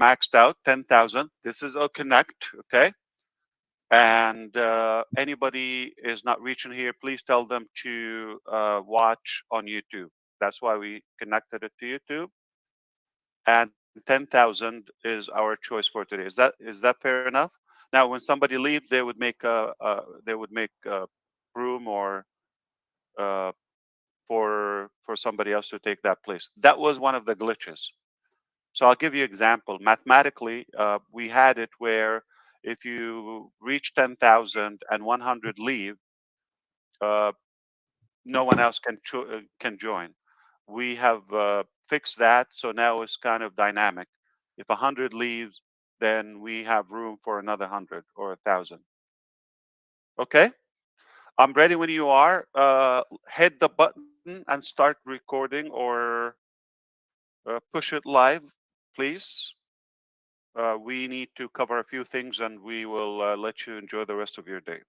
maxed out 10,000. This is a connect, okay? And anybody is not reaching here, please tell them to watch on YouTube. That's why we connected it to YouTube. And 10,000 is our choice for today. Is that fair enough? Now, when somebody leaves, they would make room or for somebody else to take that place. That was one of the glitches. So I'll give you an example. Mathematically, we had it where if you reach 10,000 and 100 leave, uh, no one else can join. We have fixed that, so now it's kind of dynamic. If 100 leaves, then we have room for another 100 or 1,000. Okay, I'm ready when you are. Hit the button and start recording or push it live, please. We need to cover a few things and we will let you enjoy the rest of your day.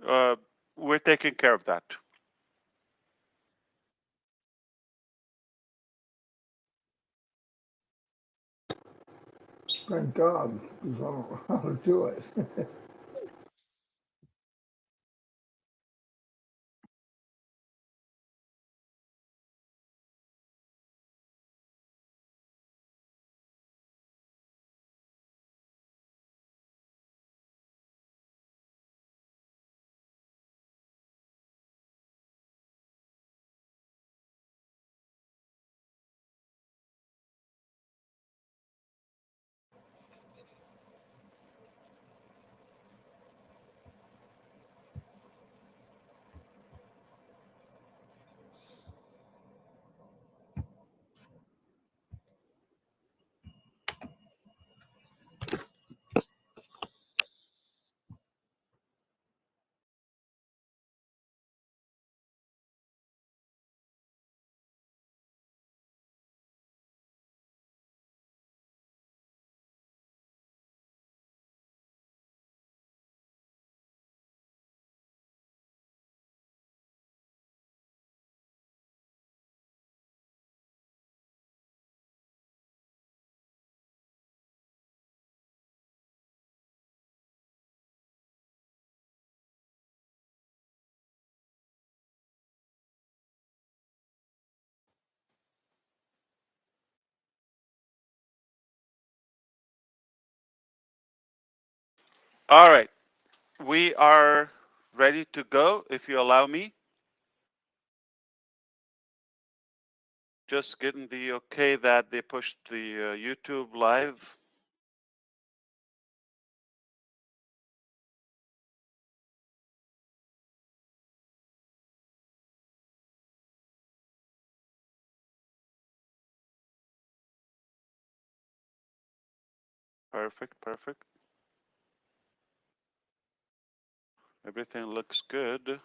Uh, we're taking care of that. Thank God, because I don't know how to do it. All right, we are ready to go. If you allow me, just getting the okay that they pushed the YouTube live. Perfect, perfect. Everything looks good.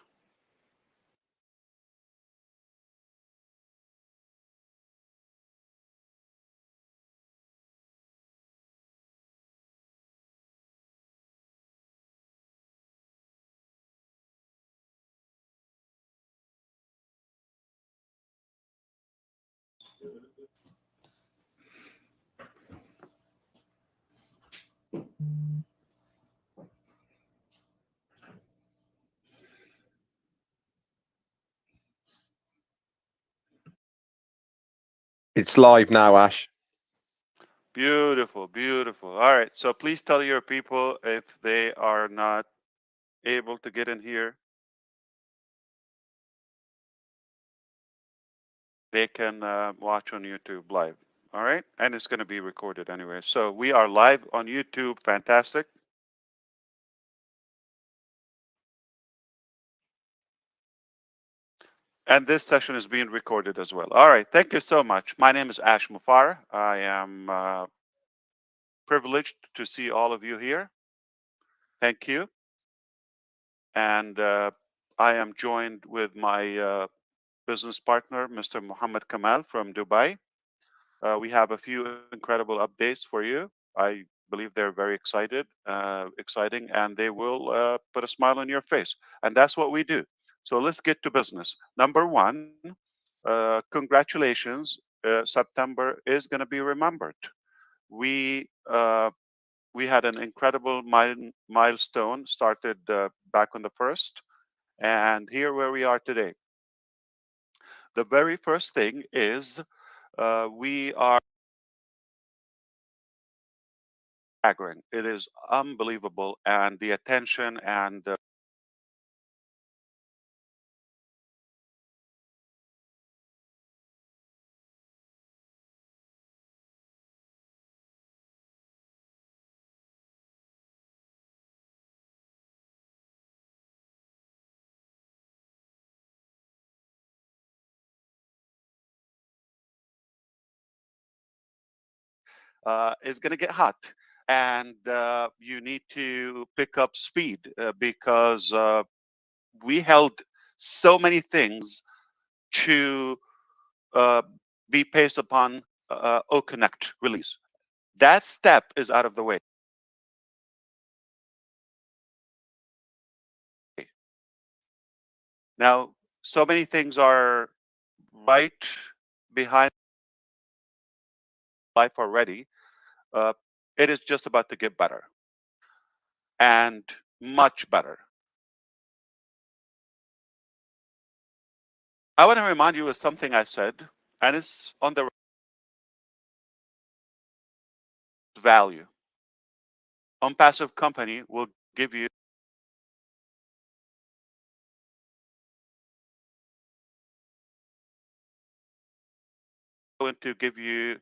It's live now, Ash. Beautiful, beautiful. All right, so please tell your people if they are not able to get in here, they can watch on YouTube live. All right. And it's going to be recorded anyway. So we are live on YouTube. Fantastic. And this session is being recorded as well. All right. Thank you so much. My name is Ash Mufareh. I am privileged to see all of you here. Thank you. And I am joined with my business partner, Mr. Muhammad Kamal from Dubai. We have a few incredible updates for you. I believe they're very exciting, and they will put a smile on your face. And that's what we do. So let's get to business. Number one, congratulations. September is going to be remembered. We we had an incredible milestone started back on the first, and here where we are today. The very first thing is we are staggering. It is unbelievable, and the attention and is going to get hot. And you need to pick up speed because we held so many things to uh, be based upon O Connect release. That step is out of the way. Now, so many things are right behind life already. Uh, it is just about to get better and much better. I want to remind you of something I said, and it's on the value. ONPASSIVE company will give you going to give you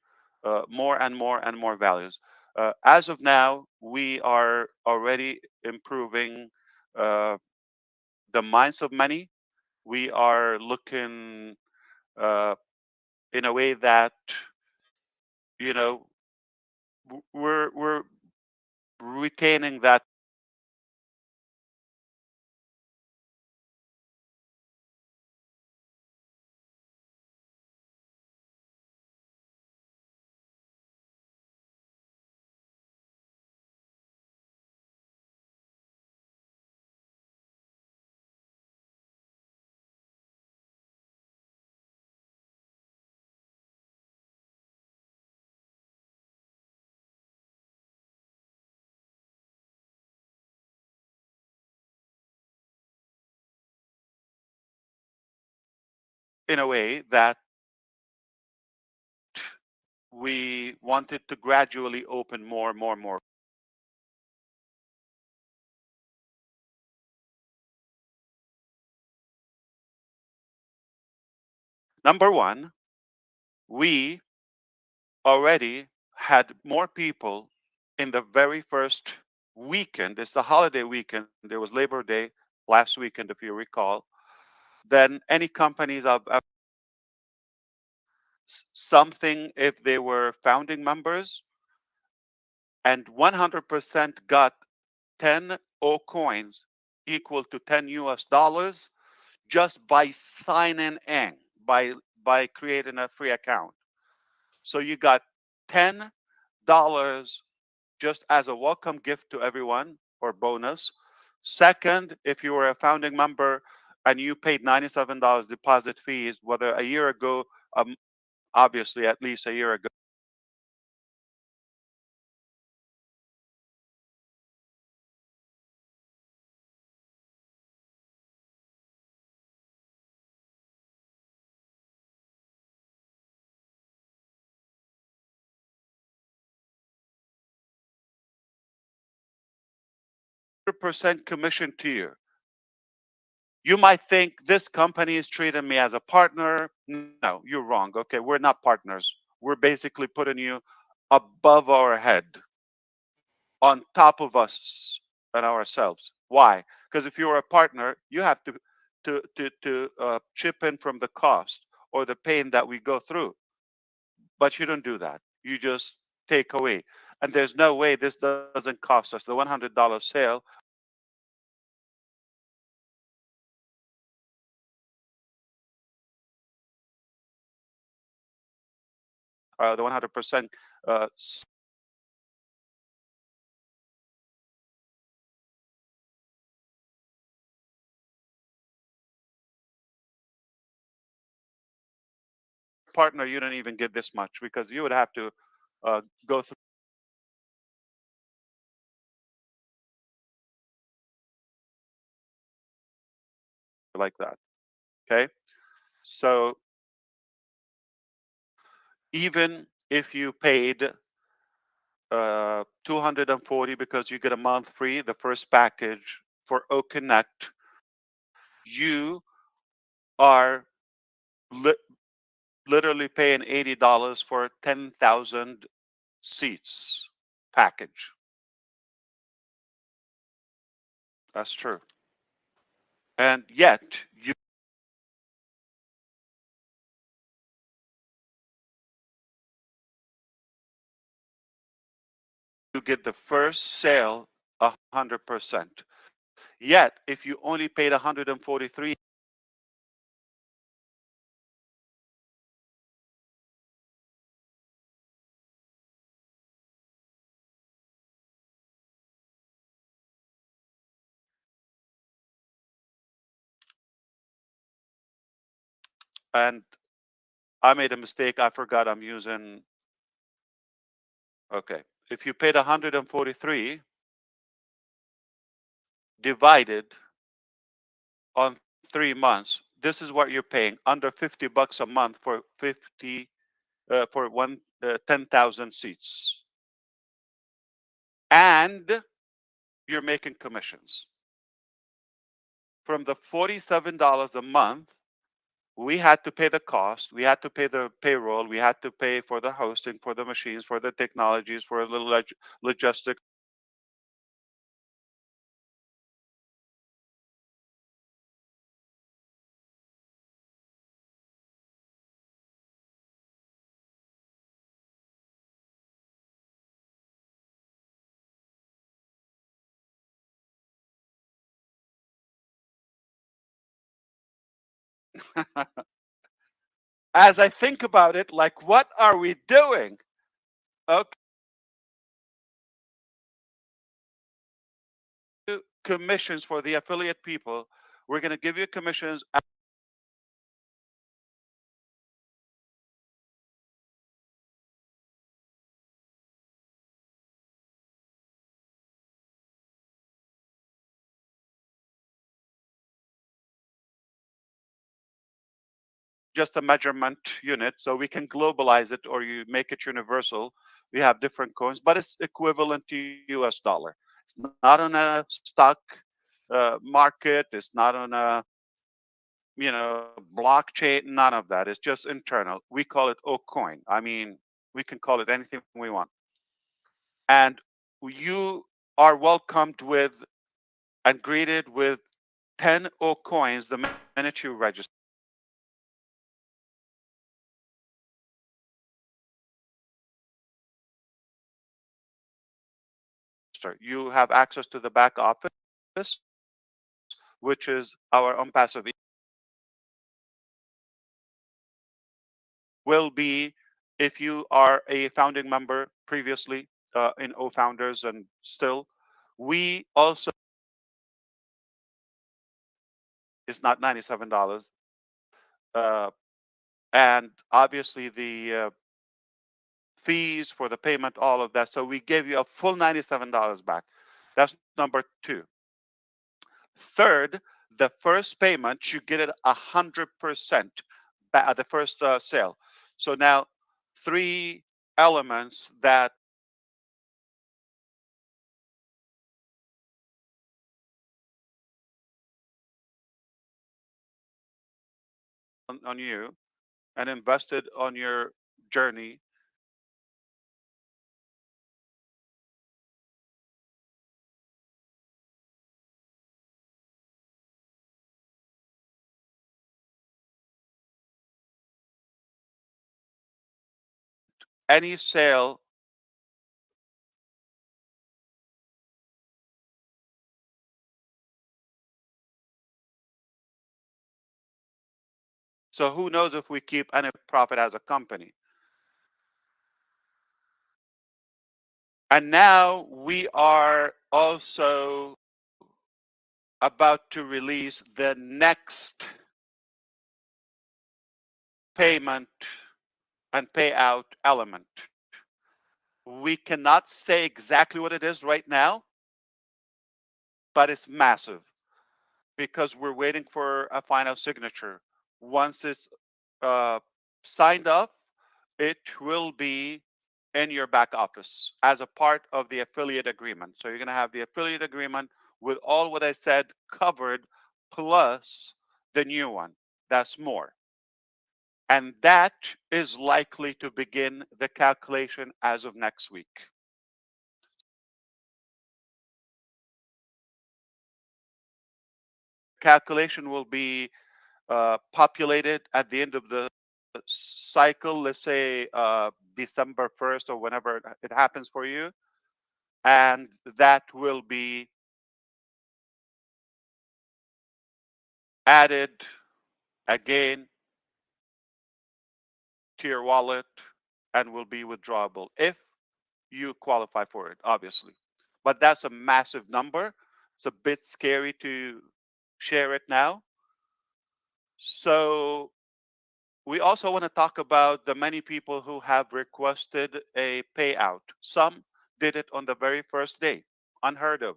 more and more and more values. As of now, we are already improving uh, the minds of many. We are looking uh, in a way that you know we're retaining that in a way that we wanted to gradually open more. Number one, we already had more people in the very first weekend. It's the holiday weekend. There was Labor Day last weekend, if you recall, than any companies I've ever. Something if they were founding members, and 100% got 10 O coins equal to 10 US dollars just by signing in, by creating a free account. So you got $10 just as a welcome gift to everyone or bonus. Second, if you were a founding member and you paid $97 deposit fees, whether a year ago, obviously at least a year ago, 100% commission to you. You might think this company is treating me as a partner. No, you're wrong. Okay, we're not partners. we're basically putting you above our head, on top of us and ourselves. Why? Because if you're a partner, you have to chip in from the cost or the pain that we go through. But you don't do that. You just take away. And there's no way this doesn't cost us the $100 sale, the 100% partner. You don't even get this much because you would have to go through like that. Okay. So even if you paid 240 because you get a month free, the first package for O Connect, you are li- literally paying $80 for 10,000 seats package. That's true. And yet you get the first sale 100%. Yet if you only paid 143, and I made a mistake. I forgot I'm using. Okay. If you paid 143 divided on 3 months, this is what you're paying, under $50 a month for 50 for 10,000 seats, and you're making commissions from the $47 a month. We had to pay the cost. We had to pay the payroll. We had to pay for the hosting, for the machines, for the technologies, for the logistics. As I think about it, like, what are we doing? Okay, commissions for the affiliate people. We're going to give you commissions just a measurement unit, so we can globalize it or you make it universal. We have different coins, but it's equivalent to US dollar. It's not on a stock market. It's not on a blockchain. None of that. It's just internal. We call it O coin. I mean, we can call it anything we want. And you are welcomed with and greeted with 10 O coins the minute you register. You have access to the back office, which is our ONPASSIVE will be, if you are a founding member previously in O Founders and still, we also, it's not $97. Uh, and obviously the fees for the payment, all of that. So we gave you a full $97 back. That's number two. Third, the first payment, you get it 100% at the first sale. So now three elements that on you and invested on your journey any sale so who knows if we keep any profit as a company. And now we are also about to release the next payment and payout element. We cannot say exactly what it is right now, but it's massive because we're waiting for a final signature. Once it's uh, signed up, it will be in your back office as a part of the affiliate agreement. So you're going to have the affiliate agreement with all what I said covered, plus the new one. That's more. And that is likely to begin the calculation as of next week. Calculation will be populated at the end of the cycle, let's say December 1st or whenever it happens for you. And that will be added again to your wallet and will be withdrawable if you qualify for it, obviously. But that's a massive number. It's a bit scary to share it now. So we also want to talk about the many people who have requested a payout. Some did it on the very first day, unheard of,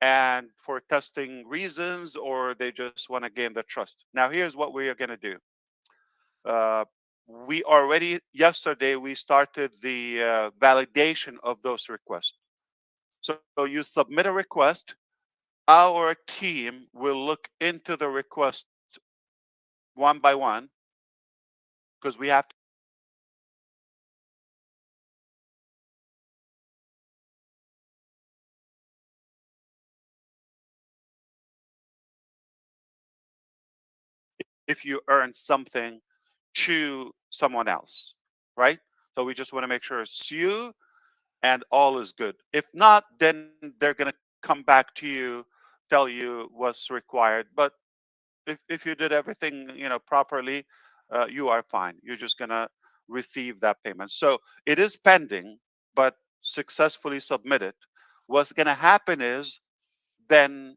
and for testing reasons, or they just want to gain the trust. Now, here's what we are going to do. We already, yesterday, we started the validation of those requests. So you submit a request, our team will look into the request one by one because we have to. If you earn something to someone else, right? So we just want to make sure it's you and all is good. If not, then they're going to come back to you, tell you what's required. But if you did everything properly, you are fine. You're just going to receive that payment. So it is pending, but successfully submitted. What's going to happen is then,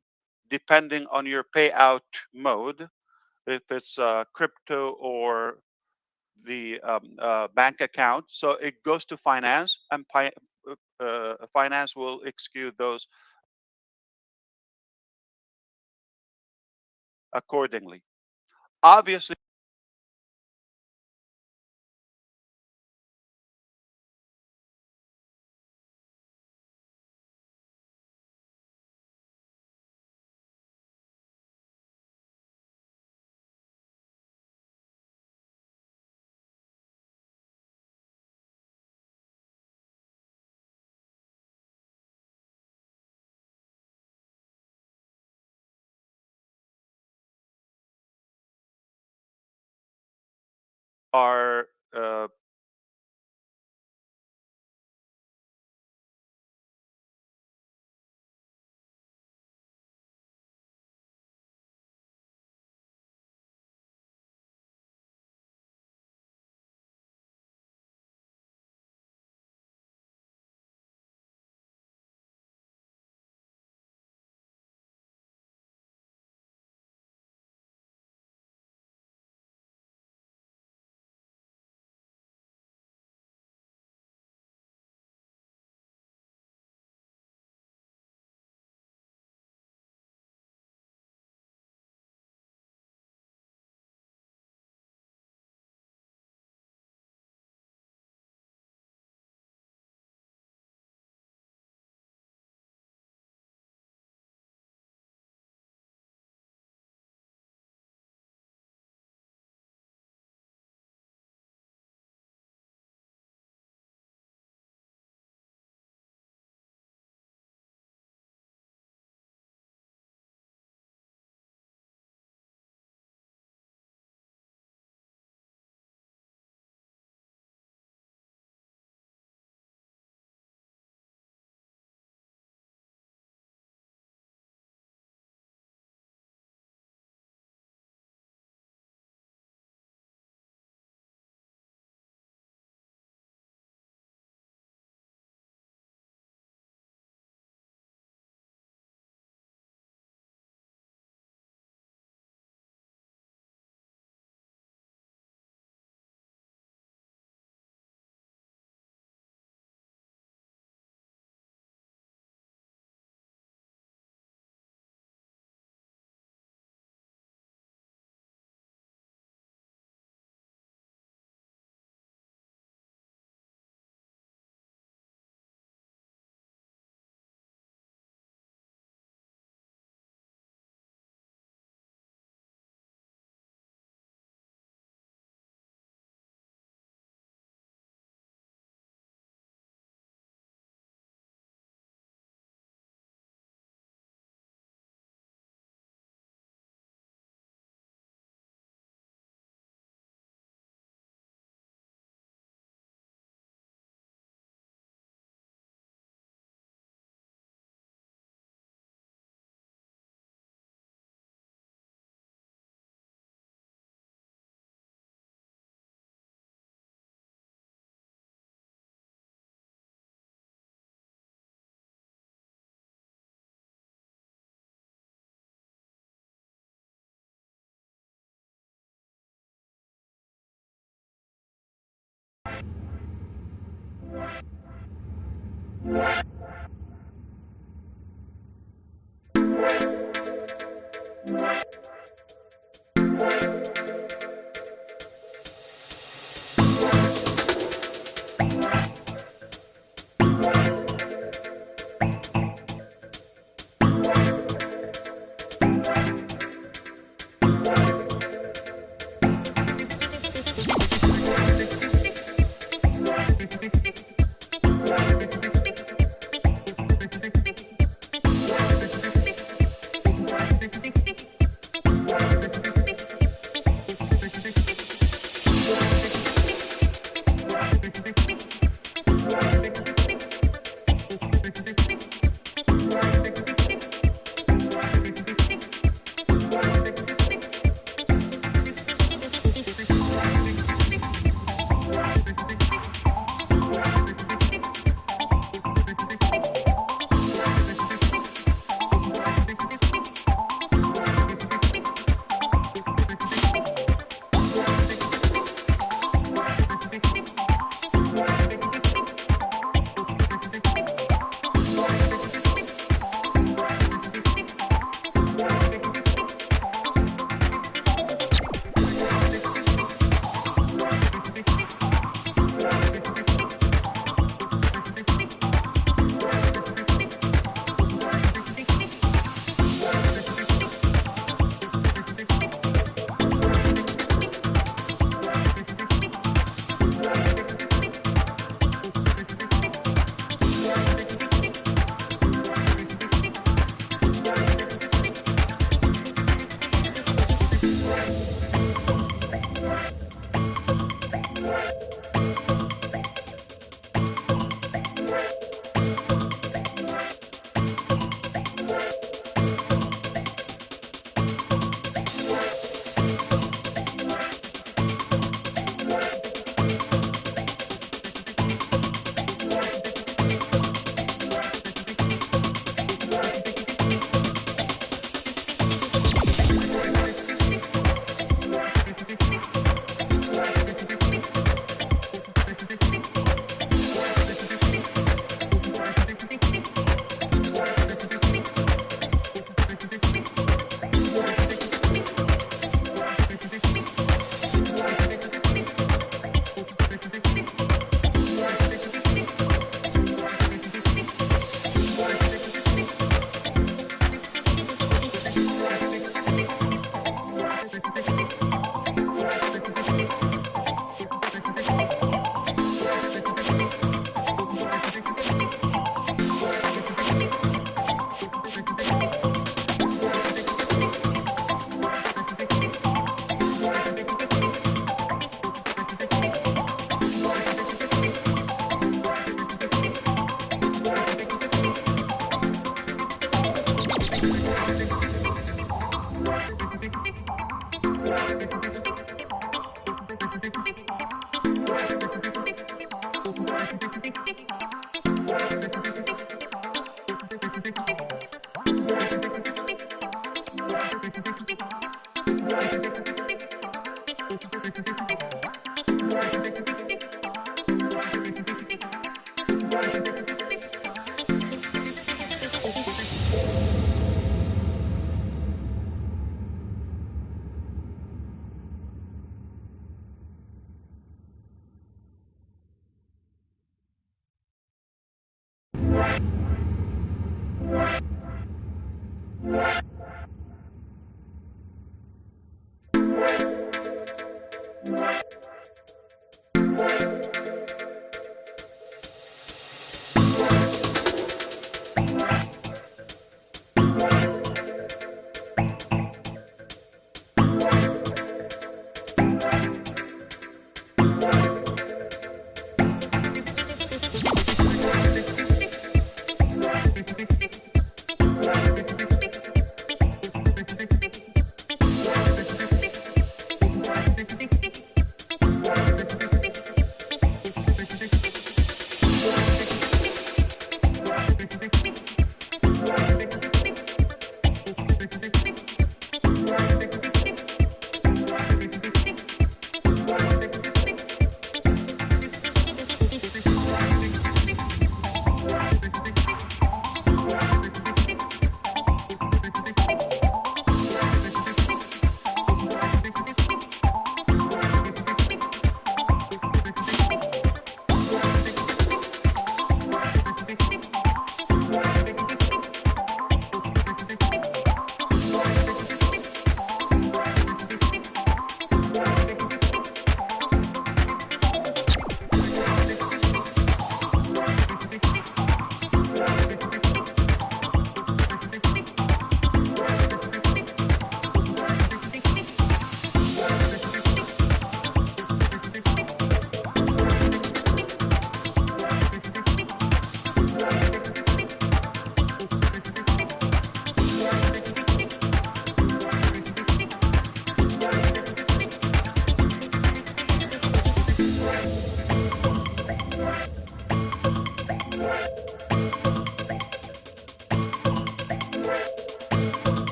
depending on your payout mode, if it's crypto or the bank account. So it goes to finance, and finance will execute those accordingly. Obviously, are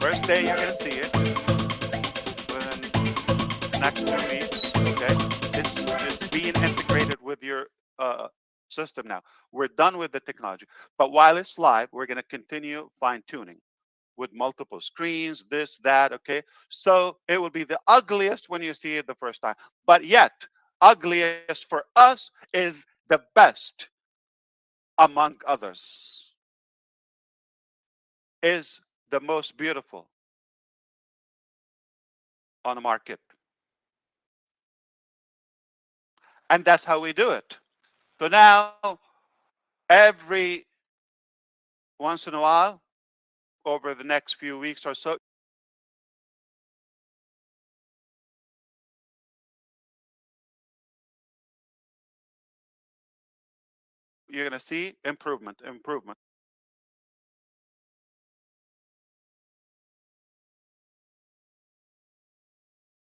First day you're gonna see it within next 2 weeks. Okay, it's being integrated with your uh, system now. We're done with the technology, but while it's live, we're gonna continue fine tuning with multiple screens, this, that. Okay, so it will be the ugliest when you see it the first time, but yet ugliest for us is the best among others, is the most beautiful on the market. And that's how we do it. So now, every once in a while, over the next few weeks or so, you're going to see improvement, improvement.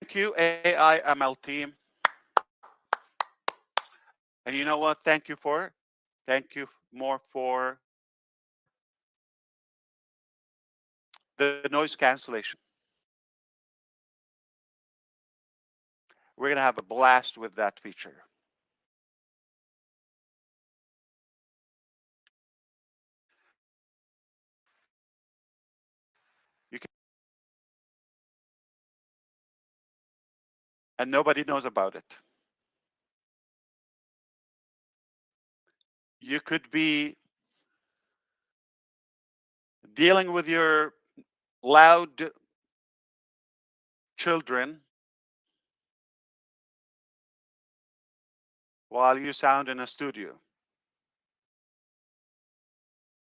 Thank you, AI ML team. And you know what? Thank you for it. Thank you more for the noise cancellation. We're going to have a blast with that feature. You can, and nobody knows about it. You could be dealing with your loud children while you sound in a studio.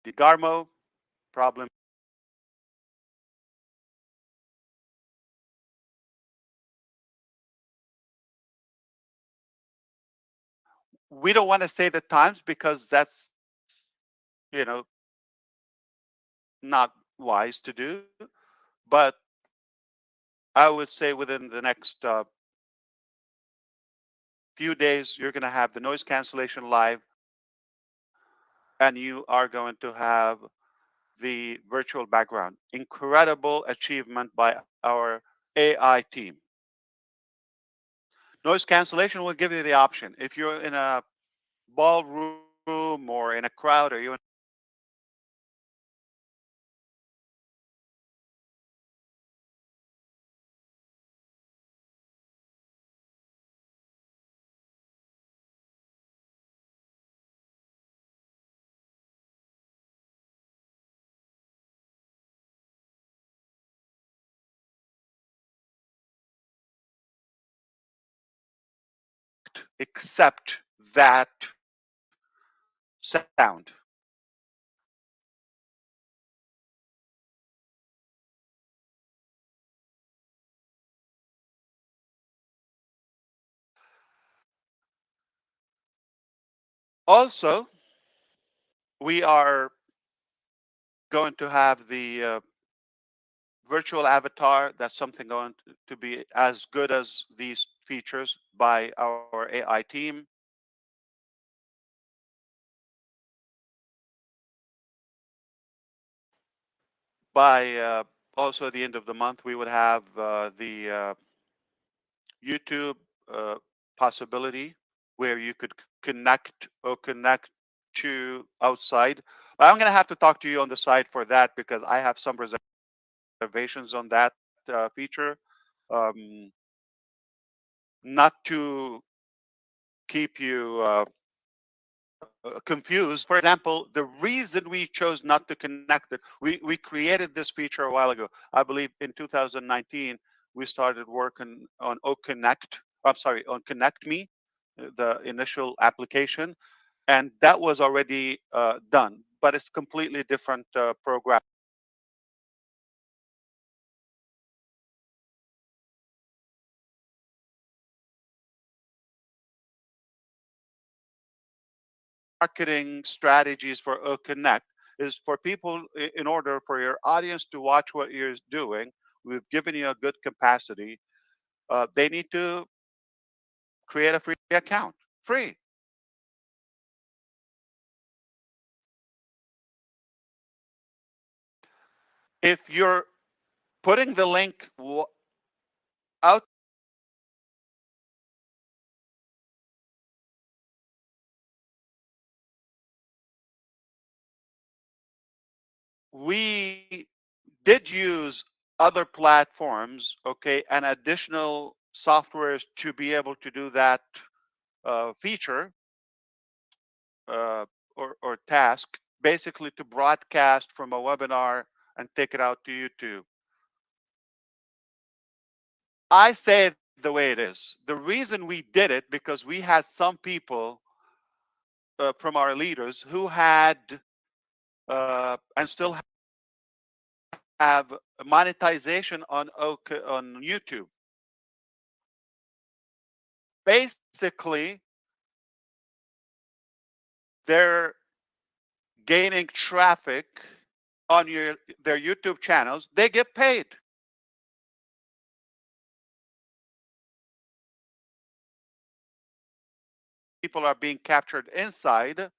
The Garmo problem. We don't want to say the times because that's, you know, not wise to do, but I would say within the next few days, you're going to have the noise cancellation live, and you are going to have the virtual background. Incredible achievement by our AI team. Noise cancellation will give you the option. If you're in a ballroom or in a crowd or you're accept that sound. Also, we are going to have the virtual avatar. That's something going to be as good as these features by our AI team. By also the end of the month, we would have the YouTube uh, possibility where you could connect or connect to outside. I'm going to have to talk to you on the side for that because I have some reservations on that feature. Um, not to keep you confused. For example, the reason we chose not to connect it, we created this feature a while ago. I believe in 2019, we started working on OConnect. I'm sorry, on Connect Me, the initial application, and that was already done, but it's completely different program. Marketing strategies for Connect is for people in order for your audience to watch what you're doing. We've given you a good capacity. They need to create a free account, free. If you're putting the link out, we did use other platforms, okay, and additional softwares to be able to do that feature uh, or task, basically to broadcast from a webinar and take it out to YouTube. I say it the way it is. The reason we did it because we had some people from our leaders who had and still have monetization on YouTube. Basically, they're gaining traffic on their YouTube channels. They get paid. People are being captured inside,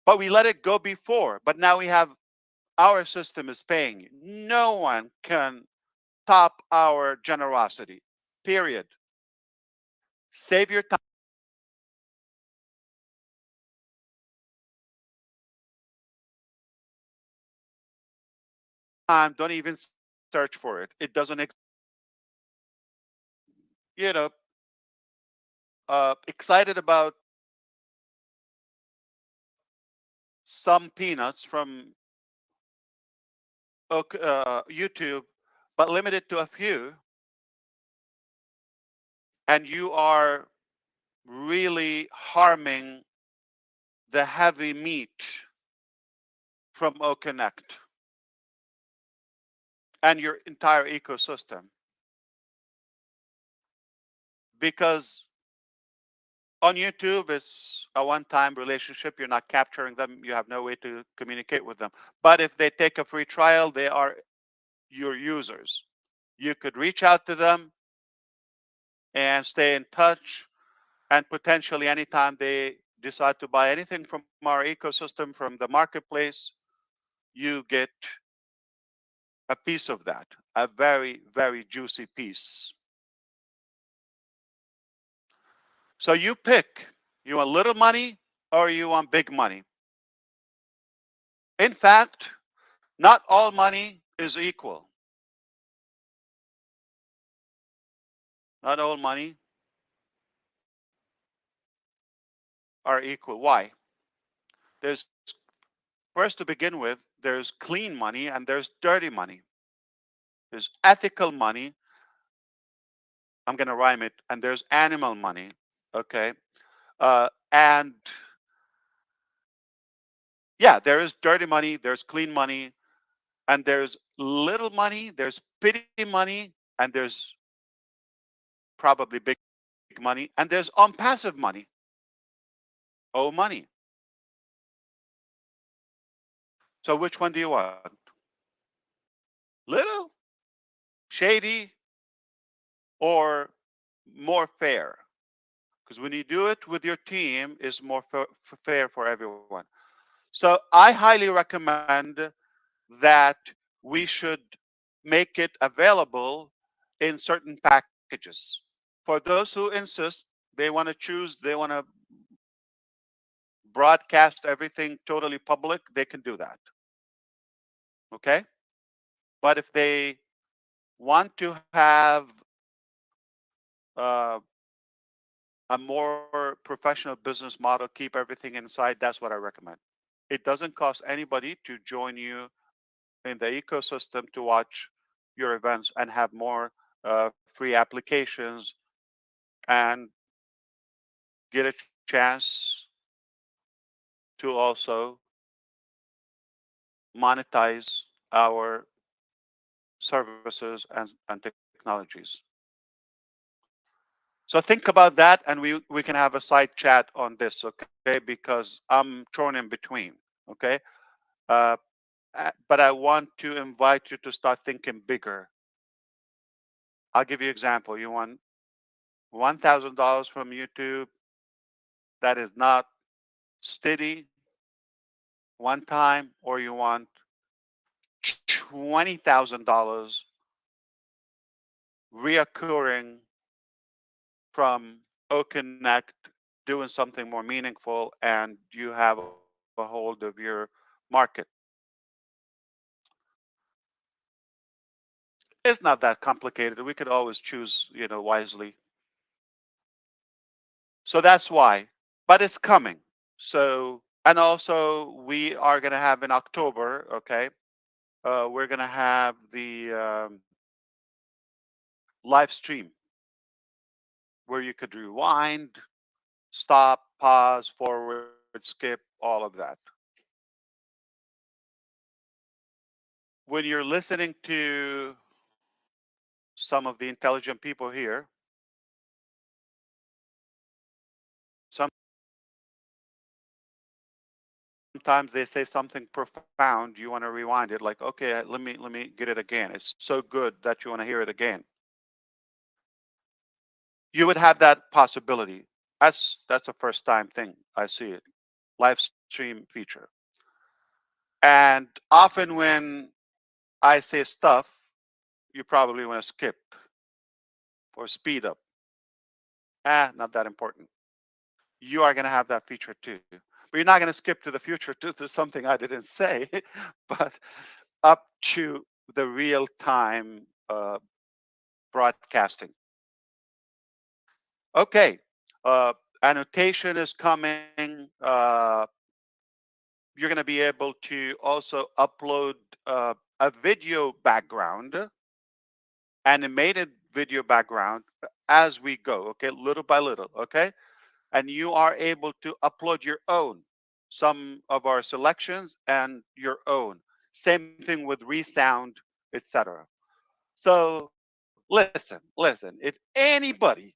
but we let it go before. But now we have our system is paying. No one can top our generosity. Period. Save your time. Don't even search for it. It doesn't. You know, excited about some peanuts from YouTube, but limited to a few, and you are really harming the heavy meat from OConnect and your entire ecosystem. Because On YouTube, it's a one-time relationship. You're not capturing them. You have no way to communicate with them. But if they take a free trial, they are your users. You could reach out to them and stay in touch. And potentially, anytime they decide to buy anything from our ecosystem, from the marketplace, you get a piece of that, a very, very juicy piece. So you pick. You want little money or you want big money. In fact, not all money is equal. Not all money are equal. Why? There's first to begin with, there's clean money and there's dirty money. There's ethical money. I'm gonna rhyme it, and there's animal money. Okay. And yeah, there is dirty money, there's clean money, and there's little money, there's pity money, and there's probably big money, and there's unpassive money, money. So which one do you want? Little, shady, or more fair? Because when you do it with your team, it's more fair for everyone. So I highly recommend that we should make it available in certain packages. For those who insist, they want to choose, they want to broadcast everything totally public, they can do that. Okay? But if they want to have uh, a more professional business model, keep everything inside, that's what I recommend. It doesn't cost anybody to join you in the ecosystem to watch your events and have more free applications and get a chance to also monetize our services and technologies. So think about that, and we can have a side chat on this, okay? Because I'm torn in between, okay? Uh, but I want to invite you to start thinking bigger. I'll give you an example. You want $1,000 from YouTube. That is not steady one time, or you want $20,000 reoccurring from OConnect, doing something more meaningful, and you have a hold of your market. It's not that complicated. We could always choose, wisely. So that's why. But it's coming. So, and also we are going to have in October, okay, we're going to have the live stream where you could rewind, stop, pause, forward, skip, all of that. When you're listening to some of the intelligent people here, sometimes they say something profound, you want to rewind it, like, okay, let me get it again. It's so good that you want to hear it again. You would have that possibility. That's a first time thing I see it. Live stream feature. And often when I say stuff, you probably want to skip or speed up. Not that important. You are going to have that feature too. But you're not going to skip to the future to something I didn't say, but up to the real time broadcasting. Okay. Uh, Annotation is coming. You're going to be able to also upload a video background, animated video background as we go, okay, little by little, okay? And you are able to upload your own, some of our selections and your own. Same thing with resound, etc. So listen, if anybody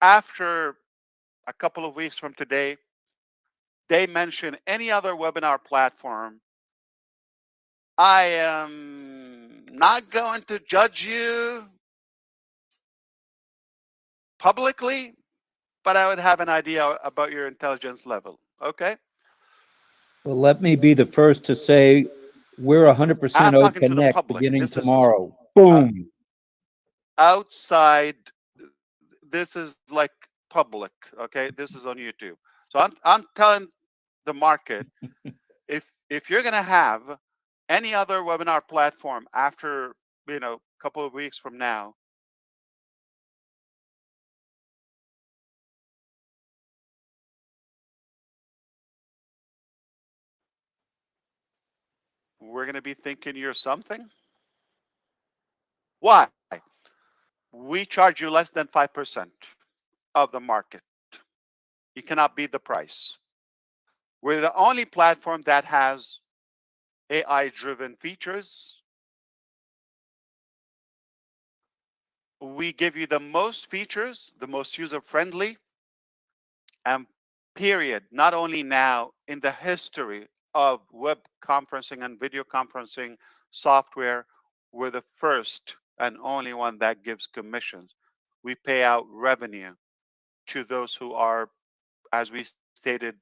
after a couple of weeks from today, they mention any other webinar platform, I am not going to judge you publicly, but I would have an idea about your intelligence level. Okay? Well, let me be the first to say we're 100% I'm O talking to the Connect public. beginning This is tomorrow. uh, Boom. outside. This is like public. Okay? This is on YouTube. So I'm telling the market, if you're going to have any other webinar platform after, a couple of weeks from now, we're going to be thinking you're something. Why? We charge you less than 5% of the market. You cannot beat the price. We're the only platform that has AI driven features. We give you the most features, the most user friendly, and period. Not only now, in the history of web conferencing and video conferencing software, we're the first and only one that gives commissions. We pay out revenue to those who are, as we stated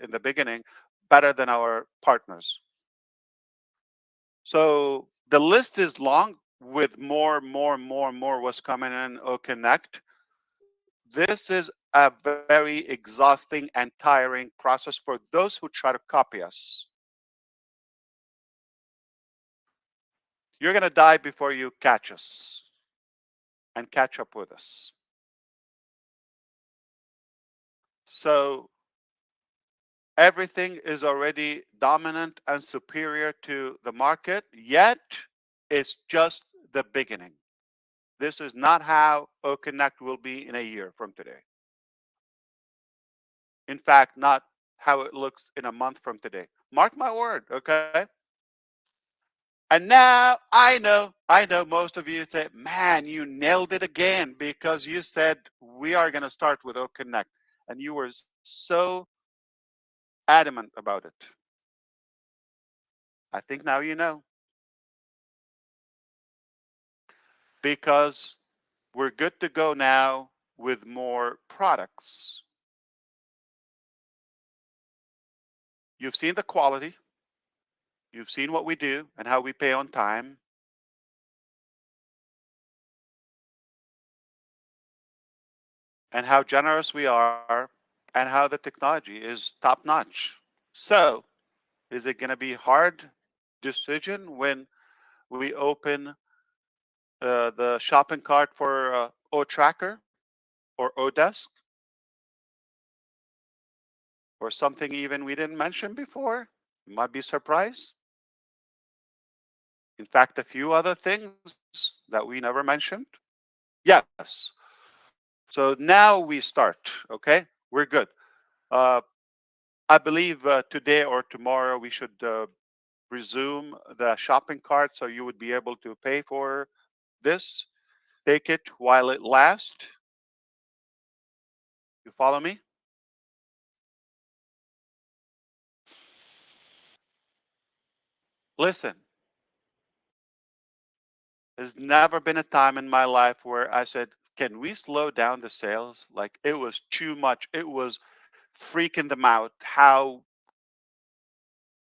in the beginning, better than our partners. So the list is long with more what's coming in O Connect. This is a very exhausting and tiring process for those who try to copy us. You're going to die before you catch us and catch up with us. So everything is already dominant and superior to the market, yet it's just the beginning. This is not how O Connect will be in a year from today. In fact, not how it looks in a month from today. Mark my word, okay? And now I know most of you say, man, you nailed it again because you said we are going to start with O Connect. And you were so adamant about it. I think now you know. Because we're good to go now with more products. You've seen the quality. You've seen what we do and how we pay on time. And how generous we are and how the technology is top notch. So, is it going to be hard decision when we open the shopping cart for O Tracker or Odesk or something even we didn't mention before? You might be surprised. In fact, a few other things that we never mentioned. Yes. So now we start. Okay, we're good. Uh, I believe today or tomorrow we should resume the shopping cart so you would be able to pay for this. Take it while it lasts. You follow me? Listen, there's never been a time in my life where I said, can we slow down the sales? Like it was too much. It was freaking them out. How,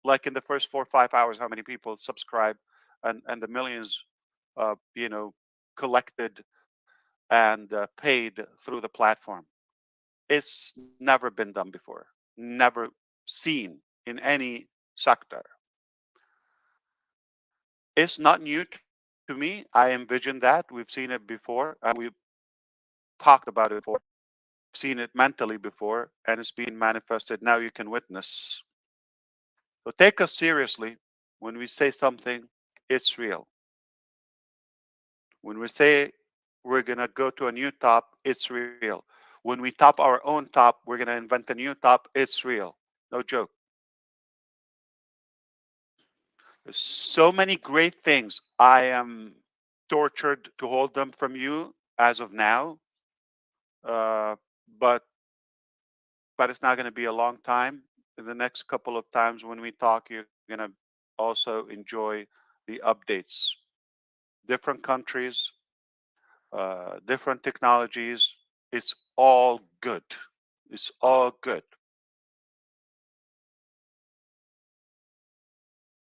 like in the first 4 or 5 hours, how many people subscribe and the millions, collected and paid through the platform. It's never been done before, never seen in any sector. It's not new to me. I envisioned that. We've seen it before, and we've talked about it before, seen it mentally before, and it's being manifested. Now you can witness. So take us seriously when we say something, it's real. When we say we're going to go to a new top, it's real. When we top our own top, we're going to invent a new top, it's real. No joke. There's so many great things. I am tortured to hold them from you as of now. But but it's not going to be a long time. In the next couple of times when we talk, you're going to also enjoy the updates. Different countries, different technologies. It's all good. It's all good.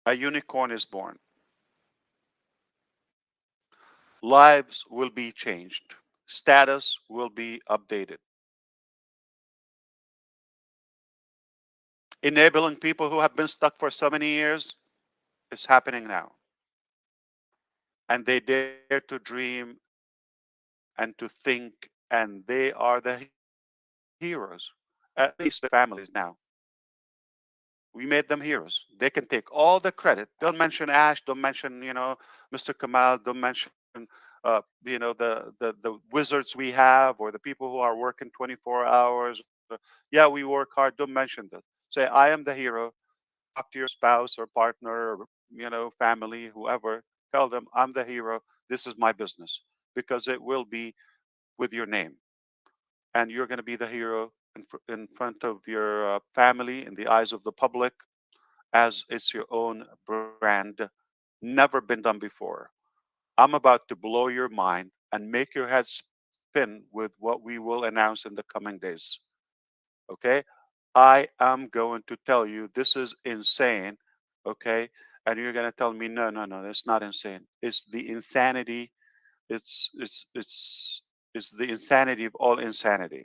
A unicorn is born. Lives will be changed. Status will be updated. Enabling people who have been stuck for so many years is happening now. And they dare to dream and to think, and they are the heroes, at least their families now. We made them heroes. They can take all the credit. Don't mention Ash. Don't mention, Mr. Kamal. Don't mention, the wizards we have or the people who are working 24 hours. Yeah, we work hard. Don't mention that. Say, I am the hero. Talk to your spouse or partner or, family, whoever. Tell them I'm the hero. This is my business because it will be with your name, and you're going to be the hero in front of your family, in the eyes of the public, as it's your own brand. Never been done before. I'm about to blow your mind and make your head spin with what we will announce in the coming days. Okay? I am going to tell you this is insane. Okay? And you're going to tell me, no, no, no, that's not insane. It's the insanity. It's the insanity of all insanity.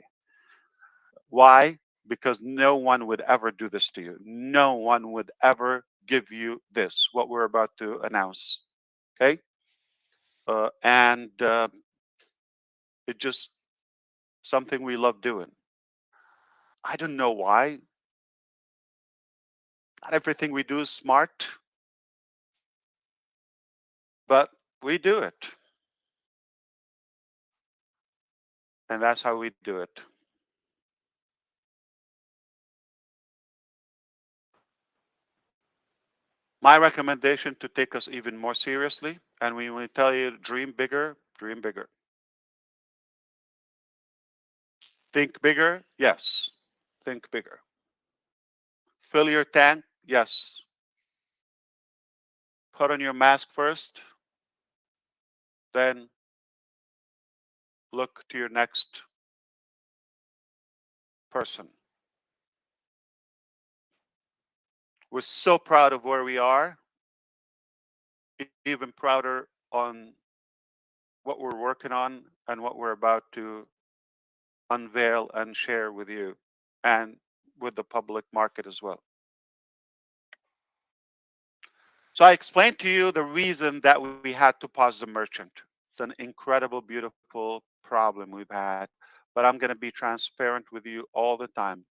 Why? Because no one would ever do this to you. No one would ever give you this, what we're about to announce. Okay? And It just something we love doing. I don't know why. Not everything we do is smart, but we do it. And that's how we do it. My recommendation to take us even more seriously, and when we tell you dream bigger, dream bigger. Think bigger, yes. Think bigger. Fill your tank, yes. Put on your mask first, then look to your next person. We're so proud of where we are, even prouder on what we're working on and what we're about to unveil and share with you and with the public market as well. So I explained to you the reason that we had to pause the merchant. It's an incredible, beautiful problem we've had, but I'm going to be transparent with you all the time.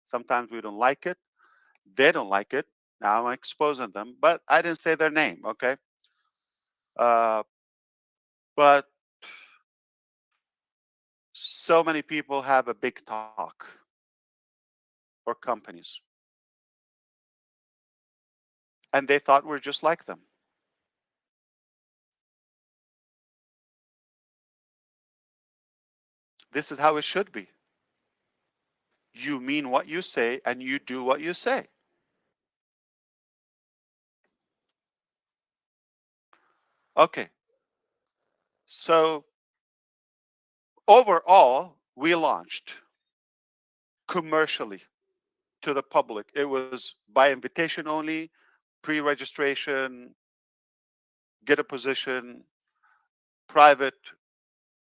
Sometimes we don't like it. They don't like it. Now I'm exposing them, but I didn't say their name, okay? Uh, but so many people have a big talk, or companies, and they thought we're just like them. This is how it should be. You mean what you say and you do what you say. Okay, so overall, we launched commercially to the public. It was by invitation only, pre-registration, get a position, private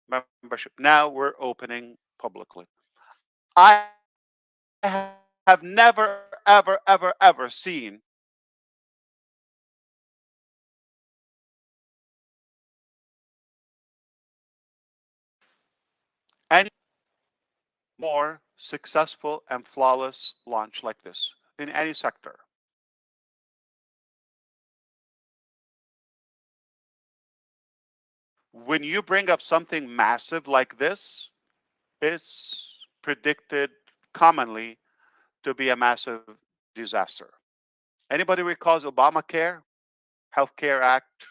membership. Now we're opening publicly. I have never, ever, ever, ever seen any more successful and flawless launch like this in any sector. When you bring up something massive like this, it's predicted commonly to be a massive disaster. Anybody recalls Obamacare, Healthcare Act?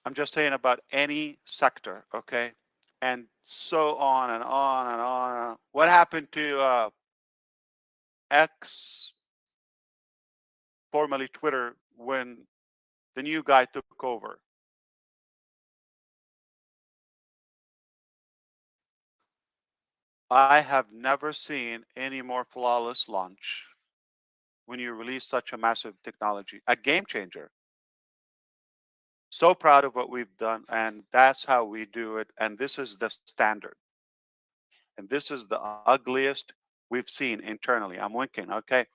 I'm just saying about any sector, okay? And so on and on and on. What happened to X, formerly Twitter, when the new guy took over? I have never seen any more flawless launch when you release such a massive technology, a game changer. So proud of what we've done, and that's how we do it. And this is the standard. And this is the ugliest we've seen internally. I'm winking, okay?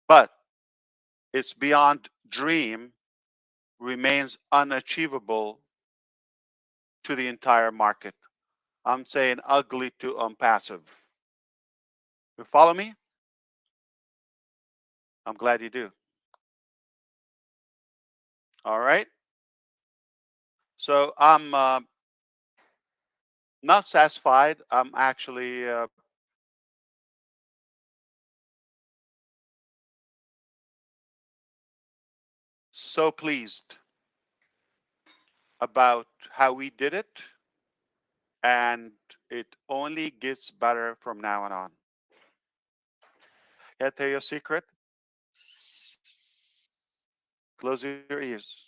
But it's beyond dream, remains unachievable to the entire market. I'm saying ugly to unpassive. You follow me? I'm glad you do. All right. So I'm not satisfied. I'm actually so pleased about how we did it, and it only gets better from now on. Can I tell you a secret? Close your ears.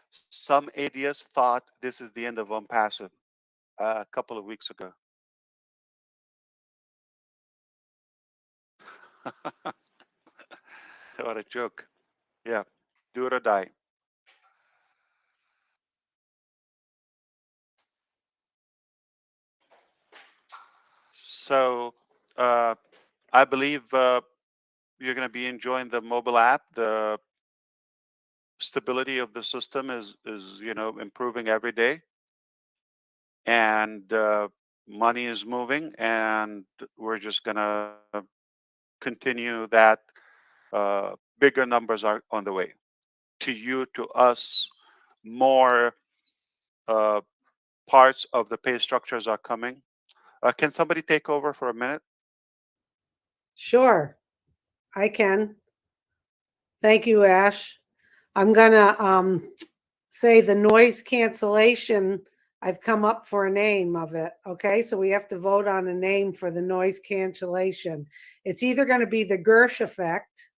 Some idiots thought this is the end of ONPASSIVE a couple of weeks ago. What a joke. Yeah, do it or die. So uh, I believe you're going to be enjoying the mobile app. The stability of the system is improving every day, and money is moving, and we're just going to continue that. Bigger numbers are on the way to you, to us. More uh, parts of the pay structures are coming. Can somebody take over for a minute? Sure, I can. Thank you, Ash. I'm gonna say the noise cancellation. I've come up for a name of it. Okay, so we have to vote on a name for the noise cancellation. It's either going to be the Gersh effect.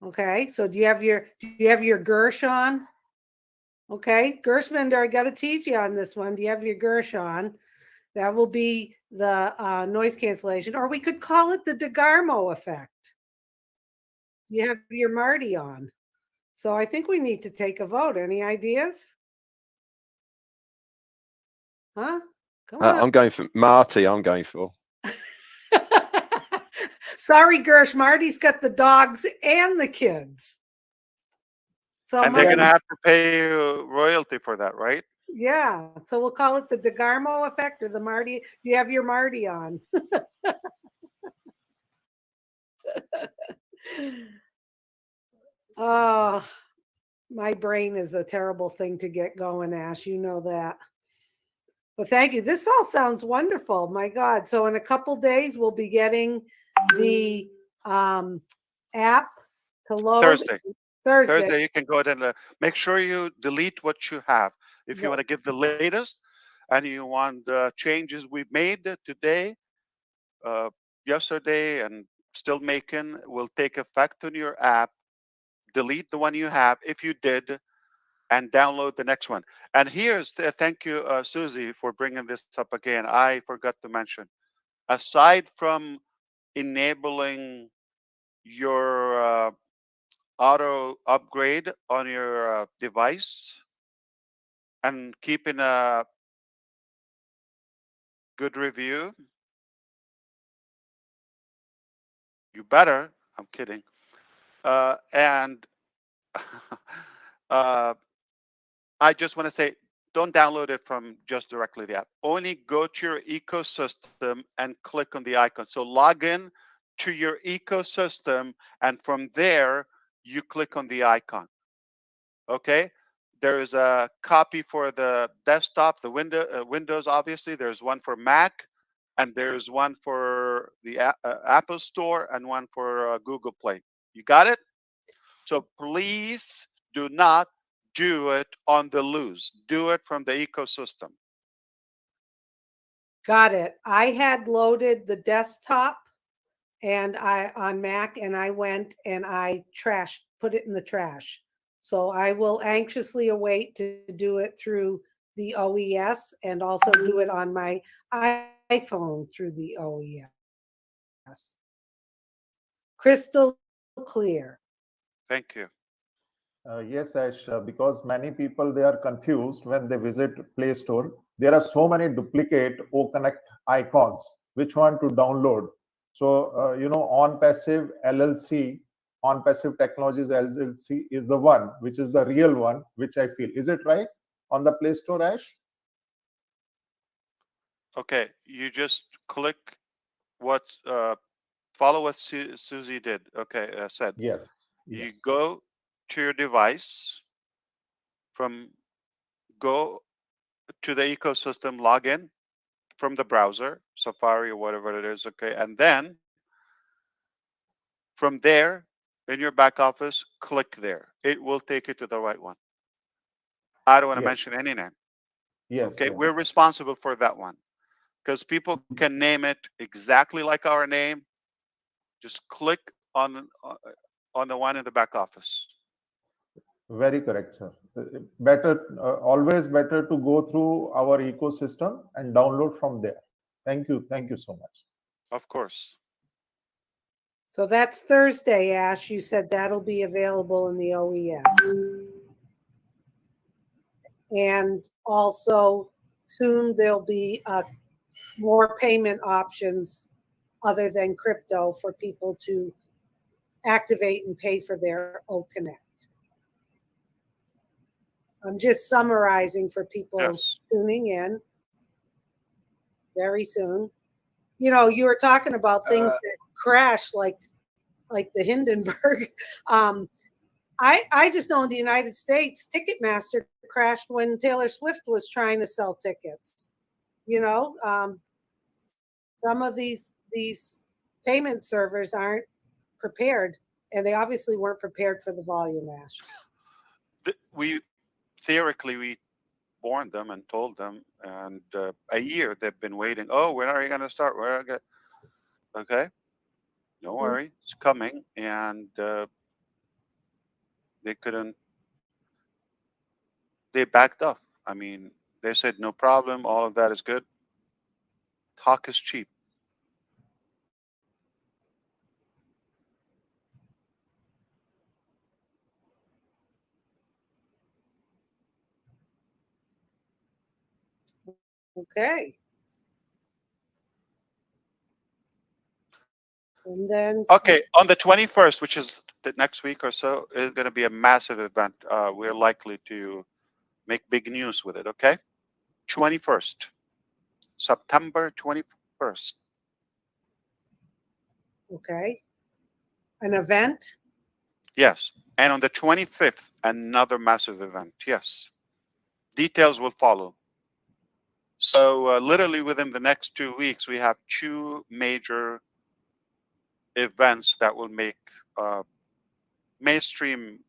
Okay, so do you have your Gersh on? Okay, Gershminder, I got to tease you on this one. Do you have your Gersh on? That will be the noise cancellation, or we could call it the DeGarmo effect. You have your Marty on. So I think we need to take a vote. Any ideas? Huh? Come on. I'm going for Marty. I'm going for. Sorry, Gersh. Marty's got the dogs and the kids. So And they're going to Marty, have to pay you royalty for that, right? yeah. So we'll call it the DeGarmo effect or the Marty. Do you have your Marty on? Oh, my brain is a terrible thing to get going, Ash. You know that. Well, thank you. This all sounds wonderful. My God. So in a couple days, we'll be getting the app to load. Thursday. Thursday. You can go ahead and make sure you delete what you have. If you want to give the latest and you want the changes we've made today, uh, yesterday, and still making, will take effect on your app. Delete the one you have if you did, and download the next one. And here's thank you, Susie, for bringing this up again. I forgot to mention, aside from enabling your auto upgrade on your device and keeping a good review, you better. I'm kidding. And uh, I just want to say, don't download it from just directly the app. Only go to your ecosystem and click on the icon. So log in to your ecosystem, and from there, you click on the icon. Okay? There is a copy for the desktop, the Windows, obviously. There's one for Mac, and there's one for the Apple Store, and one for Google Play. You got it? So please do not do it on the loose. Do it from the ecosystem. Got it. I had loaded the desktop and I on Mac, and I went and I put it in the trash. So I will anxiously await to do it through the OES and also do it on my iPhone through the OES. Crystal clear. Thank you. Yes, Ash, because many people, they are confused when they visit Play Store. There are so many duplicate OConnect icons. Which one to download? So, OnPassive LLC, OnPassive Technologies LLC is the one, which is the real one, which I feel. Is it right on the Play Store, Ash? Okay, you just click what, follow what Susie did. Okay, said. Yes. You go to your device, go to the ecosystem, log in from the browser, Safari or whatever it is, okay, and then from there in your back office, click there. It will take you to the right one. I don't want to Yes. mention any name. Yes. Okay, Yes. we're responsible for that one because people can name it exactly like our name. Just click on the one in the back office. Very correct, sir. Better, always better to go through our ecosystem and download from there. Thank you. Thank you so much. Of course. So that's Thursday, Ash. You said that'll be available in the OES. And also soon there'll be more payment options other than crypto for people to activate and pay for their OConnect. I'm just summarizing for people tuning in very soon. You know, you were talking about things that crash like the Hindenburg. I just know in the United States, Ticketmaster crashed when Taylor Swift was trying to sell tickets. You know, some of these payment servers aren't prepared, and they obviously weren't prepared for the volume, Ash. We theoretically warned them and told them, and a year they've been waiting. Oh, when are you going to start? Where? Okay, don't worry, it's coming, and they couldn't. They backed off. I mean, they said no problem. All of that is good. Talk is cheap. Okay. And then Okay, on the 21st, which is the next week or so, is going to be a massive event. We're likely to make big news with it. Okay, 21st, September 21st. Okay. An event? Yes, and on the 25th, another massive event. Yes, details will follow. So literally within the next 2 weeks, we have 2 major events that will make mainstream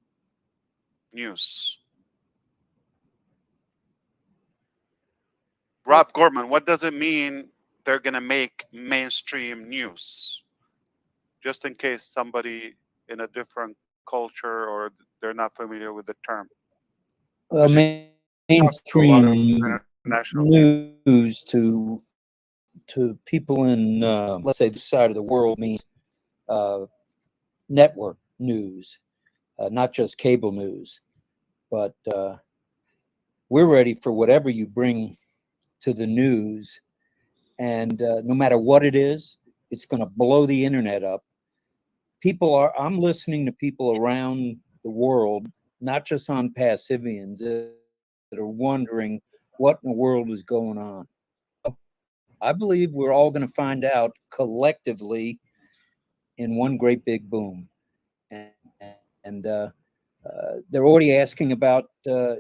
news. Rob Gorman, what does it mean they're going to make mainstream news? Just in case somebody in a different culture or they're not familiar with the term. Mainstream news to people in, let's say, this side of the world means network news, not just cable news. But we're ready for whatever you bring to the news. And no matter what it is, it's going to blow the internet up. I'm listening to people around the world, not just on Passivians, that are wondering what in the world is going on. I believe we're all going to find out collectively in one great big boom. And they're already asking about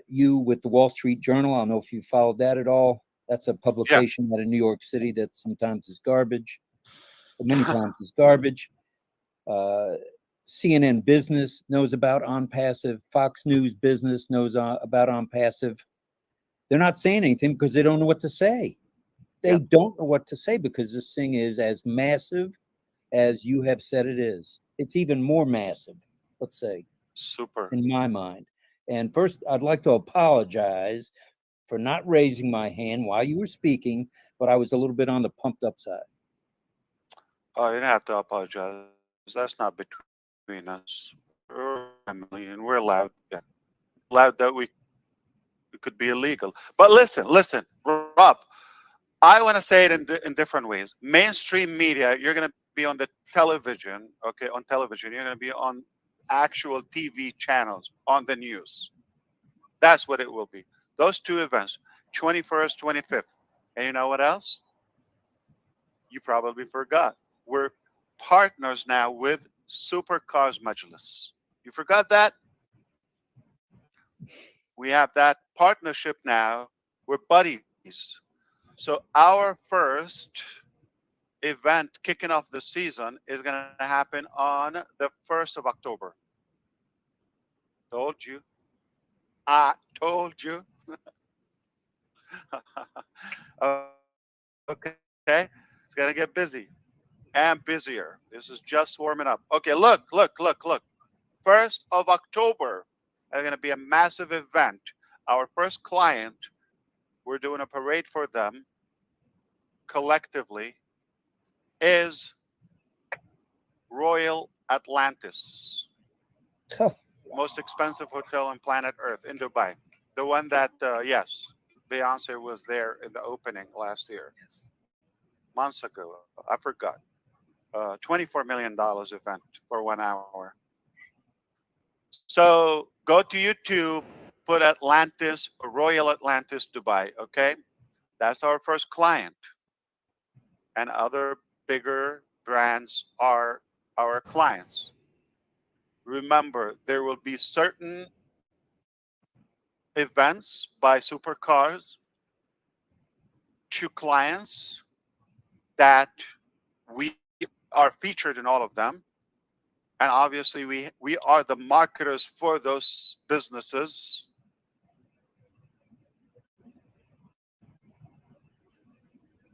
you with the Wall Street Journal. I don't know if you followed that at all. That's a publication out of New York City that sometimes is garbage, but many times is garbage. CNN Business knows about OnPassive. Fox News Business knows about OnPassive. They're not saying anything because they don't know what to say. They Yeah. don't know what to say because this thing is as massive as you have said it is. It's even more massive, let's say, Super. in my mind. And first, I'd like to apologize for not raising my hand while you were speaking, but I was a little bit on the pumped up side. Oh, you don't have to apologize. That's not between us. We're family, and we're allowed. Yeah, allowed that we could be illegal. But listen, Rob. I want to say it in different ways. Mainstream media, you're going to be on the television, okay, on television. You're going to be on actual TV channels, on the news. That's what it will be. Those two events, 21st, 25th. And you know what else? You probably forgot. We're partners now with Supercars Majlis. You forgot that? We have that partnership now. We're buddies. So our first event kicking off the season is going to happen on the 1st of October. Told you. I told you. Okay. It's going to get busy and busier. This is just warming up. Okay, look. 1st of October, there's going to be a massive event. Our first client, we're doing a parade for them collectively, is Royal Atlantis. Most expensive hotel on planet Earth in Dubai. The one that, yes, Beyonce was there in the opening last year, months ago. I forgot. $24 million event for 1 hour. So go to YouTube, put Atlantis, Royal Atlantis Dubai, okay? That's our first client. And other bigger brands are our clients. Remember, there will be certain events by supercars to clients that we are featured in all of them. And obviously we are the marketers for those businesses.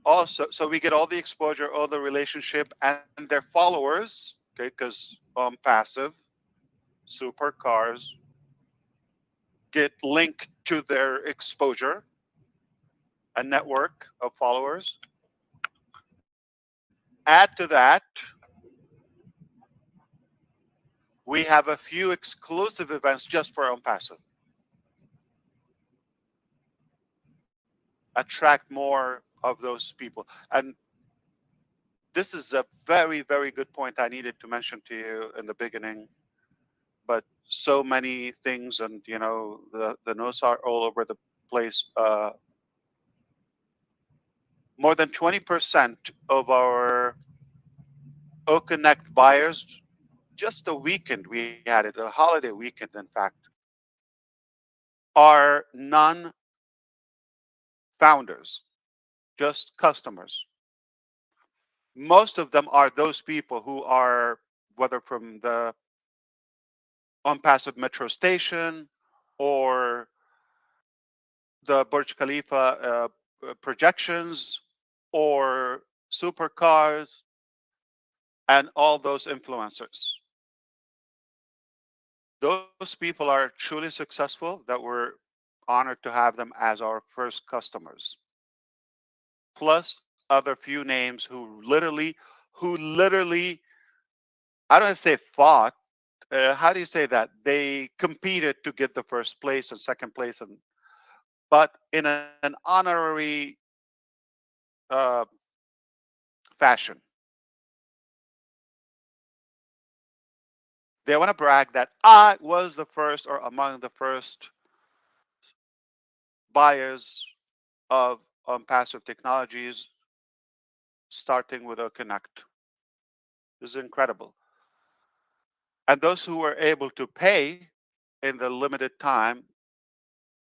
Also, so we get all the exposure, all the relationship, and their followers, okay, because passive supercars get linked to their exposure, a network of followers. Add to that, we have a few exclusive events just for ONPASSIVE. Attract more of those people. And this is a very, very good point I needed to mention to you in the beginning. But so many things, and the notes are all over the place. More than 20% of our OConnect buyers, just a weekend we had it, a holiday weekend, in fact, are non-founders, just customers. Most of them are those people who are, whether from the ONPASSIVE metro station or the Burj Khalifa projections or supercars and all those influencers. Those people are truly successful that we're honored to have them as our first customers. Plus other few names who literally, I don't say fought. How do you say that? They competed to get the first place and second place, but in an honorary uh, fashion. They want to brag that I was the first or among the first buyers of passive technologies, starting with a Connect. This is incredible. And those who were able to pay in the limited time,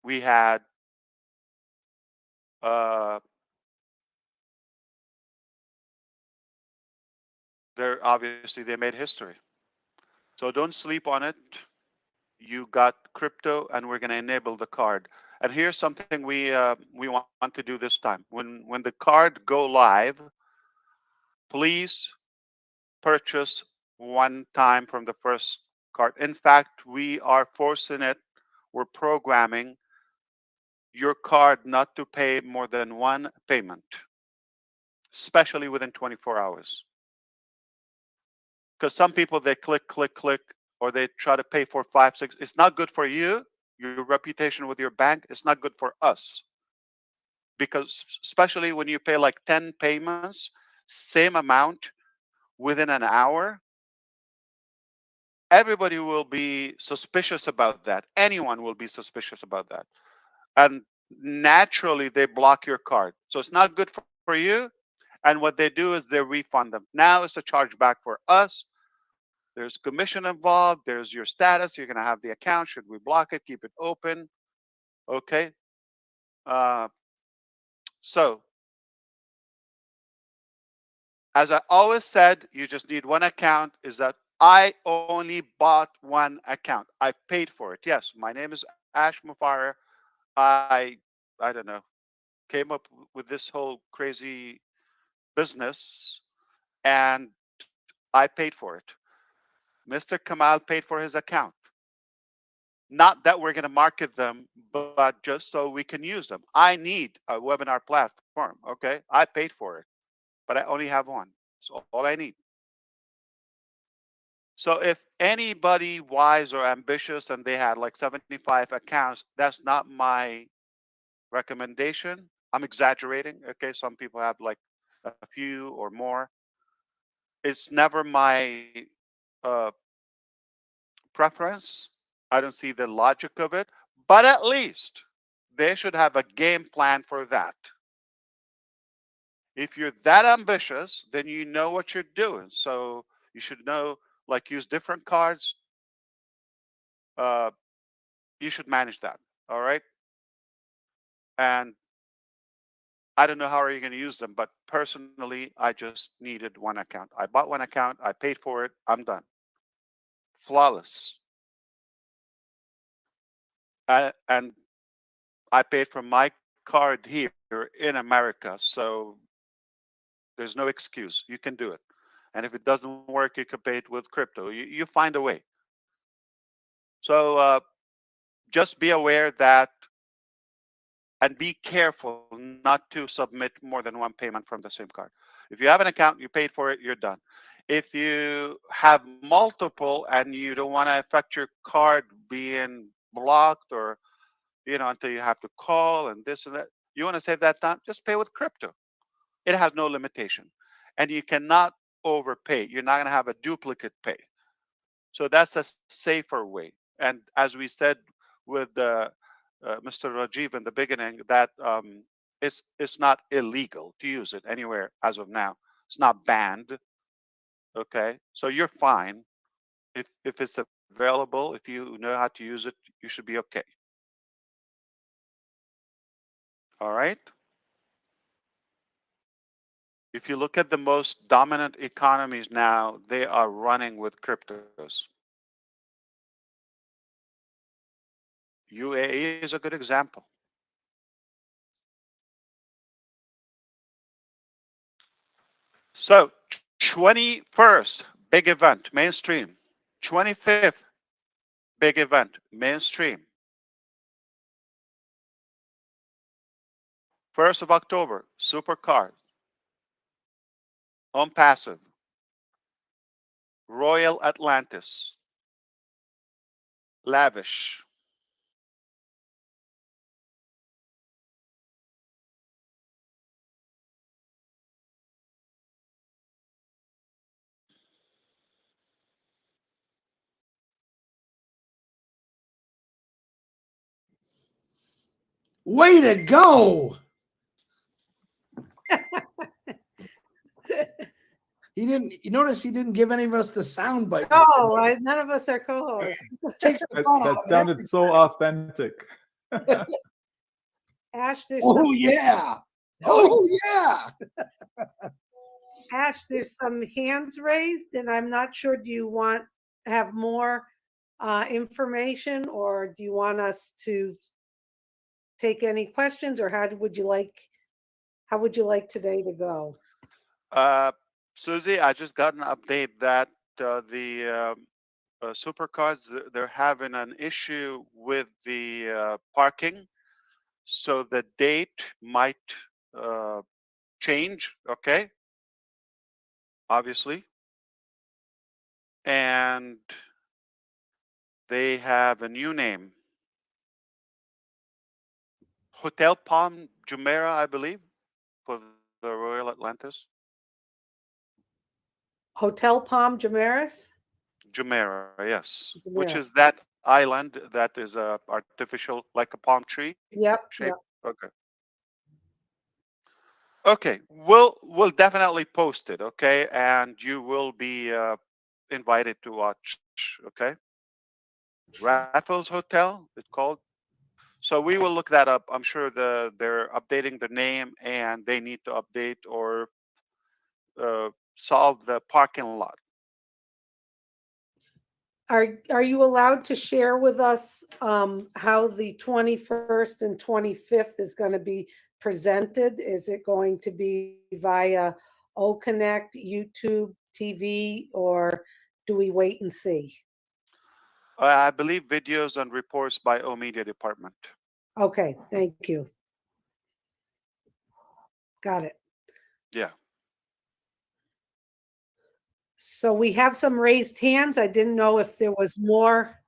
we had uh, obviously they made history. So don't sleep on it. You got crypto, and we're going to enable the card. And here's something we want to do this time. When the card go live, please purchase one time from the first card. In fact, we are forcing it. We're programming your card not to pay more than one payment, especially within 24 hours. Because some people, they click, click, click, or they try to pay for 5, 6. It's not good for you, your reputation with your bank. It's not good for us. Because especially when you pay like 10 payments, same amount within an hour, everybody will be suspicious about that. Anyone will be suspicious about that. And naturally, they block your card. So it's not good for you. And what they do is they refund them. Now it's a chargeback for us. There's commission involved. There's your status. You're going to have the account. Should we block it? Keep it open. Okay. So as I always said, you just need one account. Is that I only bought one account. I paid for it. Yes, my name is Ash Mufareh. I don't know, came up with this whole crazy business, and I paid for it. Mr. Kamal paid for his account. Not that we're going to market them, but just so we can use them. I need a webinar platform. Okay, I paid for it, but I only have one. It's all I need. So if anybody wise or ambitious and they had like 75 accounts, that's not my recommendation. I'm exaggerating. Okay, some people have like a few or more. It's never my uh, preference. I don't see the logic of it, but at least they should have a game plan for that. If you're that ambitious, then you know what you're doing. So you should know, like, use different cards. Uh, you should manage that. All right. And I don't know how are you going to use them, but personally, I just needed one account. I bought one account. I paid for it. I'm done. Flawless. And I paid from my card here in America. So there's no excuse. You can do it. And if it doesn't work, you can pay it with crypto. You find a way. So just be aware that, and be careful not to submit more than one payment from the same card. If you have an account, you paid for it, you're done. If you have multiple and you don't want to affect your card being blocked, or until you have to call and this and that, you want to save that time, just pay with crypto. It has no limitation, and you cannot overpay. You're not going to have a duplicate pay. So that's a safer way. And as we said with Mr. Rajiv in the beginning, that it's not illegal to use it anywhere as of now. It's not banned. Okay, so you're fine. If it's available, if you know how to use it, you should be okay. All right. If you look at the most dominant economies now, they are running with cryptos. UAE is a good example. So 21st, big event, mainstream. 25th, big event, mainstream. 1st of October, Supercard. ONPASSIVE. Royal Atlantis. Lavish. Way to go! He didn't. You notice he didn't give any of us the sound bites. Oh, none of us are co-hosts. Takes the That, fun that out of sounded so authentic. Ash, Oh yeah! Oh yeah! Ash, there's some hands raised, and I'm not sure. Do you want have more information, or do you want us to take any questions, or how would you like today to go? Susie, I just got an update that the supercars, they're having an issue with the parking. So the date might change, okay? Obviously. And they have a new name. Hotel Palm Jumeirah, I believe, for the Royal Atlantis. Hotel Palm Jumeirah? Jumeirah, yes. Which Jumeirah. is that island that is artificial, like a palm tree Yep, shape. yep. Okay. Okay, we'll definitely post it, okay? And you will be invited to watch, okay? Raffles Hotel, it's called. So we will look that up. I'm sure they're updating the name, and they need to update or solve the parking lot. Are you allowed to share with us how the 21st and 25th is going to be presented? Is it going to be via OConnect, YouTube, TV, or do we wait and see? I believe videos and reports by O Media Department. Okay, thank you. Got it. Yeah. So we have some raised hands. I didn't know if there was more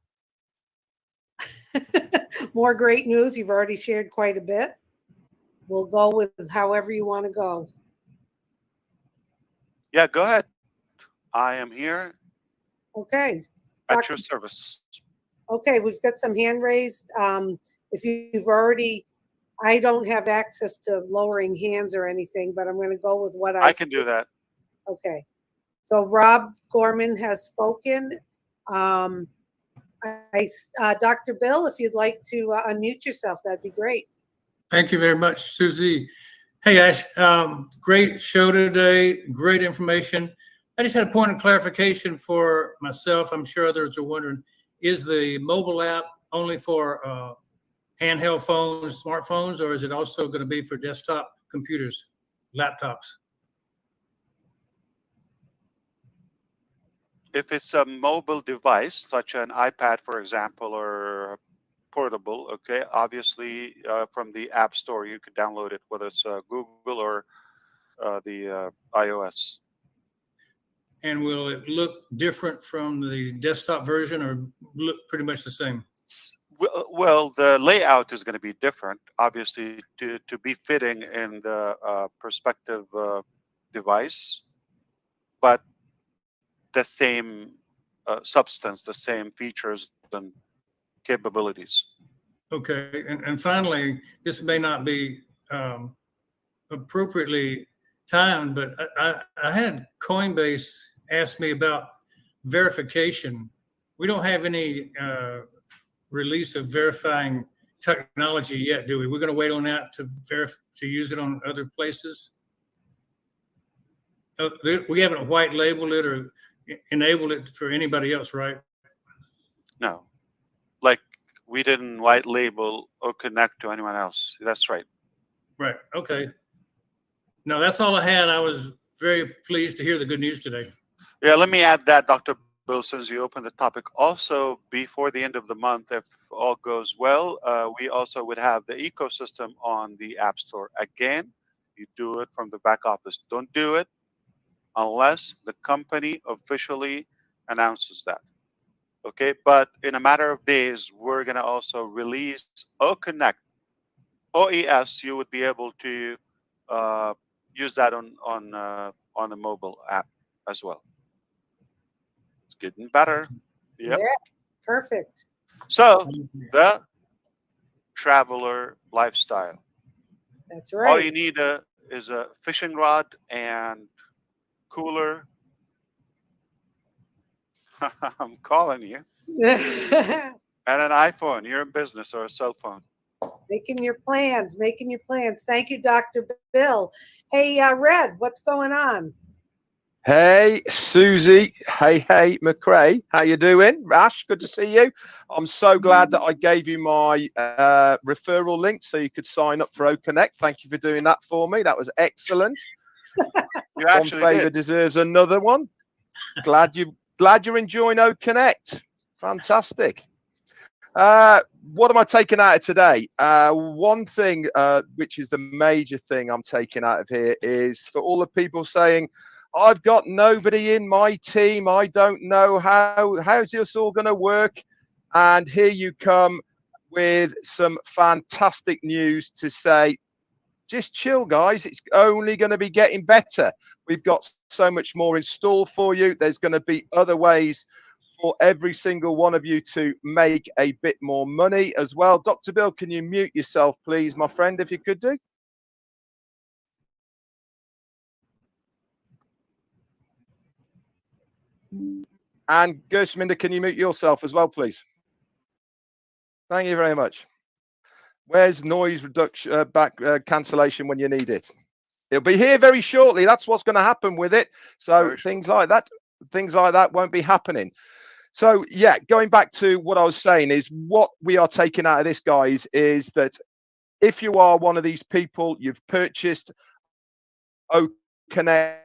more great news. You've already shared quite a bit. We'll go with however you want to go. Yeah, go ahead. I am here Okay. at your service. Okay, we've got some hand raised. If you've already, I don't have access to lowering hands or anything, but I'm going to go with what I can do that. Okay. So Rob Gorman has spoken. Dr. Bill, if you'd like to unmute yourself, that'd be great. Thank you very much, Susie. Hey, Ash, great show today, great information. I just had a point of clarification for myself. I'm sure others are wondering, is the mobile app only for handheld phones, smartphones, or is it also going to be for desktop computers, laptops? If it's a mobile device, such an iPad, for example, or portable, okay, obviously from the App Store, you could download it, whether it's Google or the iOS. And will it look different from the desktop version or look pretty much the same? Well, the layout is going to be different, obviously, to be fitting in the perspective device, but the same substance, the same features and capabilities. Okay, and finally, this may not be appropriately timed, but I had Coinbase ask me about verification. We don't have any release of verifying technology yet, do we? We're going to wait on that to use it on other places. We haven't white labeled it or enabled it for anybody else, right? No, like we didn't white label or connect to anyone else. That's right. Right. Okay. No, that's all I had. I was very pleased to hear the good news today. Yeah, let me add that, Dr. Bill, since you opened the topic. Also, before the end of the month, if all goes well, we also would have the ecosystem on the App Store. Again, you do it from the back office. Don't do it unless the company officially announces that. Okay, but in a matter of days, we're going to also release OConnect. OES, you would be able to use that on the mobile app as well. It's getting better. Yep. Yeah, perfect. So the traveler lifestyle. That's All right. you need is a fishing rod and cooler. I'm calling you. And an iPhone. You're in business, or a cell phone. Making your plans. Thank you, Dr. Bill. Hey, Red, what's going on? Hey, Susie. Hey, McRae. How you doing? Ash, good to see you. I'm so glad that I gave you my referral link so you could sign up for OConnect. Thank you for doing that for me. That was excellent. You One actually favor did. deserves another one. Glad you're enjoying OConnect. Fantastic. What am I taking out of today? One thing, which is the major thing I'm taking out of here, is for all the people saying, I've got nobody in my team. I don't know how's this all going to work. And here you come with some fantastic news to say, just chill, guys. It's only going to be getting better. We've got so much more in store for you. There's going to be other ways for every single one of you to make a bit more money as well. Dr. Bill, can you mute yourself, please, my friend, if you could do? And Gersminder, can you mute yourself as well, please? Thank you very much. Where's noise reduction, cancellation when you need it? It'll be here very shortly. That's what's going to happen with it. So things like that won't be happening. So yeah, going back to what I was saying is what we are taking out of this, guys, is that if you are one of these people, you've purchased OConnect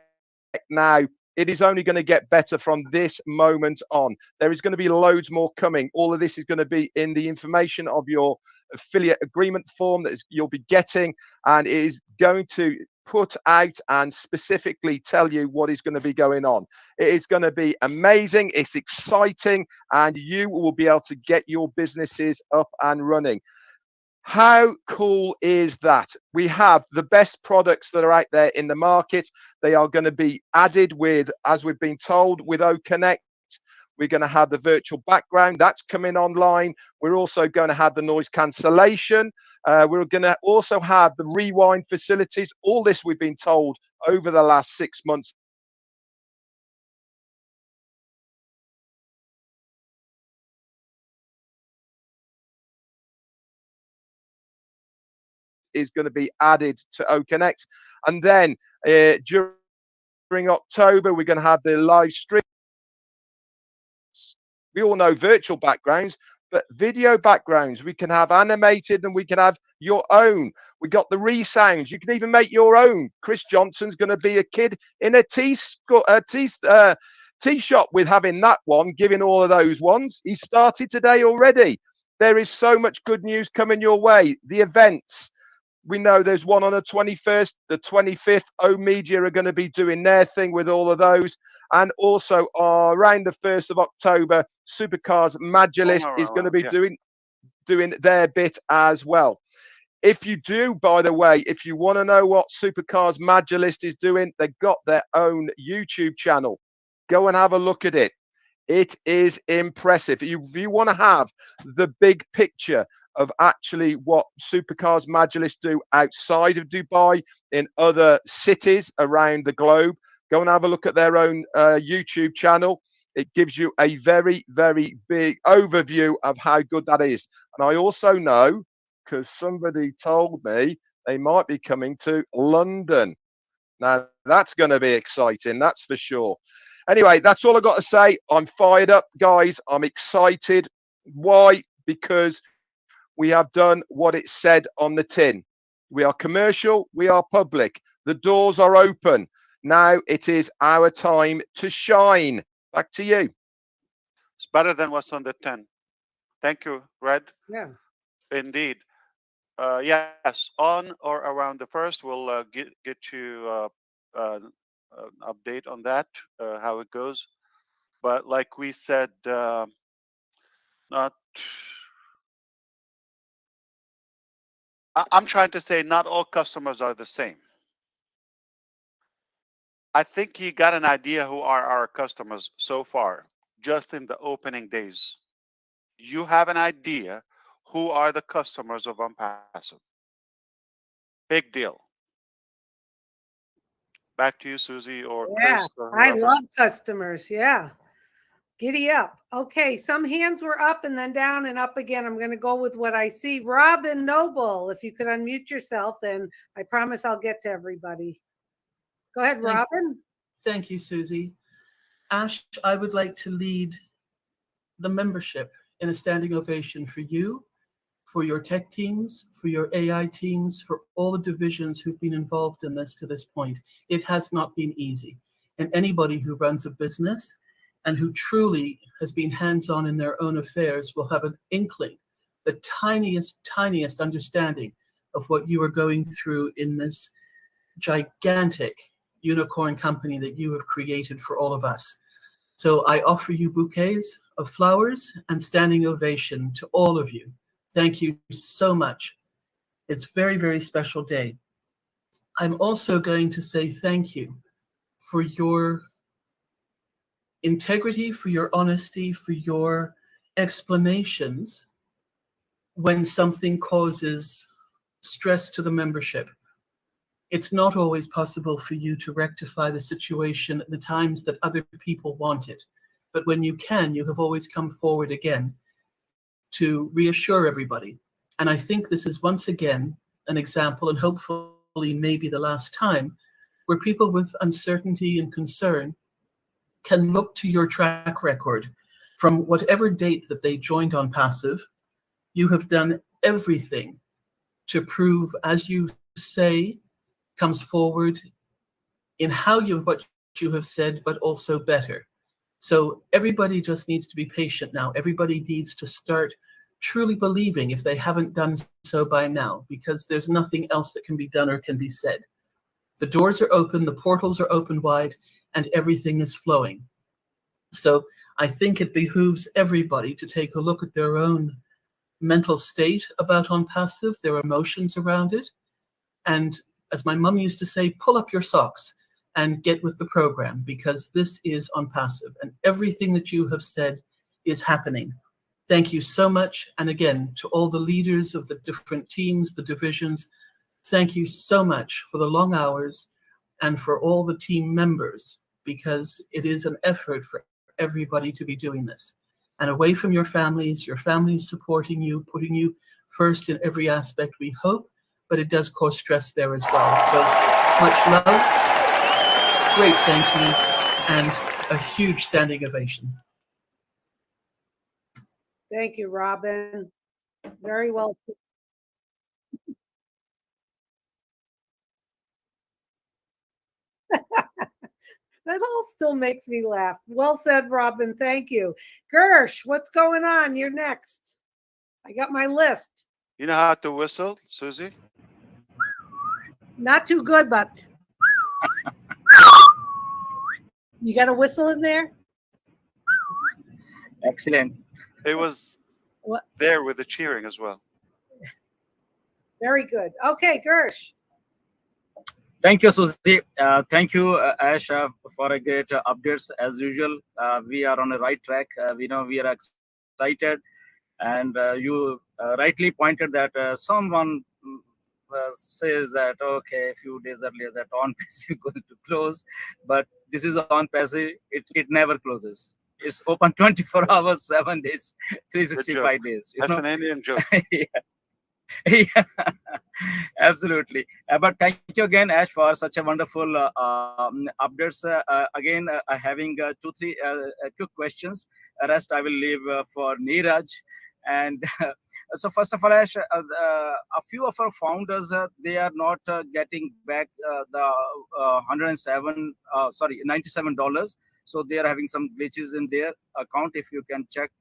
now, it is only going to get better from this moment on. There is going to be loads more coming. All of this is going to be in the information of your affiliate agreement form that you'll be getting, and it is going to put out and specifically tell you what is going to be going on. It is going to be amazing. It's exciting, and you will be able to get your businesses up and running. How cool is that? We have the best products that are out there in the market. They are going to be added with, as we've been told, with OConnect. We're going to have the virtual background. That's coming online. We're also going to have the noise cancellation. We're going to also have the rewind facilities. All this we've been told over the last 6 months. Is going to be added to OConnect. And then during October, we're going to have the live stream. We all know virtual backgrounds, but video backgrounds, we can have animated and we can have your own. We got the resounds. You can even make your own. Chris Johnson's going to be a kid in a tea shop with having that one, giving all of those ones. He started today already. There is so much good news coming your way. The events. We know there's one on the 21st, the 25th. O Media are going to be doing their thing with all of those. And also around the 1st of October, Supercars Magilist is going to be doing their bit as well. If you do, by the way, if you want to know what Supercars Magilist is doing, they've got their own YouTube channel. Go and have a look at it. It is impressive. If you want to have the big picture of actually what Supercars Magilist do outside of Dubai in other cities around the globe, go and have a look at their own YouTube channel. It gives you a very, very big overview of how good that is. And I also know, because somebody told me, they might be coming to London. Now, that's going to be exciting, that's for sure. Anyway, that's all I got to say. I'm fired up, guys. I'm excited. Why? Because we have done what it said on the tin. We are commercial. We are public. The doors are open. Now it is our time to shine. Back to you. It's better than what's on the tin. Thank you, Red. Yeah. Indeed. Yes, on or around the 1st, we'll get you an update on that, how it goes. But like we said, I'm trying to say not all customers are the same. I think you got an idea who are our customers so far, just in the opening days. You have an idea who are the customers of ONPASSIVE. Big deal. Back to you, Susie or Yeah, Chris. I love customers. Yeah. Giddy up. Okay, some hands were up and then down and up again. I'm going to go with what I see. Robin Noble, if you could unmute yourself, and I promise I'll get to everybody. Go ahead, Robin. Thank you, Susie. Ash, I would like to lead the membership in a standing ovation for you, for your tech teams, for your AI teams, for all the divisions who've been involved in this to this point. It has not been easy. And anybody who runs a business and who truly has been hands-on in their own affairs will have an inkling, the tiniest understanding of what you are going through in this gigantic unicorn company that you have created for all of us. So I offer you bouquets of flowers and standing ovation to all of you. Thank you so much. It's a very, very special day. I'm also going to say thank you for your integrity, for your honesty, for your explanations when something causes stress to the membership. It's not always possible for you to rectify the situation at the times that other people want it. But when you can, you have always come forward again to reassure everybody. And I think this is once again an example, and hopefully maybe the last time, where people with uncertainty and concern can look to your track record from whatever date that they joined ONPASSIVE. You have done everything to prove, as you say, comes forward in what you have said, but also better. So everybody just needs to be patient now. Everybody needs to start truly believing if they haven't done so by now, because there's nothing else that can be done or can be said. The doors are open, the portals are open wide, and everything is flowing. So I think it behooves everybody to take a look at their own mental state about ONPASSIVE, their emotions around it, and as my mum used to say, pull up your socks and get with the program, because this is ONPASSIVE and everything that you have said is happening. Thank you so much. And again, to all the leaders of the different teams, the divisions, thank you so much for the long hours and for all the team members, because it is an effort for everybody to be doing this. And away from your families supporting you, putting you first in every aspect, we hope, but it does cause stress there as well. So much love, great thank yous, and a huge standing ovation. Thank you, Robin. Very well. That all still makes me laugh. Well said, Robin. Thank you. Gersh, what's going on? You're next. I got my list. You know how to whistle, Susie? Not too good, but you got a whistle in there? Excellent. It was What? there with the cheering as well. Very good. Okay, Gersh. Thank you, Susie. Thank you, Ash, for a great updates. As usual, we are on the right track. We know we are excited. And you rightly pointed that someone says that, okay, a few days earlier that ONPASSIVE going to close. But this is ONPASSIVE. It never closes. It's open 24 hours, 7 days, 365 days. That's an Indian joke. Yeah. Yeah, absolutely. But thank you again, Ash, for such a wonderful updates. Again, having 2-3 quick questions. Rest I will leave for Neeraj. And so first of all, Ash, a few of our founders, they are not getting back the $97. So they are having some glitches in their account. If you can check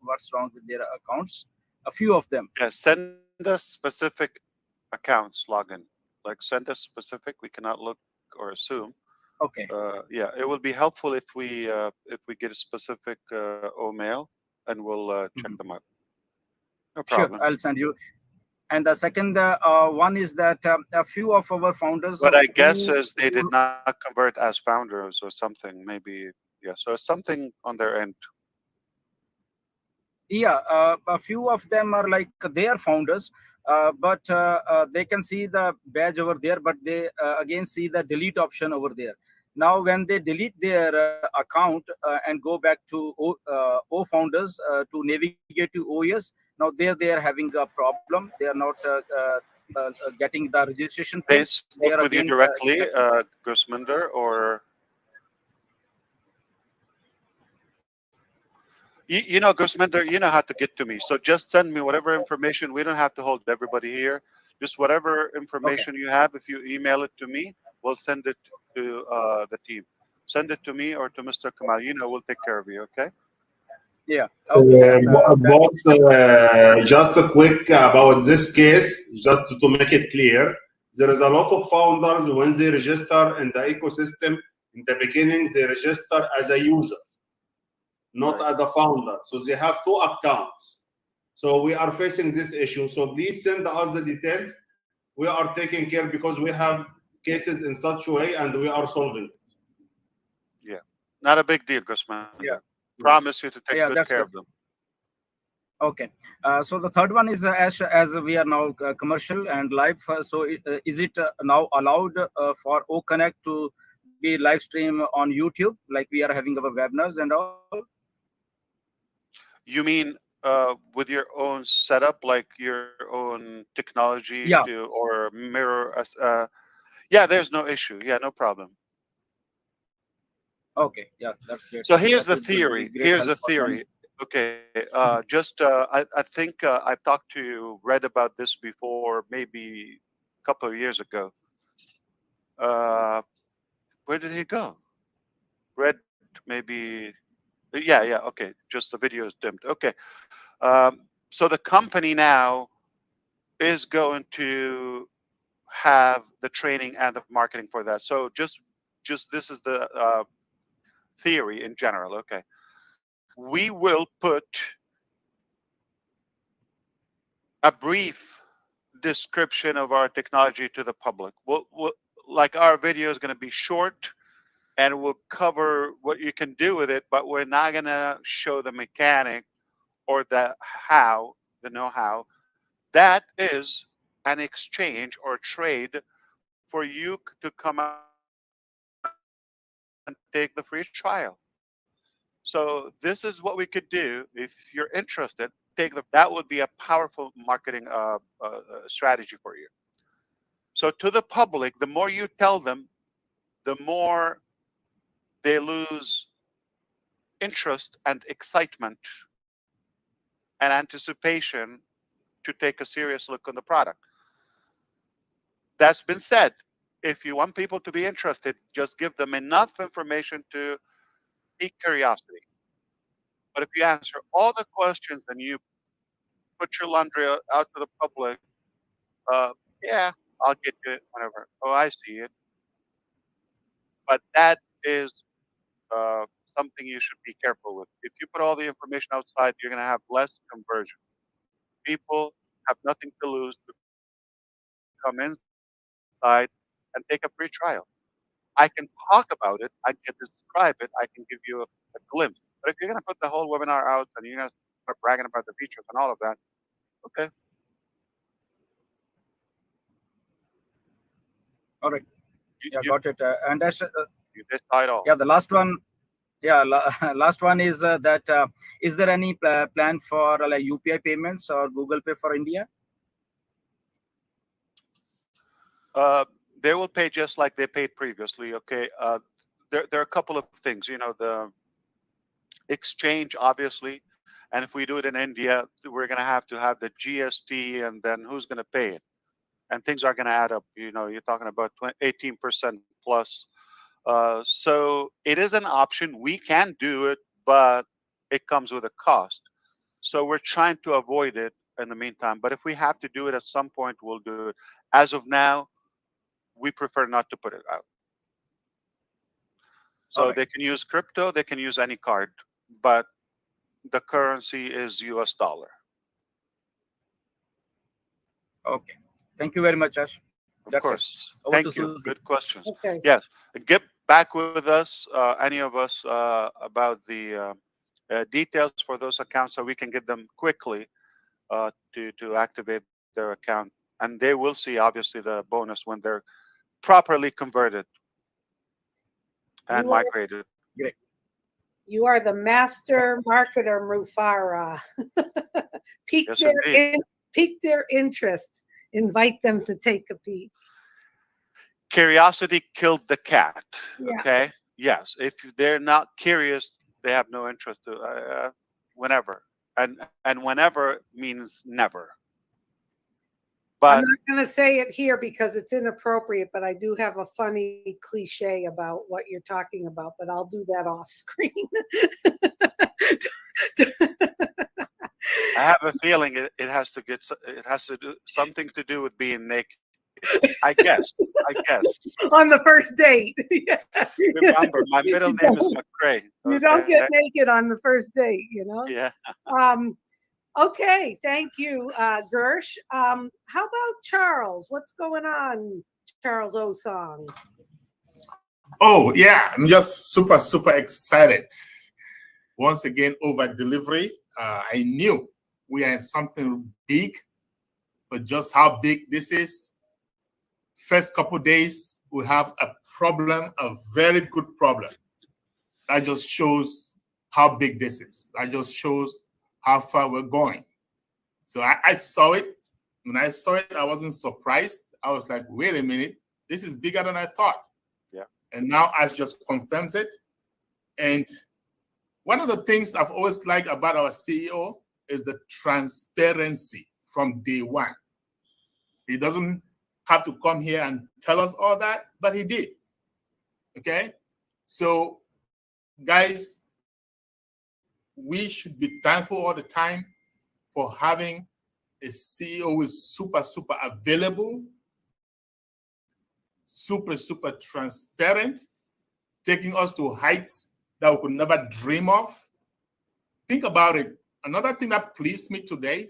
what's wrong with their accounts. A few of them. Yeah, send us specific accounts login. Like send us specific. We cannot look or assume. Okay. Yeah, it will be helpful if we get a specific mail, and we'll check them out. No problem. Sure, I'll send you. And the second one is that a few of our founders. But I guess is they did not convert as founders or something. Maybe yeah. So something on their end. Yeah, a few of them are like they are founders, but they can see the badge over there, but they again see the delete option over there. Now, when they delete their account and go back to O founders to navigate to OES, now there they are having a problem. They are not getting the registration. They spoke with you directly, Gusminder, or You know, Gusminder, you know how to get to me. So just send me whatever information. We don't have to hold everybody here. Just whatever Okay. information you have. If you email it to me, we'll send it to the team. Send it to me or to Mr. Kamal. You know, we'll take care of you. Okay. Yeah. Okay. Yeah. That, Boss, just a quick about this case, just to make it clear, there is a lot of founders when they register in the ecosystem, in the beginning, they register as a user, not Right. as a founder. So they have two accounts. So we are facing this issue. So please send us the details. We are taking care because we have cases in such a way and we are solving it. Yeah. Not a big deal, Gusminder. yeah. Promise you to take Yeah. good That's care good. of them. Okay. So the third one is as we are now commercial and live. So is it now allowed for O Connect to be live stream on YouTube, like we are having our webinars and all? You mean with your own setup, like your own technology Yeah. to or mirror? Yeah, there's no issue. Yeah, no problem. Okay. Yeah. That's great. So here's That the will be theory. great Here's help the for them. theory. Okay, just I think I've talked to Red about this before, maybe a couple of years ago. Uh, where did he go? Red, maybe. Yeah. Okay, just the video is dimmed. Okay, so the company now is going to have the training and the marketing for that. So just this is the theory in general. Okay, we will put a brief description of our technology to the public. Like our video is going to be short and we'll cover what you can do with it, but we're not going to show the mechanic or the how, the know-how. That is an exchange or trade for you to come and take the free trial. So this is what we could do if you're interested. That would be a powerful marketing strategy for you. So to the public, the more you tell them, the more they lose interest and excitement and anticipation to take a serious look on the product. That's been said. If you want people to be interested, just give them enough information to pique curiosity. But if you answer all the questions and you put your laundry out to the public, uh, yeah, I'll get you it whenever. Oh, I see it. But that is something you should be careful with. If you put all the information outside, you're going to have less conversion. People have nothing to lose to come inside and take a free trial. I can talk about it, I can describe it, I can give you a glimpse. But if you're going to put the whole webinar out and you're going to start bragging about the features and all of that, okay. All right. You, Yeah. you, Got it. And that's you decide all. yeah. The last one. Yeah. Last one is that is there any plan for like UPI payments or Google Pay for India? Uh, they will pay just like they paid previously. Okay. There are a couple of things. You know, the exchange, obviously, and if we do it in India, we're going to have the GST, and then who's going to pay it? And things are going to add up. You know, you're talking about 18% plus. So it is an option. We can do it, but it comes with a cost. So we're trying to avoid it in the meantime. But if we have to do it at some point, we'll do it. As of now, we prefer not to put it out. All So right. they can use crypto, they can use any card, but the currency is US dollar. Okay. Thank you very much, Ash. Of That's it. course. Over to Thank you. Susie. Good questions. Okay. Yes. Get back with us, any of us, about the details for those accounts so we can get them quickly to activate their account. And they will see, obviously, the bonus when they're properly converted and You are migrated. Great. you are the master marketer, Mufareh. pique Yes, their indeed. pique their interest. Invite them to take a peek. Curiosity killed the cat. Yeah. Okay. Yes. If they're not curious, they have no interest to. whenever, and whenever means never. I'm But not going to say it here because it's inappropriate, but I do have a funny cliche about what you're talking about, but I'll do that off screen. I have a feeling it has to do something to do with being naked. I guess. On the first date. Remember, my middle name is McCray. You don't get Okay? naked on the first date, you know? Yeah. Okay, thank you, Gersh. How about Charles? What's going on, Charles Osong? Oh, yeah, I'm just super excited. Once again, over delivery. I knew we are in something big, but just how big this is. First couple days, we have a problem, a very good problem. That just shows how big this is. That just shows how far we're going. So I saw it. When I saw it, I wasn't surprised. I was like, wait a minute, this is bigger than I thought. Yeah. And now Ash just confirms it. And one of the things I've always liked about our CEO is the transparency from day one. He doesn't have to come here and tell us all that, but he did. Okay? So, guys, we should be thankful all the time for having a CEO who is super available, super transparent, taking us to heights that we could never dream of. Think about it. Another thing that pleased me today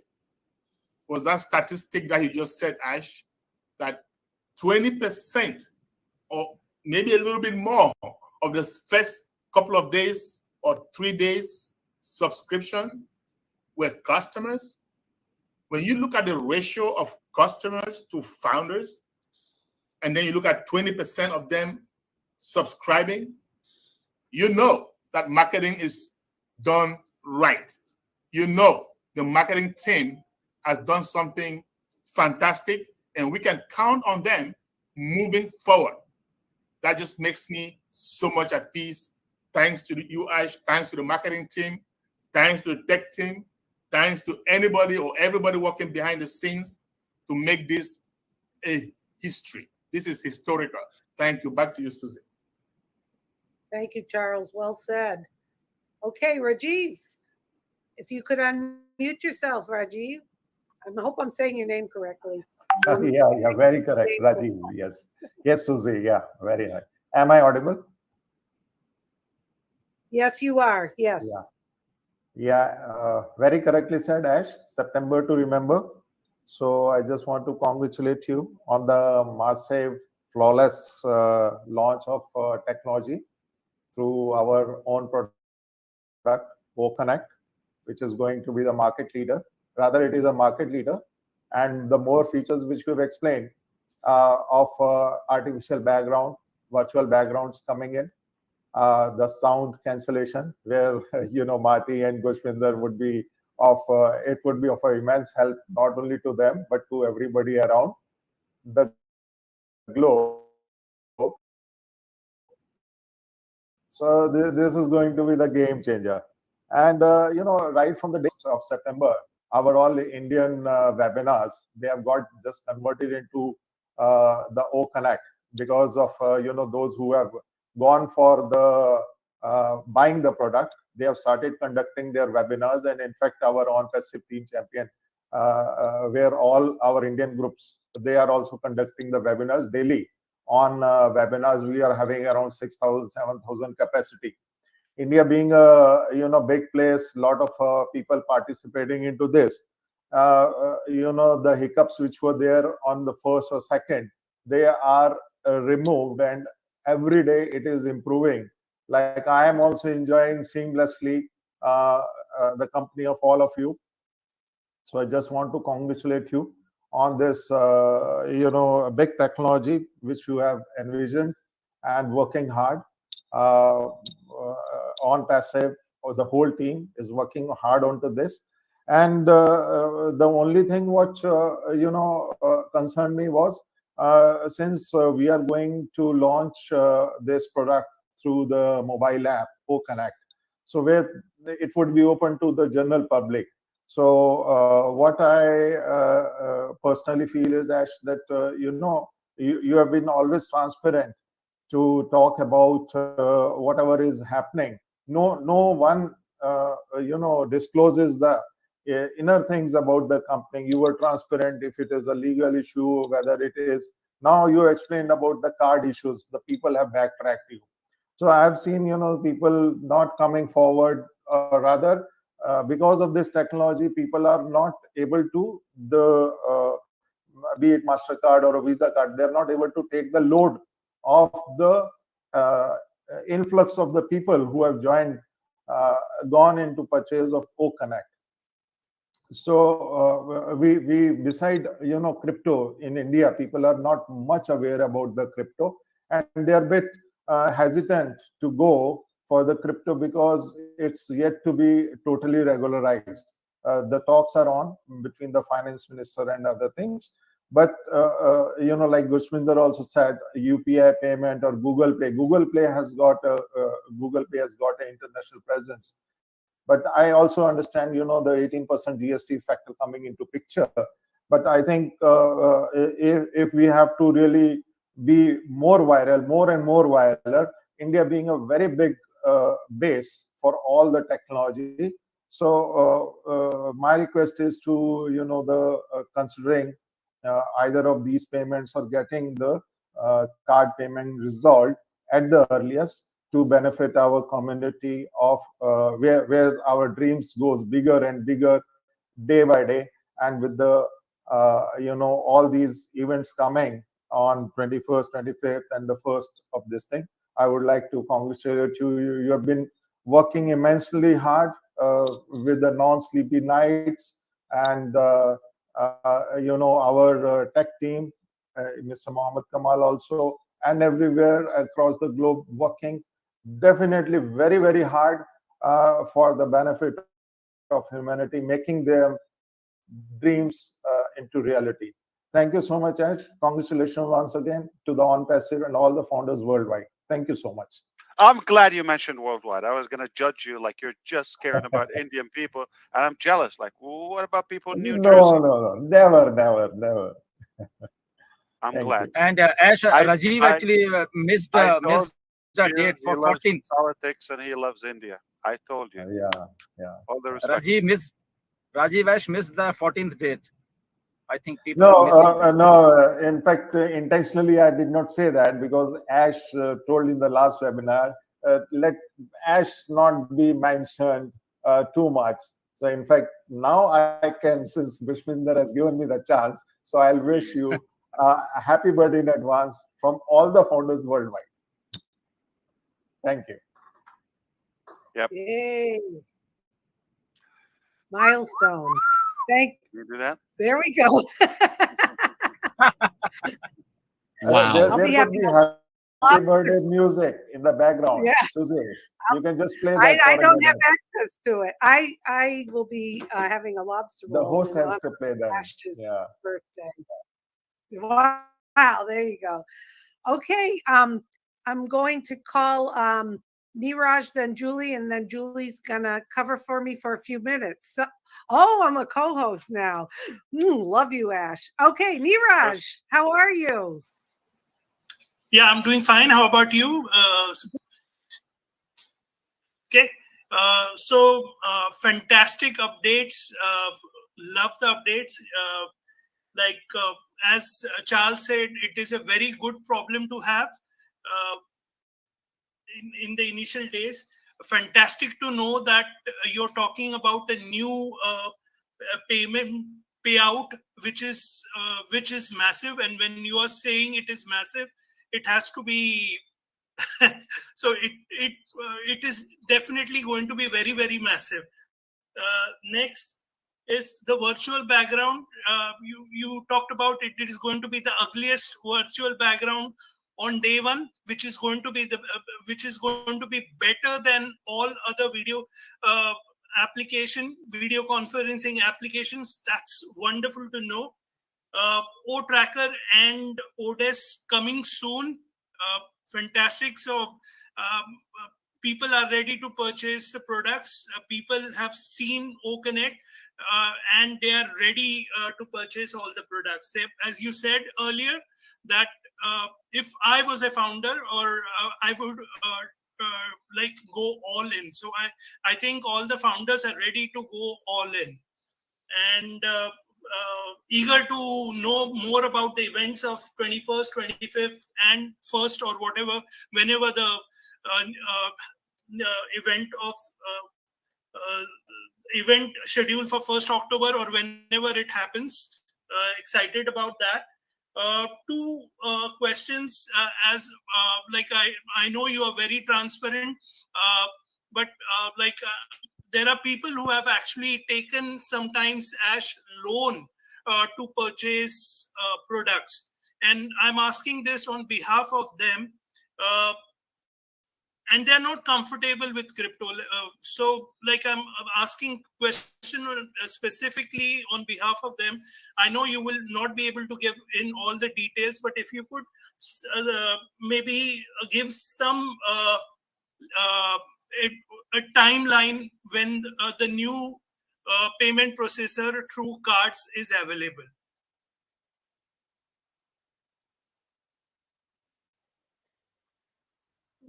was that statistic that you just said, Ash, that 20% or maybe a little bit more of the first couple of days or 3 days subscription were customers. When you look at the ratio of customers to founders, and then you look at 20% of them subscribing, you know that marketing is done right. You know the marketing team has done something fantastic, and we can count on them moving forward. That just makes me so much at peace. Thanks to you, Ash. Thanks to the marketing team. Thanks to the tech team. Thanks to anybody or everybody working behind the scenes to make this a history. This is historical. Thank you. Back to you, Susie. Thank you, Charles. Well said. Okay, Rajiv, if you could unmute yourself, Rajiv. I hope I'm saying your name correctly. Yeah, very correct, Rajiv. Yes, Susie. Yeah, very right. Am I audible? Yes, you are. Yes. Very correctly said, Ash. September to remember. So I just want to congratulate you on the massive, flawless launch of technology through our own product, OConnect, which is going to be the market leader. Rather, it is a market leader. And the more features which we've explained of artificial background, virtual backgrounds coming in, the sound cancellation, where Marty and Gushwinder would be of it would be of immense help not only to them but to everybody around the globe. So this is going to be the game changer. And right from the day of September, our all Indian webinars, they have got just converted into the OConnect because of those who have gone for the buying the product. They have started conducting their webinars, and in fact, our ONPASSIVE team champion, where all our Indian groups, they are also conducting the webinars daily. On webinars, we are having around 6,000, 7,000 capacity. India being a big place, lot of people participating into this. The hiccups which were there on the first or second, they are removed, and every day it is improving. Like I am also enjoying seamlessly the company of all of you. So I just want to congratulate you on this, big technology which you have envisioned and working hard. ONPASSIVE, or the whole team is working hard onto this. And the only thing which concerned me was since we are going to launch this product through the mobile app OConnect. so where it would be open to the general public. So what I personally feel is, Ash, that you have been always transparent to talk about whatever is happening. No one discloses the inner things about the company. You were transparent if it is a legal issue, whether it is, now you explained about the card issues, the people have backtracked you. So I have seen people not coming forward, rather because of this technology, people are not able to be it MasterCard or a Visa card, they're not able to take the load of the influx of the people who have gone into purchase of OConnect. So we beside crypto in India, people are not much aware about the crypto, and they are a bit hesitant to go for the crypto because it's yet to be totally regularized. The talks are on between the finance minister and other things, but like Gushminder also said, UPI payment or Google Pay. Google Pay has got an international presence. But I also understand, the 18% GST factor coming into picture. But I think if we have to really be more viral, more and more viral, India being a very big base for all the technology. So my request is to, considering either of these payments or getting the card payment resolved at the earliest, to benefit our community of where our dreams goes bigger and bigger day by day. And with the all these events coming on 21st, 25th, and the 1st of this thing, I would like to congratulate you. You have been working immensely hard with the non-sleepy nights, and our tech team, Mr. Mohammed Kamal also, and everywhere across the globe, working definitely very, very hard for the benefit of humanity, making their dreams into reality. Thank you so much, Ash. Congratulations once again to the ONPASSIVE and all the founders worldwide. Thank you so much. I'm glad you mentioned worldwide. I was going to judge you like you're just caring about Indian people, and I'm jealous. Like, well, what about people in New Jersey? No, never. I'm Thank glad. you. And Ash, Rajiv I actually missed told the you date he for loves 14th. politics and he loves India. I told you. Yeah. All the respect. Rajiv Ash missed the 14th date. I think people No, are missing. no. In fact, intentionally, I did not say that because Ash told in the last webinar, let Ash not be mentioned too much. So, in fact, now I can, since Bishminder has given me the chance, so I'll wish you a happy birthday in advance from all the founders worldwide. Thank you. Yep. Yay. Milestone. Thank you. Do that. There we go. Wow. There I'll be could be happy birthday music in the background. Yeah. Susie, you can just play that. I don't have access to it. I will be having a lobster roll. The host has to play that. Ash's Yeah. birthday. Wow, there you go. Okay, I'm going to call Niraj, then Julie, and then Julie's gonna cover for me for a few minutes. So, I'm a co-host now. Love you, Ash. Okay, Niraj, how are you? Yeah, I'm doing fine. How about you? Okay. Fantastic updates. Love the updates. As Charles said, it is a very good problem to have in the initial days. Fantastic to know that you're talking about a new payment payout, which is massive. And when you are saying it is massive, it has to be so it is definitely going to be very, very massive. Next is the virtual background. You talked about it. It is going to be the ugliest virtual background on day one, which is going to be better than all other video conferencing applications. That's wonderful to know. O-Tracker and Odes coming soon. Fantastic. So people are ready to purchase the products. People have seen OConnect and they are ready to purchase all the products. As you said earlier, that if I was a founder, or I would like go all in. So I think all the founders are ready to go all in, and eager to know more about the events of 21st, 25th, and 1st, or whatever, whenever the event scheduled for 1st October or whenever it happens. Excited about that. Two questions, as like I know you are very transparent, but there are people who have actually taken sometimes Ash loan to purchase products, and I'm asking this on behalf of them, and they're not comfortable with crypto. So like I'm asking question specifically on behalf of them. I know you will not be able to give in all the details, but if you could maybe give some a timeline when the new payment processor through cards is available.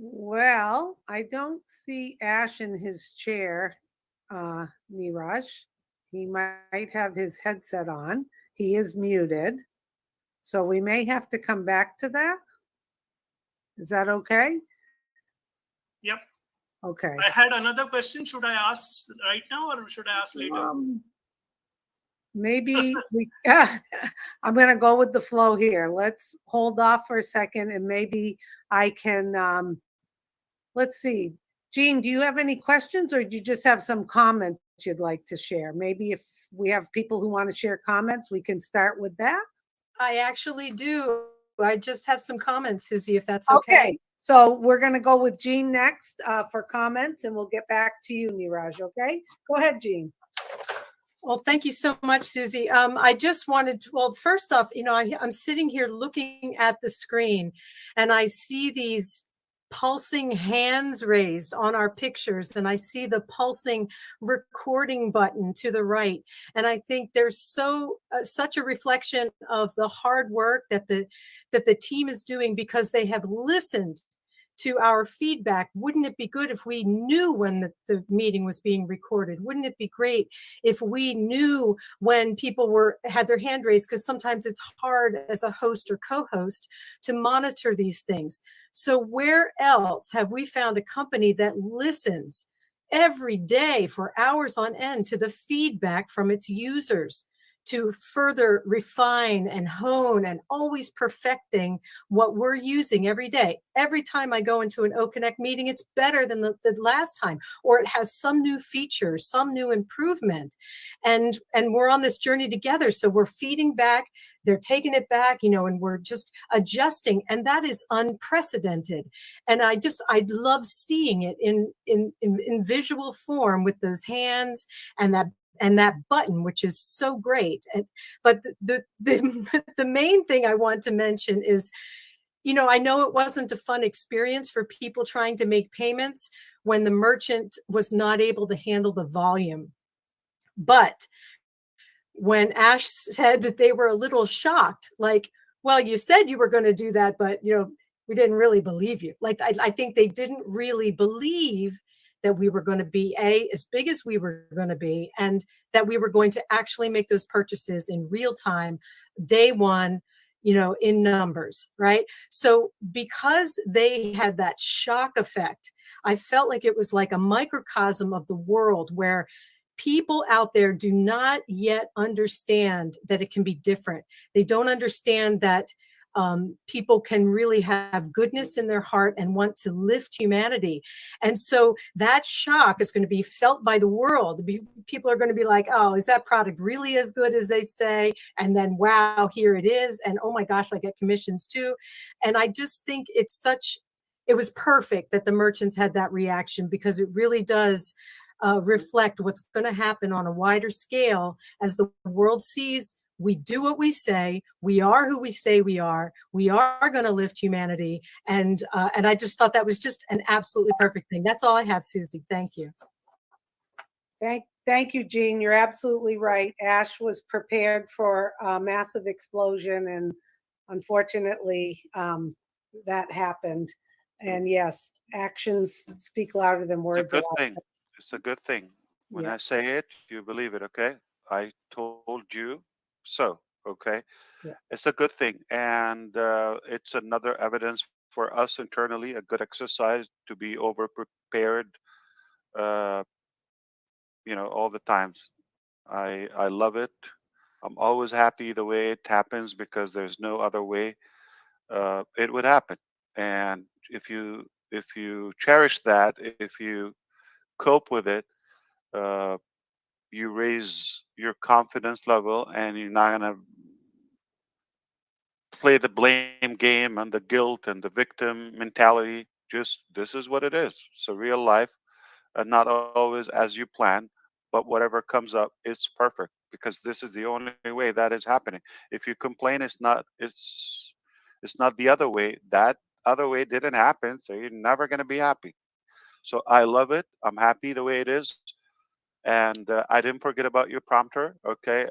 Well, I don't see Ash in his chair, Niraj. He might have his headset on. He is muted. So we may have to come back to that. Is that okay? Yep. Okay. I had another question. Should I ask right now or should I ask later? Maybe we, I'm going to go with the flow here. Let's hold off for a second and maybe I can, let's see. Jean, do you have any questions or do you just have some comments you'd like to share? Maybe if we have people who want to share comments, we can start with that. I actually do. I just have some comments, Susie, if that's okay. Okay. So we're going to go with Jean next for comments and we'll get back to you, Niraj. Okay. Go ahead, Jean. Well, thank you so much, Susie. I just wanted to, well, first off, you know, I'm sitting here looking at the screen and I see these pulsing hands raised on our pictures and I see the pulsing recording button to the right. And I think there's such a reflection of the hard work that the team is doing because they have listened to our feedback. Wouldn't it be good if we knew when the meeting was being recorded? Wouldn't it be great if we knew when people had their hand raised? Because sometimes it's hard as a host or co-host to monitor these things. So where else have we found a company that listens every day for hours on end to the feedback from its users, to further refine and hone and always perfecting what we're using every day? Every time I go into an OConnect meeting, it's better than the last time, or it has some new feature, some new improvement. And we're on this journey together. So we're feeding back, they're taking it back, you know, and we're just adjusting. And that is unprecedented. And I love seeing it in visual form with those hands and that button, which is so great. But the main thing I want to mention is, you know, I know it wasn't a fun experience for people trying to make payments when the merchant was not able to handle the volume. But when Ash said that they were a little shocked, like, well, you said you were going to do that, but, you know, we didn't really believe you. Like, I think they didn't really believe that we were going to be as big as we were going to be, and that we were going to actually make those purchases in real time, day one, you know, in numbers, right? So because they had that shock effect, I felt like it was like a microcosm of the world where people out there do not yet understand that it can be different. They don't understand that people can really have goodness in their heart and want to lift humanity. And so that shock is going to be felt by the world. People are going to be like, oh, is that product really as good as they say? And then, wow, here it is. And oh my gosh, I get commissions too. And I just think it was perfect that the merchants had that reaction, because it really does reflect what's going to happen on a wider scale as the world sees We do what we say. We are who we say we are. We are going to lift humanity. And I just thought that was just an absolutely perfect thing. That's all I have, Susie. Thank you. Thank you, Jean. You're absolutely right. Ash was prepared for a massive explosion, and unfortunately, that happened. And yes, actions speak louder than words. It's a good thing. It's a good thing. When Yeah. I say it, you believe it, okay? I told you so, okay? Yeah. It's a good thing. And it's another evidence for us internally, a good exercise to be over prepared, uh, all the times. I love it. I'm always happy the way it happens because there's no other way it would happen. And if you cherish that, if you cope with it, uh, you raise your confidence level, and you're not gonna play the blame game and the guilt and the victim mentality. Just this is what it is. It's a real life, and not always as you plan, but whatever comes up, it's perfect because this is the only way that is happening. If you complain, it's not the other way. That other way didn't happen, so you're never going to be happy. So I love it. I'm happy the way it is, and I didn't forget about your prompter. Okay,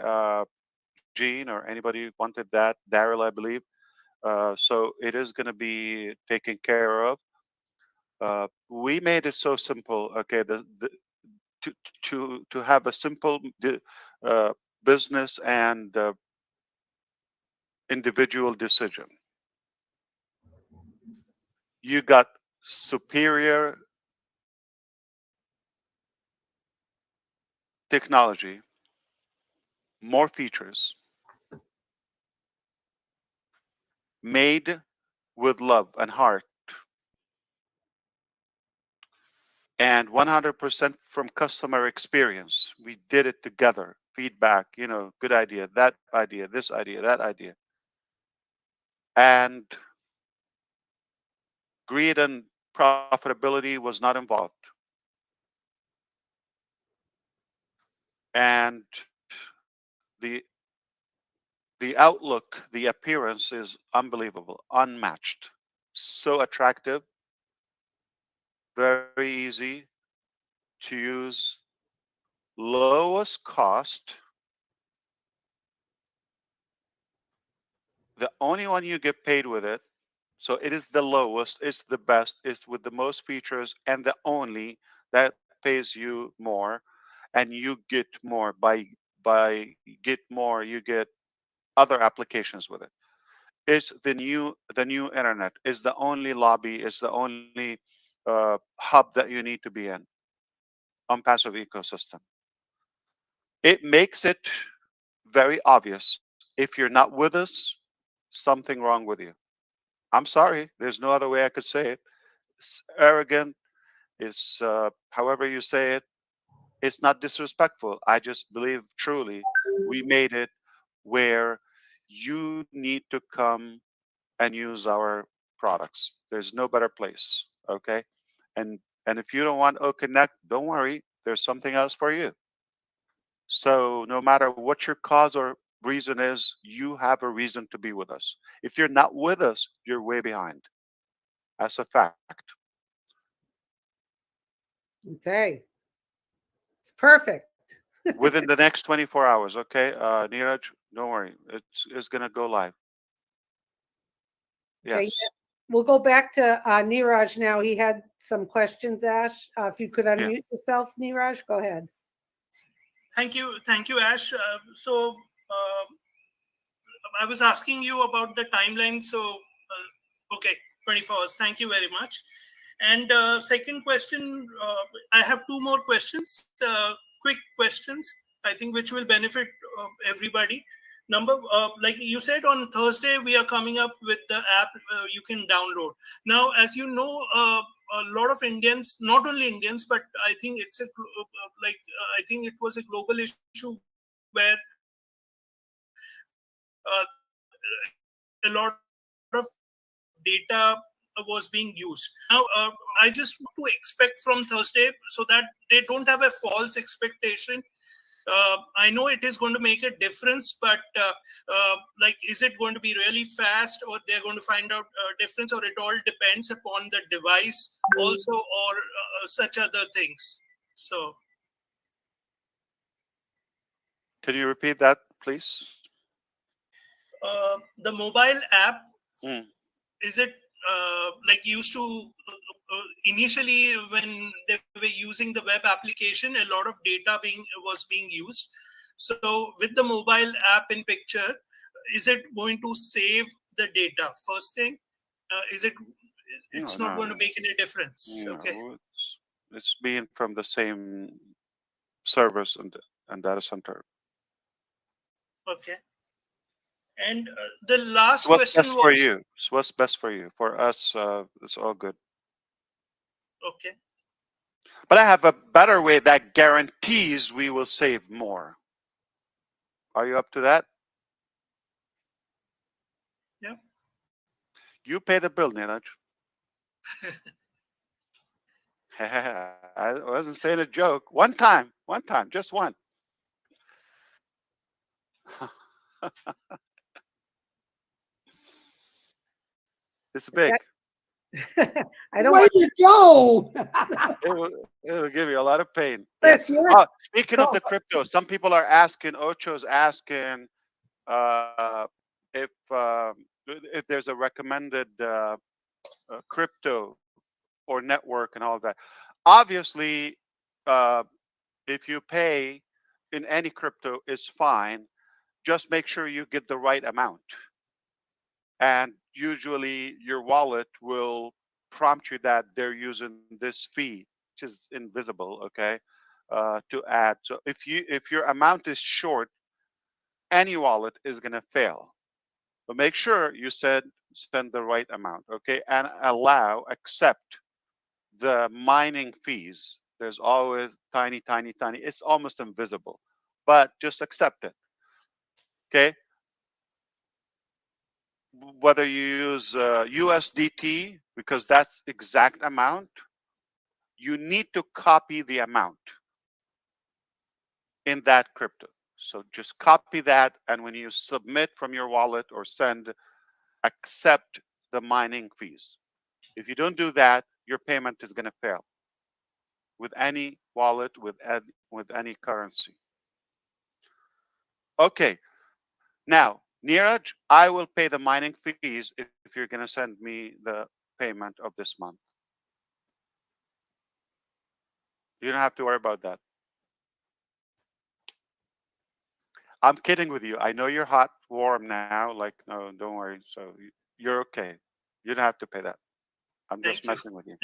Gene or anybody wanted that. Daryl, I believe. So it is going to be taken care of. We made it so simple. Okay, to to have a simple uh, business and individual decision. You got superior technology, more features, made with love and heart, and 100% from customer experience. We did it together. Feedback, good idea, that idea, this idea, that idea. And greed and profitability was not involved. And the the outlook, the appearance is unbelievable, unmatched, so attractive, very easy to use, lowest cost. The only one you get paid with it. So it is the lowest, it's the best, it's with the most features, and the only that pays you more, and you get more by get more, you get other applications with it. It's the new internet. It's the only lobby. It's the only hub that you need to be in on passive ecosystem. It makes it very obvious. If you're not with us, something wrong with you. I'm sorry. There's no other way I could say it. It's arrogant. It's however you say it. It's not disrespectful. I just believe truly we made it where you need to come and use our products. There's no better place. Okay. And if you don't want O Connect, don't worry. There's something else for you. So no matter what your cause or reason is, you have a reason to be with us. If you're not with us, you're way behind. That's a fact. Okay. It's perfect. Within the next 24 hours, okay? Neeraj, don't worry. It's gonna go live. Okay. Yes. We'll go back to Neeraj now. He had some questions, Ash. If you could unmute yourself, Neeraj, go ahead. Thank you, Ash. So I was asking you about the timeline. So okay, 24 hours. Thank you very much. And second question, I have two more questions, quick questions, I think, which will benefit everybody. Like you said, on Thursday, we are coming up with the app you can download. Now, as you know, a lot of Indians, not only Indians, but I think it's I think it was a global issue where a lot of data was being used. Now, I just want to expect from Thursday so that they don't have a false expectation I know it is going to make a difference, but like, is it going to be really fast, or they're going to find out a difference, or it all depends upon the device also, or such other things? So, Can you repeat that, please? the mobile app, Mm. is it like used to initially when they were using the web application, a lot of data was being used. So with the mobile app in picture, is it going to save the data? First thing, is it? It's not going to make any difference. No, Okay. it's being from the same servers and data center. Okay. And the last It's what's question best for was, you. It's what's best for you. For us, it's all good. okay. But I have a better way that guarantees we will save more. Are you up to that? Yeah. You pay the bill, Neeraj. I wasn't saying a joke. One time, just one. It's big. I don't Way want to go. It'll give you a lot of pain. Chris, Yeah. you're Speaking of the crypto, some people are asking, Ocho's asking if there's a recommended crypto or network and all of that. Obviously, if you pay in any crypto is fine. Just make sure you get the right amount. And usually your wallet will prompt you that they're using this fee, which is invisible, okay, to add. So if your amount is short, any wallet is going to fail. But make sure you send the right amount, okay, and accept the mining fees. There's always tiny. It's almost invisible, but just accept it, okay. Whether you use USDT, because that's exact amount, you need to copy the amount in that crypto. So just copy that, and when you submit from your wallet or send, accept the mining fees. If you don't do that, your payment is going to fail with any wallet, with any currency. Okay, now Neeraj, I will pay the mining fees if you're going to send me the payment of this month. You don't have to worry about that. I'm kidding with you. I know you're hot, warm now. Like, no, don't worry. So you're okay. You don't have to pay that. I'm just messing with you.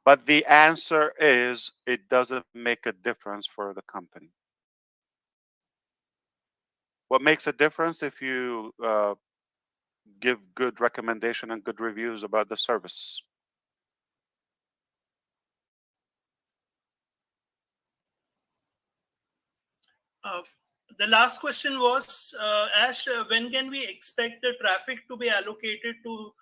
But the answer is it doesn't make a difference for the company. What makes a difference if you give good recommendation and good reviews about the service. The last question was, Ash, when can we expect the traffic to be allocated to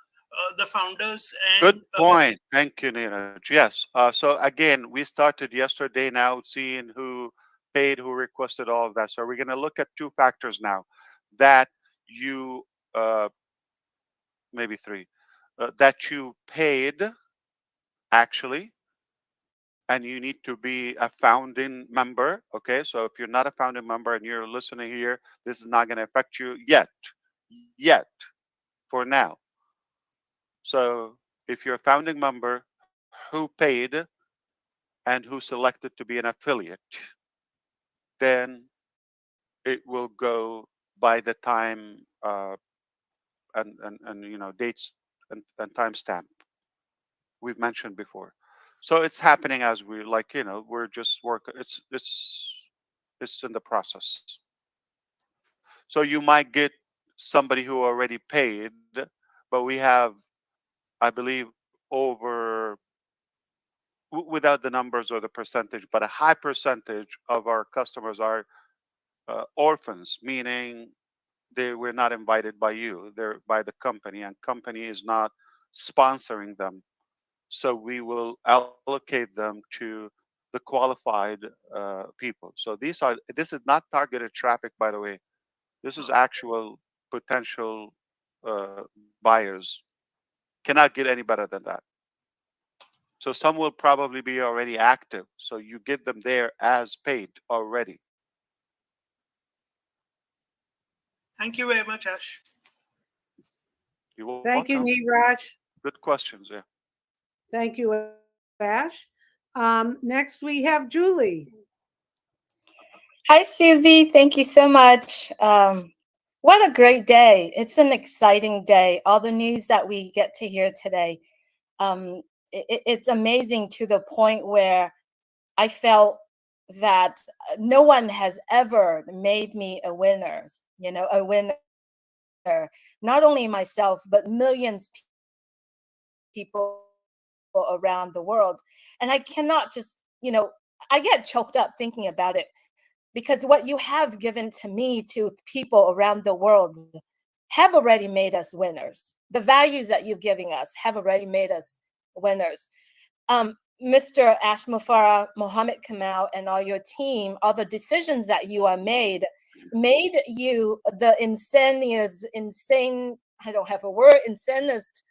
the founders? And Good point. Thank you, Neeraj. Yes. So again, we started yesterday now seeing who paid, who requested all of that. So we're going to look at two factors now that you, maybe three, that you paid actually, and you need to be a founding member. Okay. So if you're not a founding member and you're listening here, this is not going to affect you yet, for now. So if you're a founding member who paid and who selected to be an affiliate, then it will go by the time and you know, dates and timestamp we've mentioned before. So it's happening as we, like, you know, we're just it's in the process. So you might get somebody who already paid, but we have, I believe, over, without the numbers or the percentage, but a high percentage of our customers are orphans, meaning they were not invited by you, they're by the company, and company is not sponsoring them. So we will allocate them to the the qualified people. So this is not targeted traffic, by the way. This is actual potential buyers. Cannot get any better than that. So some will probably be already active. So you get them there as paid already. Thank you very much, Ash. You're Thank you, welcome. Neeraj. Good questions. Yeah. Thank you, Ash. Next, we have Julie. Hi, Susie. Thank you so much. What a great day. It's an exciting day. All the news that we get to hear today. It's amazing to the point where I felt that no one has ever made me a winner, a winner. Not only myself, but millions of people around the world. And I cannot just, I get choked up thinking about it, because what you have given to me, to people around the world, have already made us winners. The values that you're giving us have already made us winners. Mr. Ash Mufareh, Mohammed Kamal, and all your team, all the decisions that you are made you the insane, I don't have a word, insanest,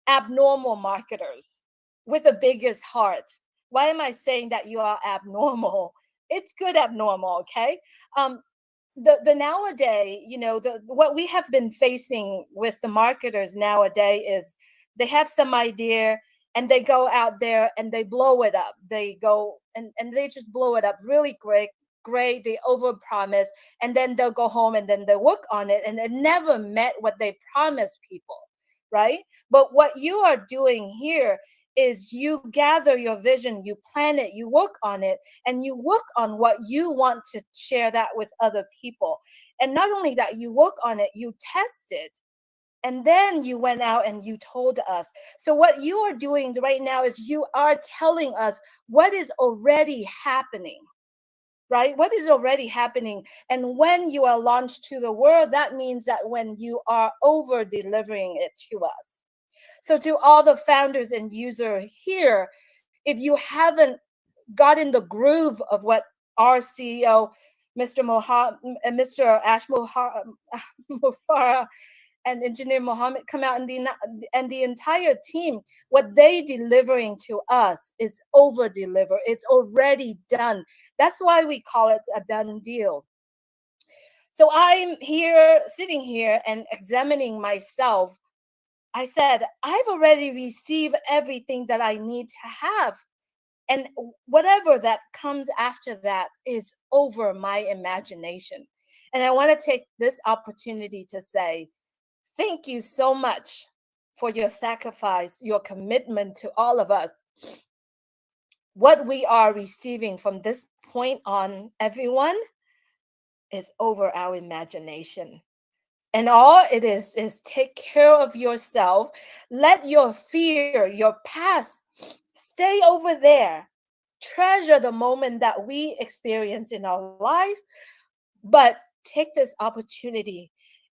abnormal marketers with the biggest heart. Why am I saying that you are abnormal? It's good abnormal, okay? The nowadays, what we have been facing with the marketers nowadays is they have some idea and they go out there and they blow it up. They go and they just blow it up really great. They overpromise, and then they'll go home and then they work on it, and it never met what they promised people, right? But what you are doing here is you gather your vision, you plan it, you work on it, and you work on what you want to share that with other people. And not only that, you work on it, you test it, and then you went out and you told us. So what you are doing right now is you are telling us what is already happening, right? What is already happening. And when you are launched to the world, that means that when you are over delivering it to us. So to all the founders and users here, if you haven't got in the groove of what our CEO, Mr. Ash Mufareh and Engineer Mohammed Kamal and the entire team, what they delivering to us is over deliver. It's already done. That's why we call it a done deal. So I'm here, sitting here and examining myself. I said, I've already received everything that I need to have. And whatever that comes after that is over my imagination. And I want to take this opportunity to say, thank you so much for your sacrifice, your commitment to all of us. What we are receiving from this point on, everyone, is over our imagination. And all it is take care of yourself. Let your fear, your past, stay over there. Treasure the moment that we experience in our life, but take this opportunity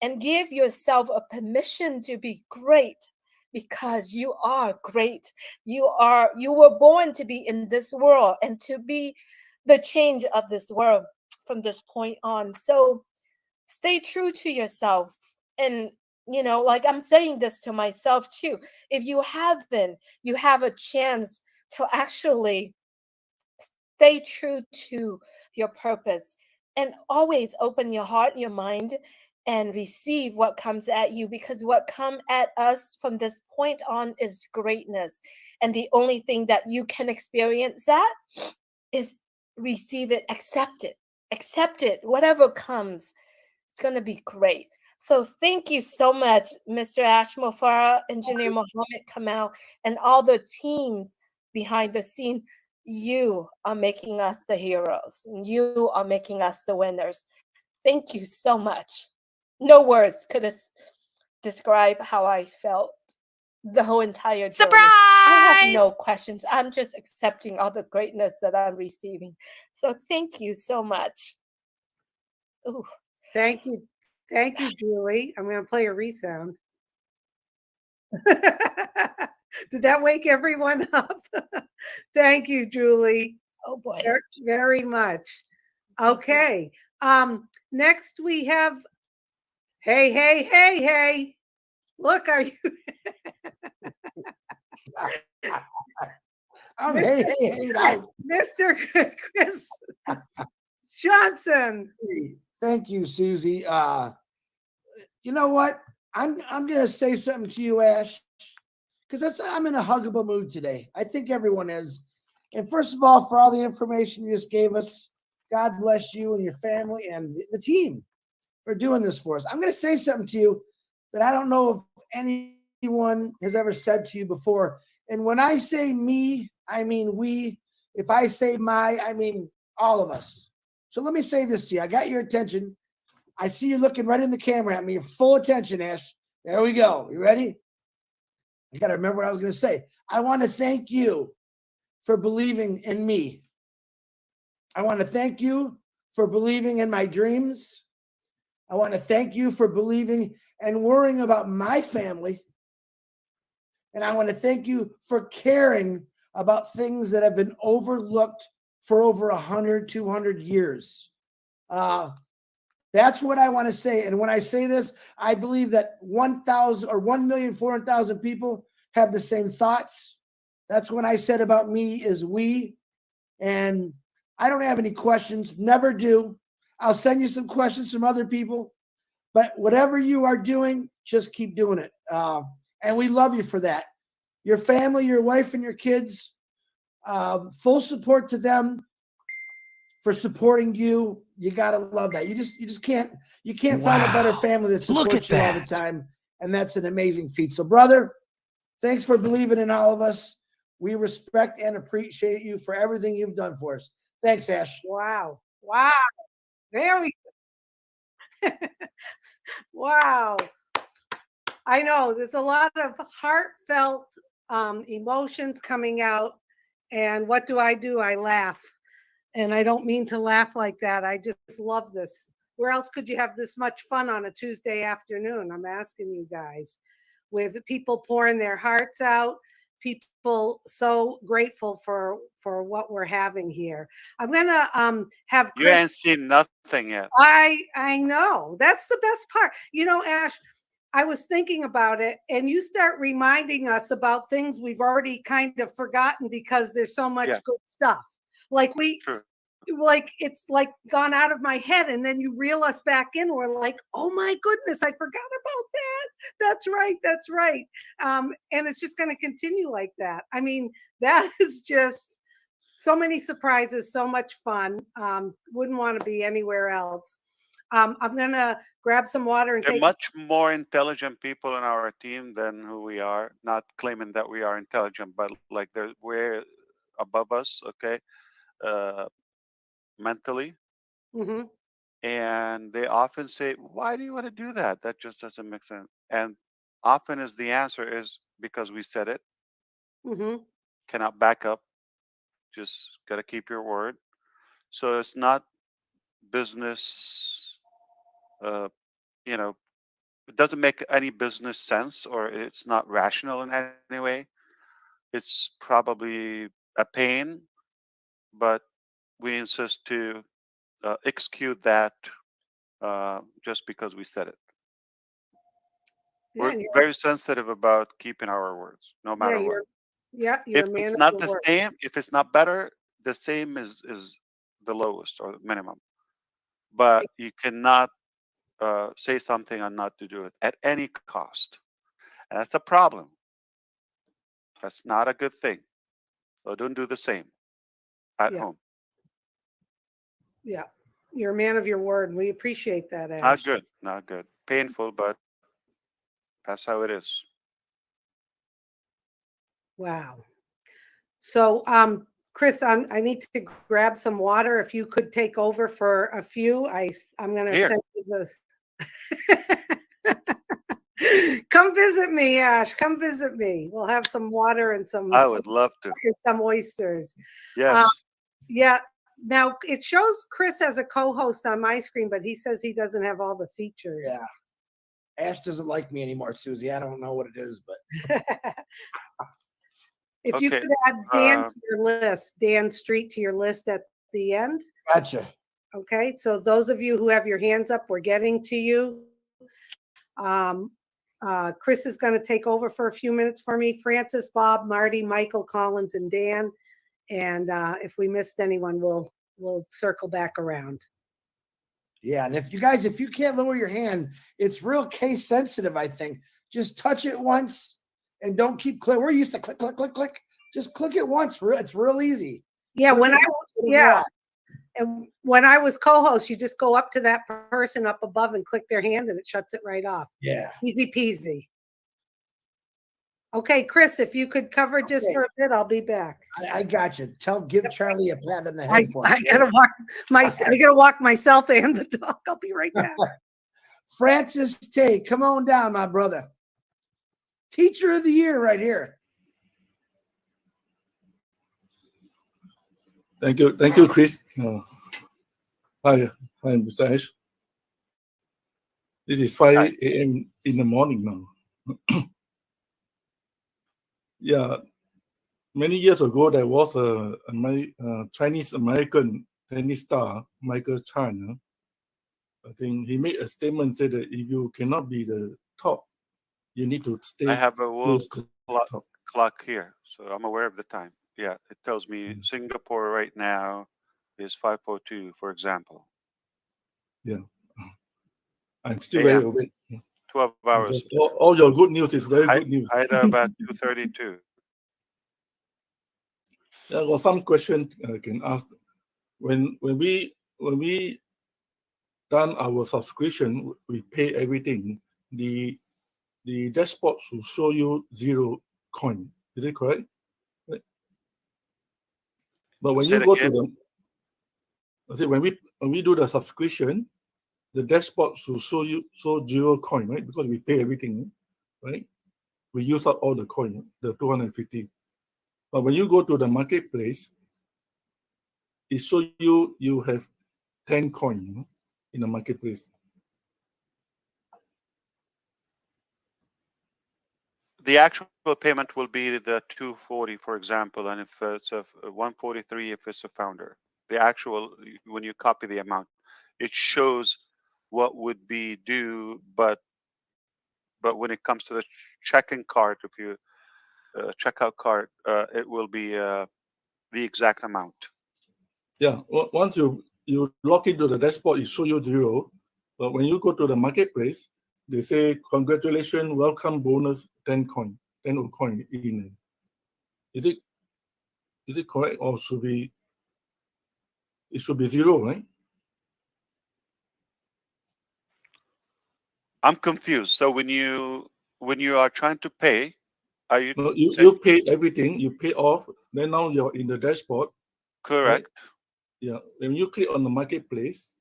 and give yourself a permission to be great, because you are great. You were born to be in this world and to be the change of this world from this point on. So stay true to yourself. And like I'm saying this to myself too, if you haven't, you have a chance to actually stay true to your purpose, and always open your heart, your mind, and receive what comes at you, because what comes at us from this point on is greatness. And the only thing that you can experience that is receive it, accept it, whatever comes, it's going to be great. So thank you so much, Mr. Ash Mufareh, Engineer Mohammed Kamal, and all the teams behind the scene. You are making us the heroes. You are making us the winners. Thank you so much. No words could describe how I felt the whole entire journey. Surprise! I have no questions. I'm just accepting all the greatness that I'm receiving. So thank you so much. Ooh. Thank you. Thank you, Julie. I'm going to play a resound. Did that wake everyone up? Thank you, Julie. Oh boy. Very, very much. Okay. Next we have, hey. Look, are you I'm hey now. Mr. Chris Johnson? Thank you, Susie. You know what? I'm gonna say something to you, Ash, because I'm in a huggable mood today. I think everyone is. And first of all, for all the information you just gave us, God bless you and your family and the team for doing this for us. I'm gonna say something to you that I don't know if anyone has ever said to you before. And when I say me, I mean we. If I say my, I mean all of us. So let me say this to you. I got your attention. I see you looking right in the camera at me. You're full attention, Ash. There we go. You ready? I got to remember what I was going to say. I want to thank you for believing in me. I want to thank you for believing in my dreams. I want to thank you for believing and worrying about my family. And I want to thank you for caring about things that have been overlooked for over 100, 200 years. That's what I want to say. And when I say this, I believe that 1,000 or 1,400,000 people have the same thoughts. That's when I said about me is we. And I don't have any questions, never do. I'll send you some questions from other people. But whatever you are doing, just keep doing it. And we love you for that. Your family, your wife, and your kids, full support to them for supporting you. You gotta love that. You just can't find a better family that supports you all the time, and that's an amazing feat. So, brother, thanks for believing in all of us. We respect and appreciate you for everything you've done for us. Thanks, Ash. Wow. Very wow. I know there's a lot of heartfelt emotions coming out. And what do? I laugh. And I don't mean to laugh like that. I just love this. Where else could you have this much fun on a Tuesday afternoon? I'm asking you guys, with people pouring their hearts out, people so grateful for what we're having here. I'm gonna have Chris. You ain't seen nothing yet. I know. That's the best part. You know, Ash, I was thinking about it, and you start reminding us about things we've already kind of forgotten because there's so much good stuff. Like like it's like gone out of my head, and then you reel us back in. We're like, oh my goodness, I forgot about that. That's right. And it's just going to continue like that. I mean, that is just so many surprises, so much fun. Wouldn't want to be anywhere else. I'm gonna grab some water and There are take. much more intelligent people in our team than who we are. Not claiming that we are intelligent, but like they're way above us. Okay, mentally. Mm-hmm. And they often say, "Why do you want to do that? That just doesn't make sense." And often is the answer is because we said it. Mm-hmm. Cannot back up. Just gotta keep your word. So it's not business. You know, it doesn't make any business sense, or it's not rational in any way. It's probably a pain, but we insist to execute that just because we said it. Yeah, We're very sensitive about keeping our words, no matter what. You're If a man it's of not your the word. same, if it's not better, the same is the lowest or the minimum. But you cannot say something and not to do it at any cost. And that's a problem. That's not a good thing. So don't do the same at home. Yeah, you're a man of your word, and we appreciate that, Ash. Not good. Not good. Painful, but that's how it is. Wow. So, Chris, I need to grab some water. If you could take over for a few, I'm going to send you the. Come visit me, Ash. Come visit me. We'll have some water and some. I would love to. Some oysters. Yes. Yeah. Now it shows Chris as a co-host on my screen, but he says he doesn't have all the features. Yeah. Ash doesn't like me anymore, Susie. I don't know what it is, but If you Okay. could add Dan to your list, Dan Street to your list at the end. Gotcha. Okay, so those of you who have your hands up, we're getting to you. Chris is going to take over for a few minutes for me. Francis, Bob, Marty, Michael, Collins, and Dan. And if we missed anyone, we'll circle back around. Yeah, and if you can't lower your hand, it's real case sensitive, I think. Just touch it once and don't keep click. We're used to click, click, click, click. Just click it once. It's real easy. Yeah, Click when it I once, was, it'll yeah. go off. And when I was co-host, you just go up to that person up above and click their hand and it shuts it right off. Yeah. Easy peasy. Okay, Chris, if you could cover just for a bit, I'll be back. I got you. Give Charlie a pat on the head for me. I gotta walk myself and the dog. I'll be right back. Francis Tay, come on down, my brother. Teacher of the year right here. Thank you, Chris. Hi, Mr. Ash. This is 5 a.m. in the morning now. Yeah, many years ago there was a Chinese American tennis star, Michael Chan. I think he made a statement said that if you cannot be the top, you need to stay. I have a world close to clock here, so I'm aware of the time. Yeah, it tells me Singapore right now is 5:02, for example. Yeah, I'm still very awake. 12 hours. All your good news is very good news. About 2:32. There was some question I can ask. When we done our subscription, we pay everything. The dashboard should show you 0 coin. Is it correct? But when you go to the, I say when we do the subscription, the dashboard should show 0 coin, right? Because we pay everything, right? We use up all the coin, the 250. But when you go to the marketplace, it shows you have 10 coin in the marketplace. The actual payment will be the 240, for example, and if it's a 143, if it's a founder. The actual, when you copy the amount, it shows what would be due, but when it comes to the checking card, if you checkout card, it will be the exact amount. Yeah, once you log into the dashboard, it shows you 0. But when you go to the marketplace, they say, congratulations, welcome bonus 10 coin in. Is it correct, or it should be 0, right? I'm confused. So when you are trying to pay, are you? No, you pay everything, you pay off, then now you're in the dashboard. Correct. Right? Yeah, when you click on the marketplace,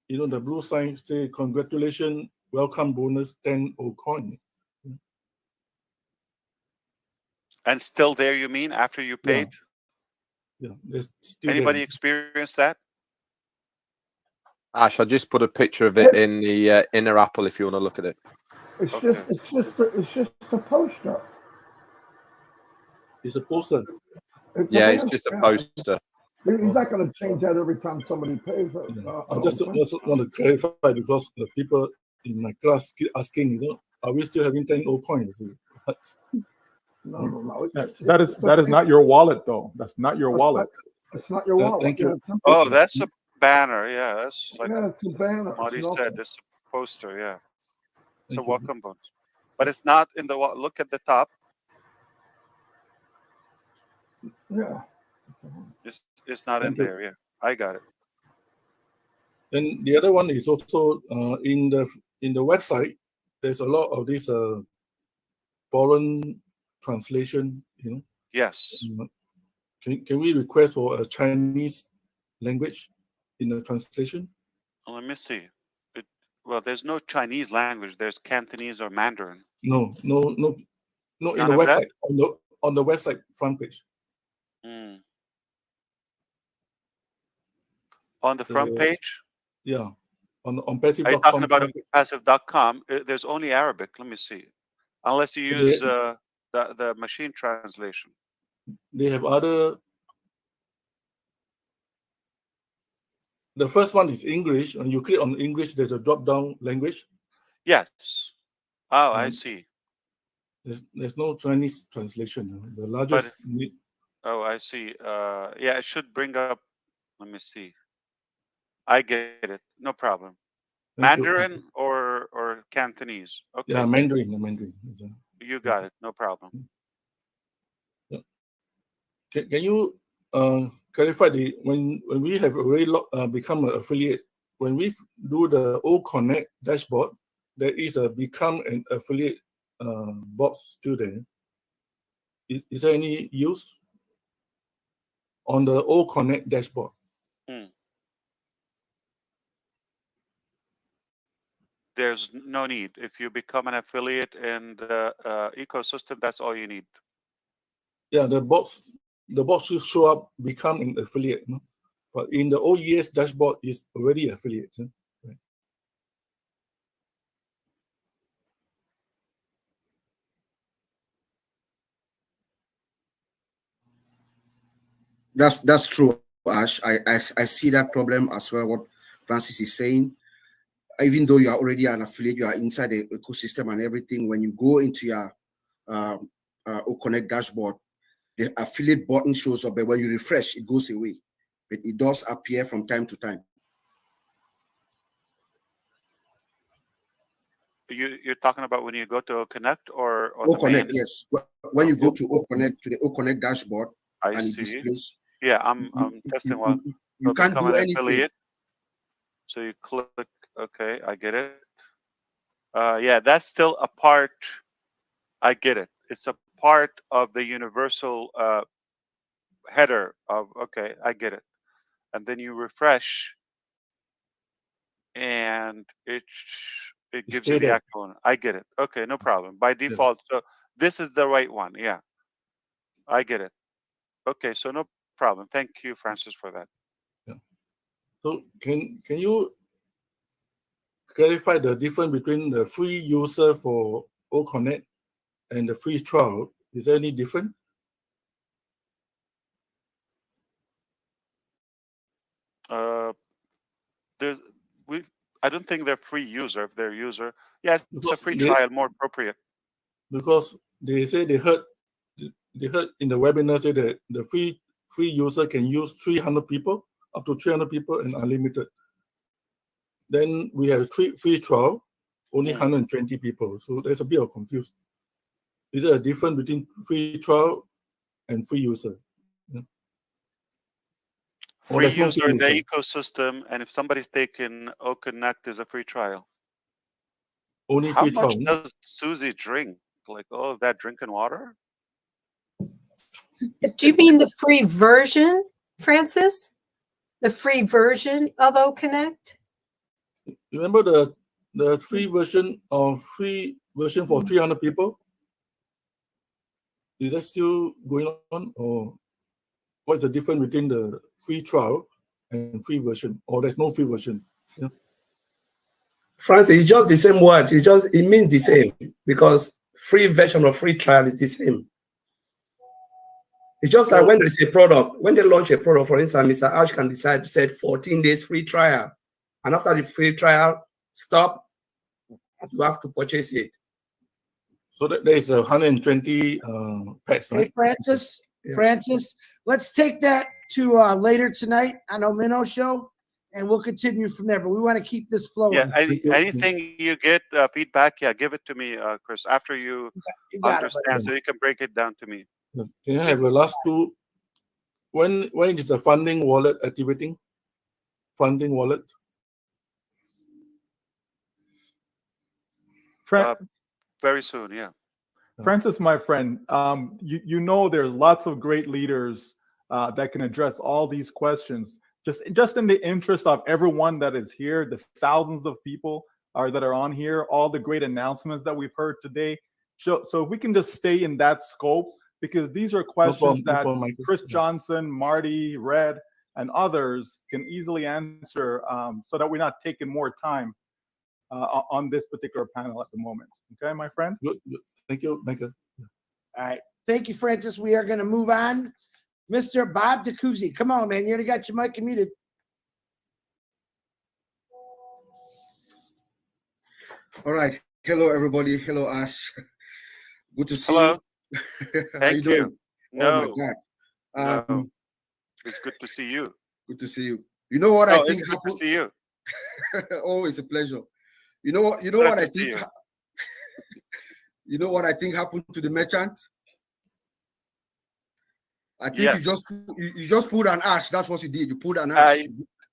the blue sign say, congratulations, welcome bonus 10 coin. And still there, you mean, after you paid? Yeah, there's still Anybody there. experience that? Ash, I just put a picture of it in the inner Apple if you want to look at it. It's just a poster. It's a poster. It's just a poster. He's not going to change that every time somebody pays it. I just want to clarify because the people in my class keep asking, are we still having 10 coins? No. That is not your wallet, though. That's not your wallet. It's not your wallet. Thank you. Oh, that's a banner. Yeah, that's like it's a banner. Marty said. It's a poster. Yeah, it's a Thank you. welcome bonus, but it's not in the. Look at the top. Yeah. It's not in there. Yeah, I got it. And the other one is also in the website. There's a lot of this foreign translation. Yes. Can we request for a Chinese language in the translation? Let me see. Well, there's no Chinese language. There's Cantonese or Mandarin. No. In the None of website, that? on the website front page. On the front page? Yeah. On passive.com. Are you talking about passive.com? There's only Arabic. Let me see. Unless you use the machine translation. They have other. The first one is English, and you click on English. There's a drop-down language. Yes. Oh, I see. There's no Chinese translation. The largest. Oh, I see. Yeah, it should bring up. Let me see. I get it. No problem. Mandarin or Cantonese. Okay. Yeah, Mandarin. Mandarin. You got it. No problem. Yeah. Can you clarify when we have already become an affiliate? When we do the O Connect dashboard, there is a become an affiliate box still there. Is there any use on the O Connect dashboard? There's no need. If you become an affiliate in the ecosystem, that's all you need. Yeah, the box should show up become an affiliate, no? But in the OES dashboard is already affiliate. Huh? Right. That's true, Ash. I see that problem as well. What Francis is saying, even though you are already an affiliate, you are inside the ecosystem and everything. When you go into your OConnect dashboard, the affiliate button shows up, but when you refresh, it goes away. But it does appear from time to time. You're talking about when you go to Connect or OConnect, the main? yes. When you go to OConnect, to the OConnect dashboard, I and see. it displays. Yeah, I'm testing one. You can't become do an anything. affiliate. So you click. Okay, I get it. Yeah, that's still a part. I get it. It's a part of the universal header of. Okay, I get it. And then you refresh, and it gives you the actual one. I get it. Okay, no problem. By default, so this is the right one. Yeah, I get it. Okay, so no problem. Thank you, Francis, for that. Yeah. So can you clarify the difference between the free user for OConnect and the free trial? Is there any difference? I don't think they're free user. If they're user, yeah, it's a free trial, more appropriate. Because they say they heard in the webinar say that the free user can use 300 people, up to 300 people and unlimited. Then we have free trial, only 120 people. So there's a bit of confusion. Is there a difference between free trial and free user? Yeah. Free user in the ecosystem, and if somebody's taken OConnect is a free trial. Only How free much trial. does Susie drink? Like all of that drinking water? Do you mean the free version, Francis? The free version of OConnect? Remember the free version for 300 people? Is that still going on, or what's the difference between the free trial and free version, or there's no free version? Yeah. Francis, it's just the same word. It means the same, because free version of free trial is the same. It's just like when there's a product, when they launch a product, for instance, Mr. Ash can decide to set 14 days free trial. And after the free trial stop, you have to purchase it. So there is 120 packs, right? Hey, Francis, Francis, let's take that to later tonight on Omino Show, and we'll continue from there. But we want to keep this flowing. Yeah, anything you get feedback, yeah, give it to me, Chris, after you understand, so you can break it down to me. Can I have the last two? When is the funding wallet activating? Funding wallet? Very soon, yeah. Francis, my friend, you know there's lots of great leaders that can address all these questions. Just in the interest of everyone that is here, the thousands of people that are on here, all the great announcements that we've heard today. So if we can just stay in that scope, because these are questions that Chris Johnson, Marty, Red, and others can easily answer, so that we're not taking more time on this particular panel at the moment. Okay, my friend? Thank you, Michael. All right. Thank you, Francis. We are going to move on. Mr. Bob DeCouzy, come on, man. You already got your mic muted. All right. Hello, everybody. Hello, Ash. Good to see Hello. you. How Thank you doing? you. Oh my No, God. no. It's good to see you. Good to see you. You know what I Oh, it's think good to happened? see you. Always a pleasure. You know what? You know Glad what I to see think. you. You know what I think happened to the merchant? I think Yes. you just pulled an ash. That's what you did. You pulled an ash.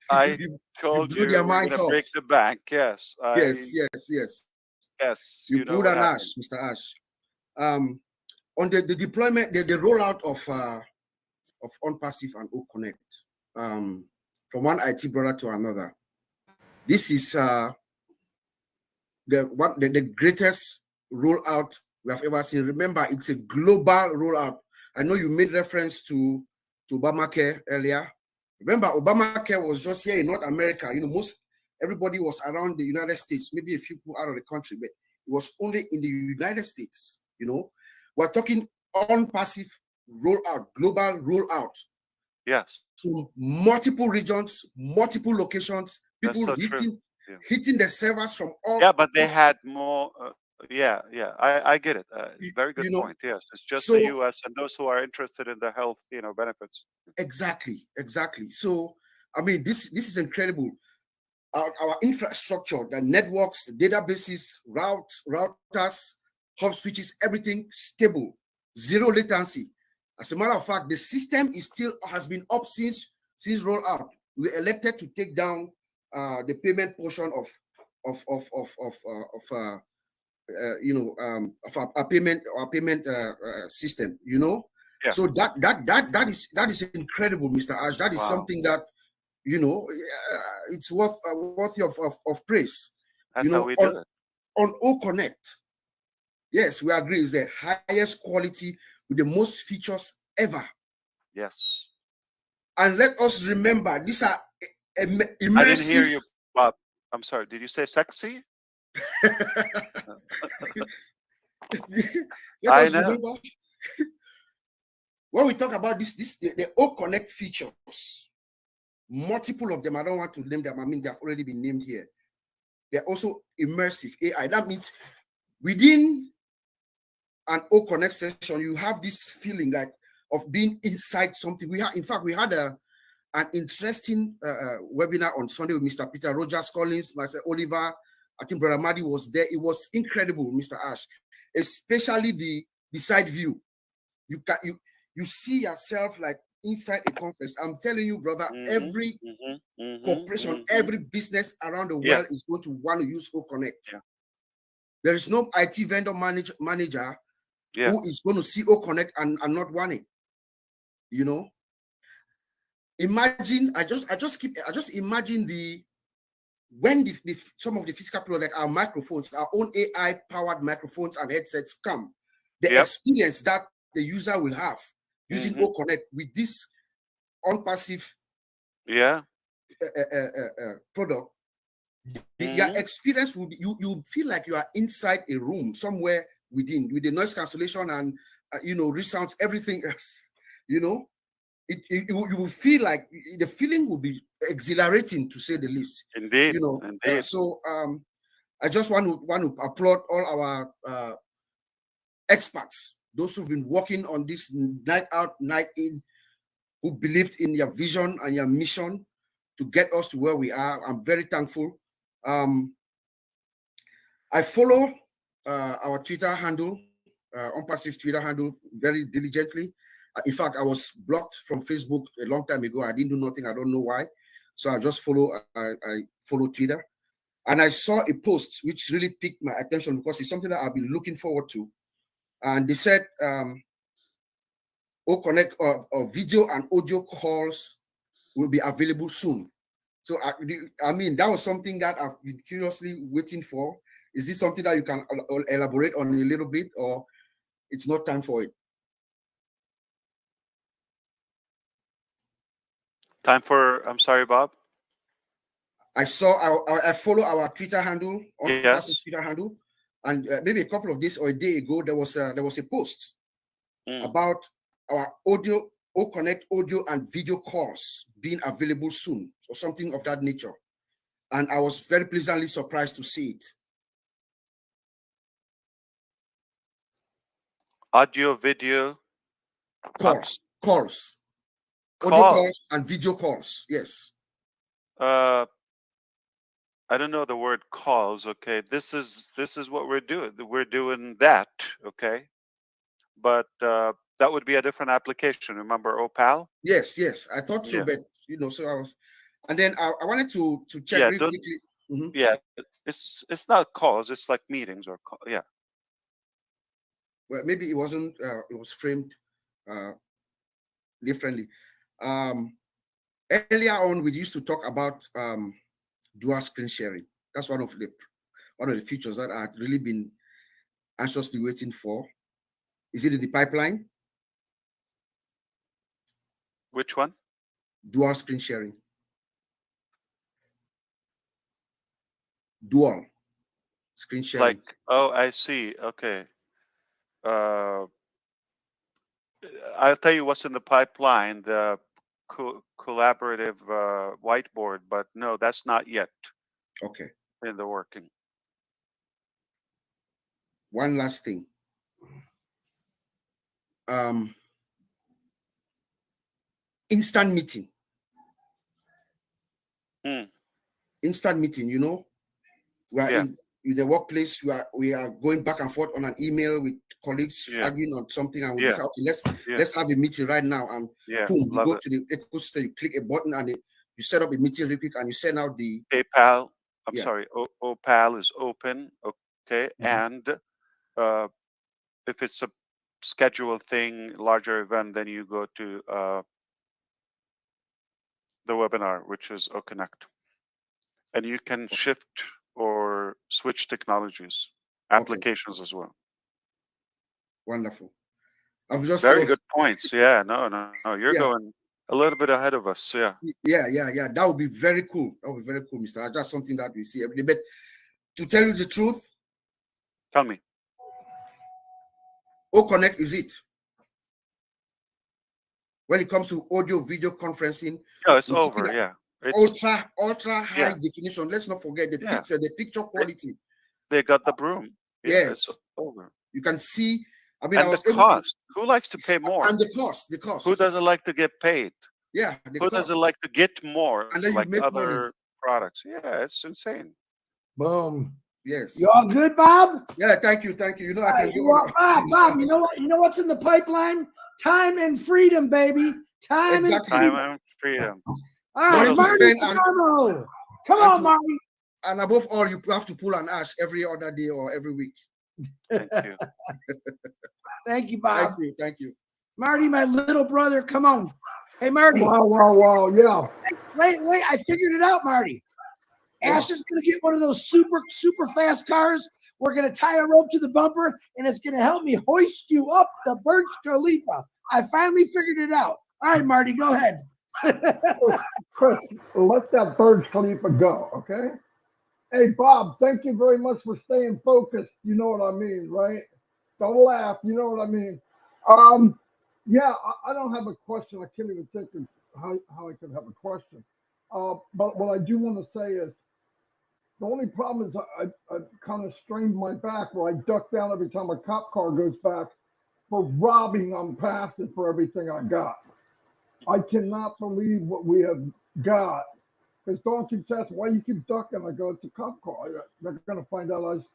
I You told blew you their we're minds gonna off. break the bank. Yes. Yes. Yes. You You know pulled what an happened. ash, Mr. Ash. On the deployment, the rollout of ONPASSIVE and OConnect, from one IT brother to another. This is the greatest rollout we have ever seen. Remember, it's a global rollout. I know you made reference to Obamacare earlier. Remember, Obamacare was just here in North America. You know, everybody was around the United States, maybe a few people out of the country, but it was only in the United States. You know, we're talking ONPASSIVE rollout, global rollout. Yes. To multiple regions, multiple locations, people That's so true. hitting the servers from all. Yeah, but they had more. Yeah. I get it. Very good know, point. Yes, it's just so, the U.S. and those who are interested in the health, benefits. Exactly. So, I mean, this is incredible. Our infrastructure, the networks, the databases, routers, hub switches, everything stable, zero latency. As a matter of fact, the system has been up since rollout. We elected to take down the payment portion of our payment system. Yeah. So that is incredible, Mr. Ash. That is something that it's worthy of praise. That's how we do it. On OConnect, yes, we agree, is the highest quality with the most features ever. Yes. And let us remember, these are immersive. I didn't hear you, Bob. I'm sorry. Did you say sexy? Let us remember when we talk about the OConnect features, multiple of them, I don't want to name them. I mean, they have already been named here. They're also immersive AI. That means within an OConnect session, you have this feeling like of being inside something. In fact, we had an interesting webinar on Sunday with Mr. Peter Rogers Collins, myself, Oliver. I think Brother Madi was there. It was incredible, Mr. Ash, especially the side view. You see yourself like inside a conference. I'm telling you, brother, every corporation, every business around the world is going to want to use OConnect. Yeah. There is no IT vendor manager who is going to see OConnect and not want it. Imagine, I just imagine when some of the physical products, like our microphones, our own AI powered microphones and headsets come, the experience that the user will have using OConnect with this ONPASSIVE product, your experience will be, you feel like you are inside a room somewhere with the noise cancellation and resounds, everything else. You will feel like the feeling will be exhilarating, to say the least. Indeed. Indeed. So I just want to applaud all our experts, those who've been working on this night out, night in, who believed in your vision and your mission to get us to where we are. I'm very thankful. I follow our Twitter handle, ONPASSIVE Twitter handle, very diligently. In fact, I was blocked from Facebook a long time ago. I didn't do nothing. I don't know why. So I just I follow Twitter. And I saw a post which really piqued my attention because it's something that I've been looking forward to. And they said OConnect or video and audio calls will be available soon. So I mean, that was something that I've been curiously waiting for. Is this something that you can elaborate on a little bit, or it's not time for it? Time for, I'm sorry, Bob. I follow our Twitter handle, ONPASSIVE Twitter handle, and maybe a couple of days or a day ago, there was a post about our audio, Connect audio and video calls being available soon, or something of that nature. And I was very pleasantly surprised to see it. Audio, video, calls, audio calls and video calls. Yes. I don't know the word calls. Okay, this is what we're doing. We're doing that. Okay, but that would be a different application. Remember OPAL? Yes, yes. I thought so, but so I was, and then I wanted to check really quickly. Yeah, it's not calls. It's like meetings or call. Yeah. Well, maybe it wasn't. It was framed differently. Earlier on, we used to talk about dual screen sharing. That's one of the features that I've really been anxiously waiting for. Is it in the pipeline? Which one? Dual screen sharing. Dual screen sharing. Like, oh, I see. Okay. I'll tell you what's in the pipeline, the collaborative whiteboard, but no, that's not yet. Okay. In the working. One last thing. Instant meeting. Instant meeting, we are in the workplace, we are going back and forth on an email with colleagues arguing on something, and we decide, okay, let's have a meeting right now, and boom, you go to the ecosystem, you click a button, and you set up a meeting real quick, and you send out the PayPal. I'm sorry, OPAL is open. Okay, and if it's a scheduled thing, larger event, then you go to the webinar, which is OConnect, and you can shift or switch technologies, applications as well. Wonderful. I'm just very good points. Yeah, no, you're going a little bit ahead of us. Yeah. Yeah. That would be very cool. That would be very cool, Mr. Just something that we see every day. But to tell you the truth, tell me. OConnect is it. When it comes to audio video conferencing, it's over. Yeah. It's ultra high definition. Let's not forget the picture quality. They got the broom. Yes. It's over. You can see. I mean, and the cost. Who likes to pay more? And the cost. Who doesn't like to get paid? Yeah. Who doesn't like to get more? And then like you make other money. products. Yeah, it's insane. Boom. Yes. You all good, Bob? Yeah. Thank you. You know, I can go. Bob. You know what? You know what's in the pipeline? Time and freedom, baby. Time and freedom. Time and freedom. All right, Marty. Come on, Marty. And above all, you have to pull an ash every other day or every week. Thank you. Thank you, Bob. Thank you. Marty, my little brother, come on. Hey, Marty. Wow. Yeah. Wait. I figured it out, Marty. Ash is going to get one of those super fast cars. We're going to tie a rope to the bumper, and it's going to help me hoist you up the Burj Khalifa. I finally figured it out. All right, Marty, go ahead. Chris, let that Burj Khalifa go, okay? Hey, Bob, thank you very much for staying focused. You know what I mean, right? Don't laugh. You know what I mean? Yeah, I don't have a question. I can't even think of how I could have a question. But what I do want to say is, the only problem is I kind of strained my back where I duck down every time a cop car goes back for robbing ONPASSIVE for everything I got. I cannot believe what we have got. Because Dawn keeps asking, why you keep ducking? I go, it's a cop car. They're going to find out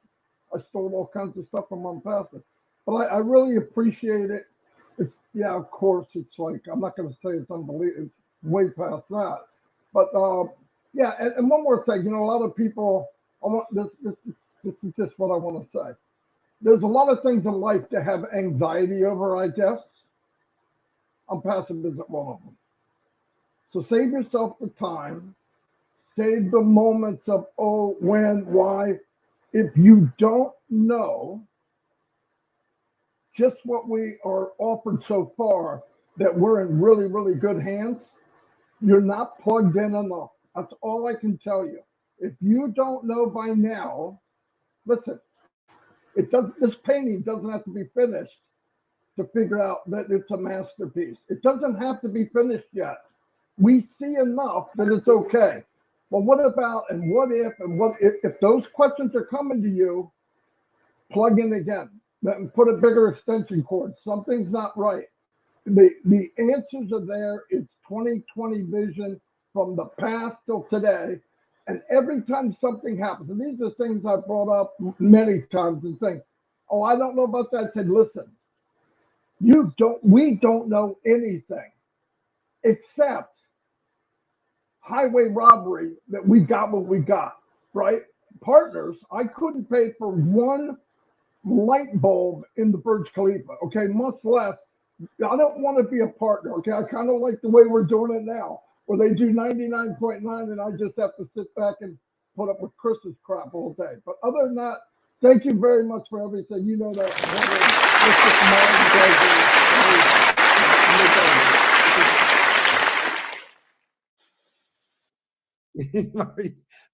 I stole all kinds of stuff from ONPASSIVE. But I really appreciate it. It's, of course, it's like, I'm not going to say it's unbelievable. It's way past that. But, and one more thing. A lot of people, this is just what I want to say. There's a lot of things in life to have anxiety over, I guess. ONPASSIVE isn't one of them. So save yourself the time. Save the moments of when, why. If you don't know just what we are offered so far, that we're in really, really good hands, you're not plugged in enough. That's all I can tell you. If you don't know by now, listen, this painting doesn't have to be finished to figure out that it's a masterpiece. It doesn't have to be finished yet. We see enough that it's okay. But what about and what if those questions are coming to you, plug in again and put a bigger extension cord. Something's not right. The answers are there. It's 2020 vision from the past till today. And every time something happens, and these are things I've brought up many times and think, oh, I don't know about that. I said, listen, we don't know anything except highway robbery that we got what we got, right? Partners, I couldn't pay for one light bulb in the Burj Khalifa, okay? Much less, I don't want to be a partner, okay? I kind of like the way we're doing it now, where they do 99.9 and I just have to sit back and put up with Chris's crap all day. But other than that, thank you very much for everything. You know that.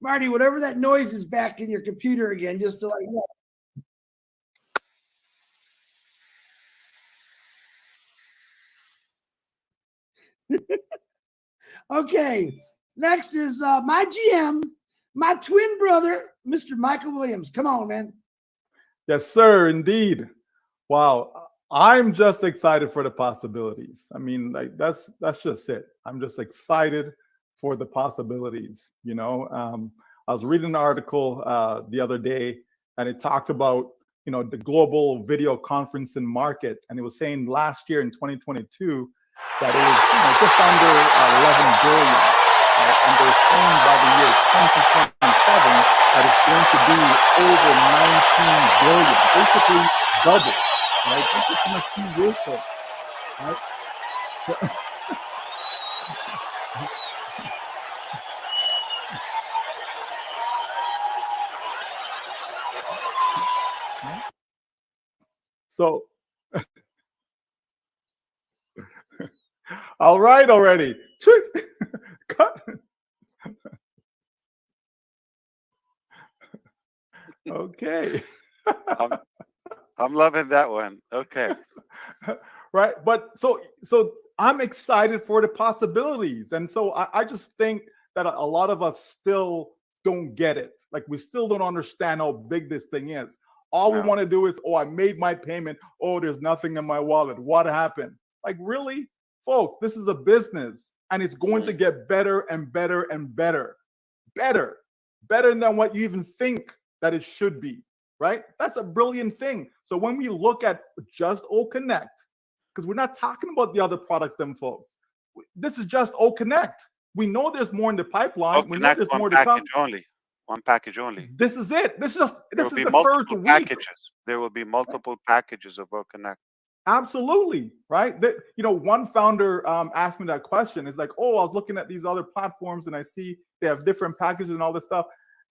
Marty, whatever that noise is back in your computer again, just to like. Okay, next is my GM, my twin brother, Mr. Michael Williams. Come on, man. Yes, sir, indeed. Wow, I'm just excited for the possibilities. I mean, like that's just it. I'm just excited for the possibilities. You know, I was reading an article the other day, and it talked about the global video conferencing market, and it was saying last year in 2022 that it was just under 11 billion, right? And they're saying by the year 2027 that it's going to be over 19 billion, basically double, right? That's just in a few years, right? So, all right already. Cut. Okay. I'm loving that one. Okay. Right. But so I'm excited for the possibilities. And so I just think that a lot of us still don't get it. Like we still don't understand how big this thing is. All we want to do is, oh, I made my payment. Oh, there's nothing in my wallet. What happened? Like, really? Folks, this is a business and it's going to get better and better and better. Better than what you even think that it should be, right? That's a brilliant thing. So when we look at just O Connect, because we're not talking about the other products, them folks. This is just O Connect. We know there's more in the pipeline. We know there's more to come. One package only. This is it. This is the first week. Packages. There will be multiple packages of O Connect. Absolutely, right? One founder asked me that question. It's like, oh, I was looking at these other platforms and I see they have different packages and all this stuff.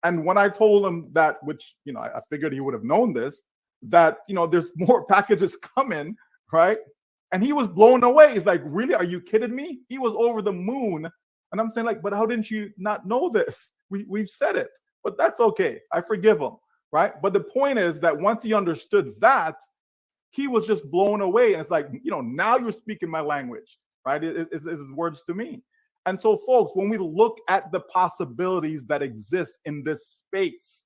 And when I told him that, which I figured he would have known this, that there's more packages coming, right? And he was blown away. He's like, really? Are you kidding me? He was over the moon. And I'm saying, like, but how didn't you not know this? We've said it, but that's okay. I forgive him, right? But the point is that once he understood that, he was just blown away. And it's like, now you're speaking my language, right? It's his words to me. And so, folks, when we look at the possibilities that exist in this space,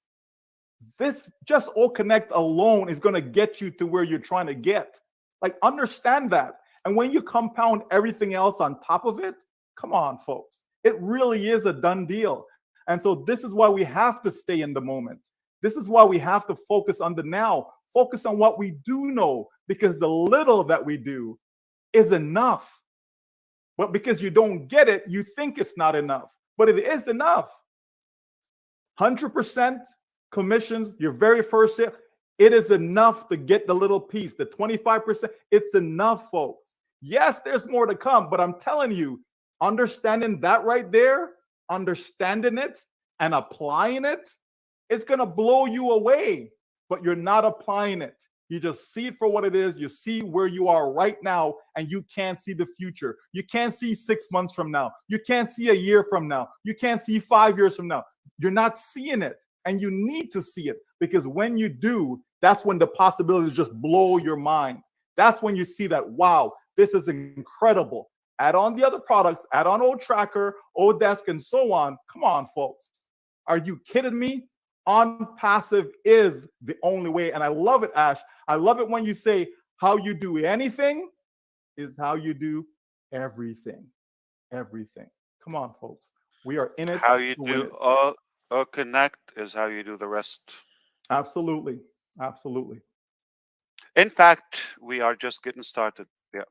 this just O Connect alone is going to get you to where you're trying to get. Like, understand that. And when you compound everything else on top of it, come on, folks, it really is a done deal. And so this is why we have to stay in the moment. This is why we have to focus on the now. Focus on what we do know, because the little that we do is enough. But because you don't get it, you think it's not enough. But it is enough. 100% commissions, your very first sale, it is enough to get the little piece. The 25%, it's enough, folks. Yes, there's more to come, but I'm telling you, understanding that right there, understanding it and applying it, it's going to blow you away. But you're not applying it. You just see it for what it is. You see where you are right now, and you can't see the future. You can't see 6 months from now. You can't see a year from now. You can't see 5 years from now. You're not seeing it, and you need to see it, because when you do, that's when the possibilities just blow your mind. That's when you see that, wow, this is incredible. Add on the other products, add on OTracker, Odesk, and so on. Come on, folks. Are you kidding me? ONPASSIVE is the only way. And I love it, Ash. I love it when you say how you do anything is how you do everything. Everything. Come on, folks. We are in it. How you to win do it. all connect is how you do the rest. Absolutely. Absolutely. In fact, we are just getting started. Yeah.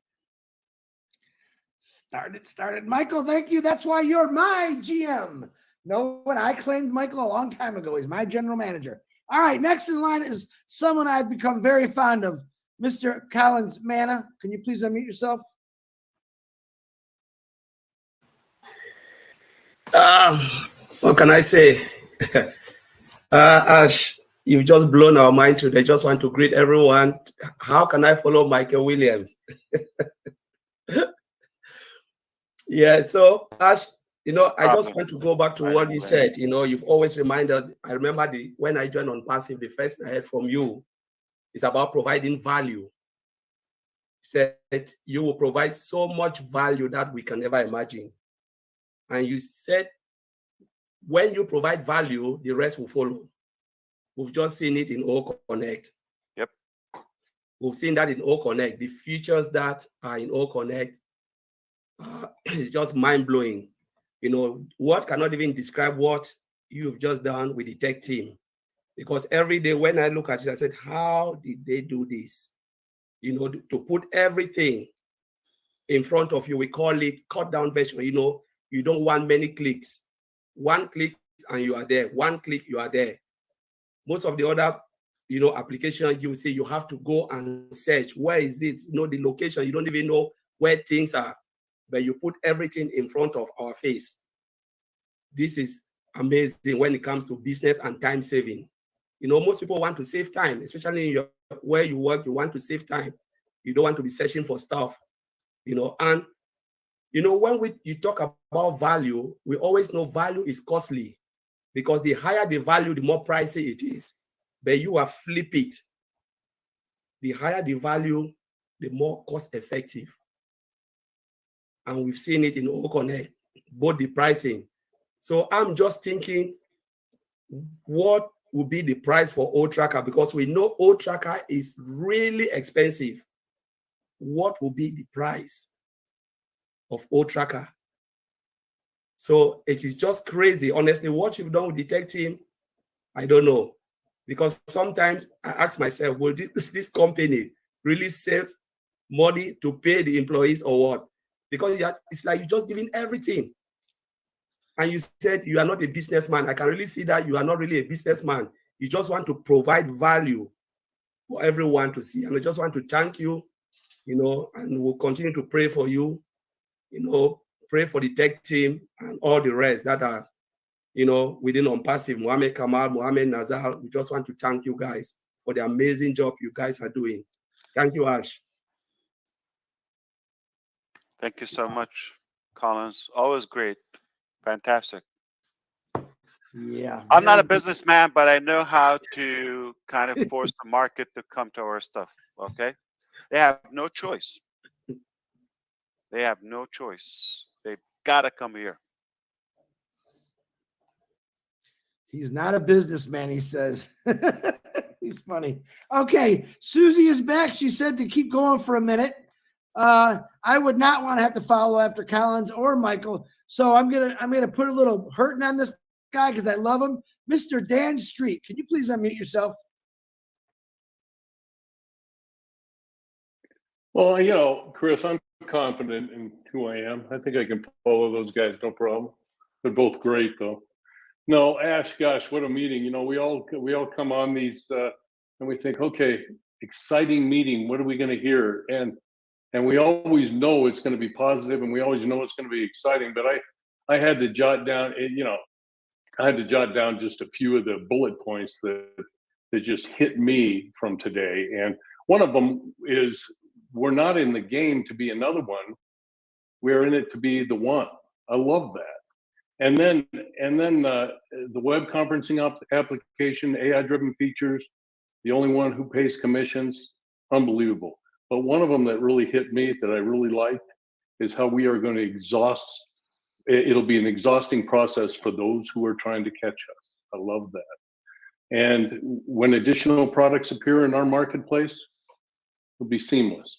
Started. Michael, thank you. That's why you're my GM. No, what I claimed Michael a long time ago. He's my general manager. All right, next in line is someone I've become very fond of, Mr. Collins Manna. Can you please unmute yourself? What can I say? Ash, you've just blown our mind today. Just want to greet everyone. How can I follow Michael Williams? Yeah, so Ash, I just want to go back to what you said. You've always reminded, I remember when I joined ONPASSIVE, the first I heard from you is about providing value. You said you will provide so much value that we can never imagine. And you said when you provide value, the rest will follow. We've just seen it in O Connect. Yep. We've seen that in O Connect. The features that are in O Connect is just mind-blowing. What cannot even describe what you've just done with the tech team. Because every day when I look at it, I said, how did they do this? To put everything in front of you, we call it cut down version. You don't want many clicks. One click and you are there. One click, you are there. Most of the other, applications, you see, you have to go and search. Where is it? The location. You don't even know where things are. But you put everything in front of our face. This is amazing when it comes to business and time saving. Most people want to save time, especially in where you work. You want to save time. You don't want to be searching for stuff. And when you talk about value, we always know value is costly because the higher the value, the more pricey it is. But you are flip it. The higher the value, the more cost effective. And we've seen it in O Connect, both the pricing. So I'm just thinking, what would be the price for OTracker? Because we know OTracker is really expensive. What will be the price of OTracker? So it is just crazy. Honestly, what you've done with the tech team, I don't know. Because sometimes I ask myself, will this company really save money to pay the employees or what? Because it's like you're just giving everything. And you said you are not a businessman. I can really see that you are not really a businessman. You just want to provide value for everyone to see. And I just want to thank you, and we'll continue to pray for you, pray for the tech team and all the rest that are, within ONPASSIVE, Mohammed Kamal, Mohammed Nazar. We just want to thank you guys for the amazing job you guys are doing. Thank you, Ash. Thank you so much, Collins. Always great. Fantastic. Yeah. I'm not a businessman, but I know how to kind of force the market to come to our stuff. Okay. They have no choice. They have no choice. They've got to come here. He's not a businessman, he says. He's funny. Okay, Susie is back. She said to keep going for a minute. I would not want to have to follow after Collins or Michael, so I'm gonna put a little hurting on this guy because I love him. Mr. Dan Street, can you please unmute yourself? Well, Chris, I'm confident in who I am. I think I can follow those guys, no problem. They're both great, though. No, Ash, gosh, what a meeting! We all come on these and we think, okay, exciting meeting. What are we going to hear? And we always know it's going to be positive, and we always know it's going to be exciting. But I had to jot down, I had to jot down just a few of the bullet points that just hit me from today. And one of them is, we're not in the game to be another one. We're in it to be the one. I love that. And then the web conferencing application, AI-driven features, the only one who pays commissions, unbelievable. But one of them that really hit me that I really liked is how we are going to exhaust. It'll be an exhausting process for those who are trying to catch us. I love that. And when additional products appear in our marketplace, it'll be seamless.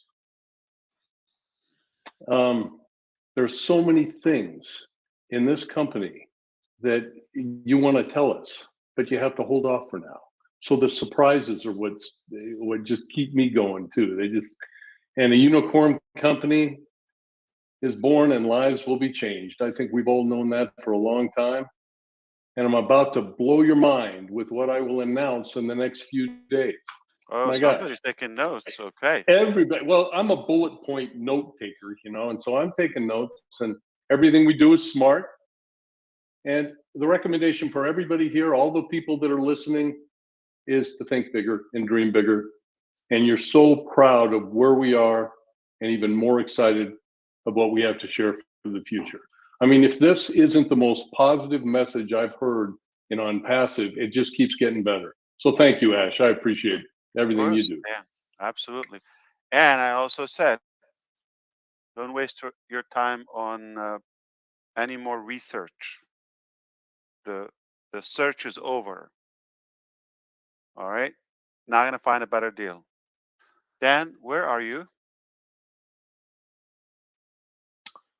There's so many things in this company that you want to tell us, but you have to hold off for now. So the surprises are what just keep me going too. And a unicorn company is born and lives will be changed. I think we've all known that for a long time. And I'm about to blow your mind with what I will announce in the next few days. Oh, My gosh. somebody's taking notes. Okay. Everybody, well, I'm a bullet point note taker, and so I'm taking notes, and everything we do is smart. And the recommendation for everybody here, all the people that are listening, is to think bigger and dream bigger. And you're so proud of where we are and even more excited of what we have to share for the future. I mean, if this isn't the most positive message I've heard in ONPASSIVE, it just keeps getting better. So thank you, Ash. I appreciate everything you do. Yeah, absolutely. And I also said, don't waste your time on any more research. The search is over. All right. Now I'm gonna find a better deal. Dan, where are you?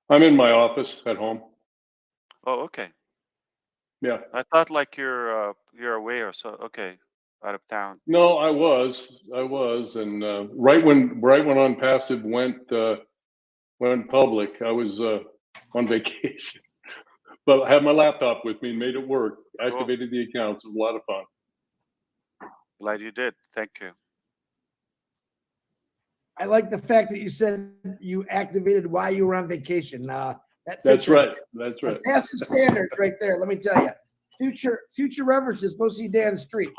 I'm in my office at home. Oh, okay. Yeah. I thought like you're away or so. Okay, out of town. No, I was, and right when ONPASSIVE went public, I was on vacation, but I had my laptop with me and made it work. Activated the accounts. It was a lot of fun. Glad you did. Thank you. I like the fact that you said you activated while you were on vacation. That's right. That's right. That's the standards right there. Let me tell you. Future references. Go see Dan Street.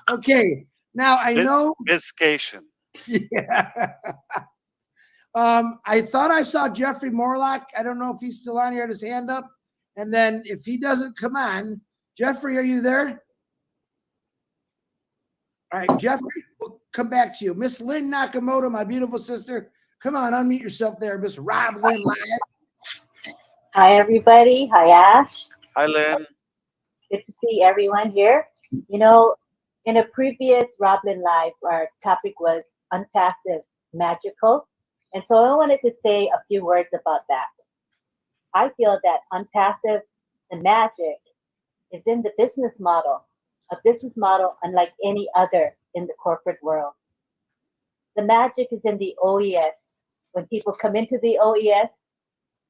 Okay. Now I know. Biscation. Yeah. I thought I saw Jeffrey Morlock. I don't know if he's still on here. Had his hand up. And then if he doesn't come on, Jeffrey, are you there? All right, Jeffrey, we'll come back to you. Miss Lynn Nakamoto, my beautiful sister. Come on, unmute yourself there, Miss Rob Lynn Live. Hi, everybody. Hi, Ash. Hi, Lynn. Good to see everyone here. You know, in a previous Roblin Live, our topic was ONPASSIVE magical. And so I wanted to say a few words about that. I feel that ONPASSIVE, the magic, is in the business model, a business model unlike any other in the corporate world. The magic is in the OES. When people come into the OES,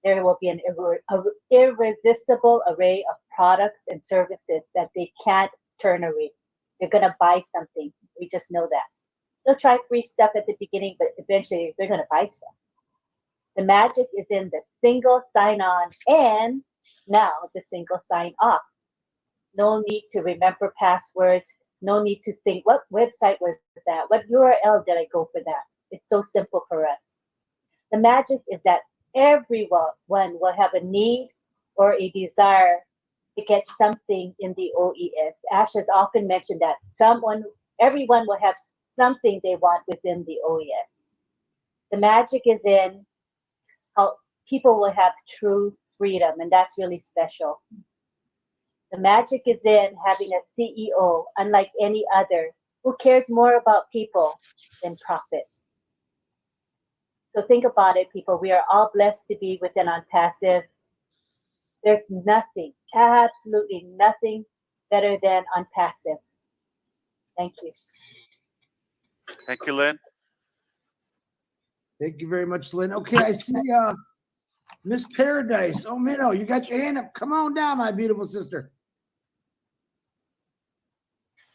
there will be an irresistible array of products and services that they can't turn away. They're going to buy something. We just know that. They'll try free stuff at the beginning, but eventually they're going to buy stuff. The magic is in the single sign-on and now the single sign-off. No need to remember passwords. No need to think, what website was that? What URL did I go for that? It's so simple for us. The magic is that everyone will have a need or a desire to get something in the OES. Ash has often mentioned that everyone will have something they want within the OES. The magic is in how people will have true freedom, and that's really special. The magic is in having a CEO, unlike any other, who cares more about people than profits. So think about it, people. We are all blessed to be within ONPASSIVE. There's nothing, absolutely nothing better than ONPASSIVE. Thank you. Thank you, Lynn. Thank you very much, Lynn. Okay, I see Miss Paradise. Oh, Minnow, you got your hand up. Come on down, my beautiful sister.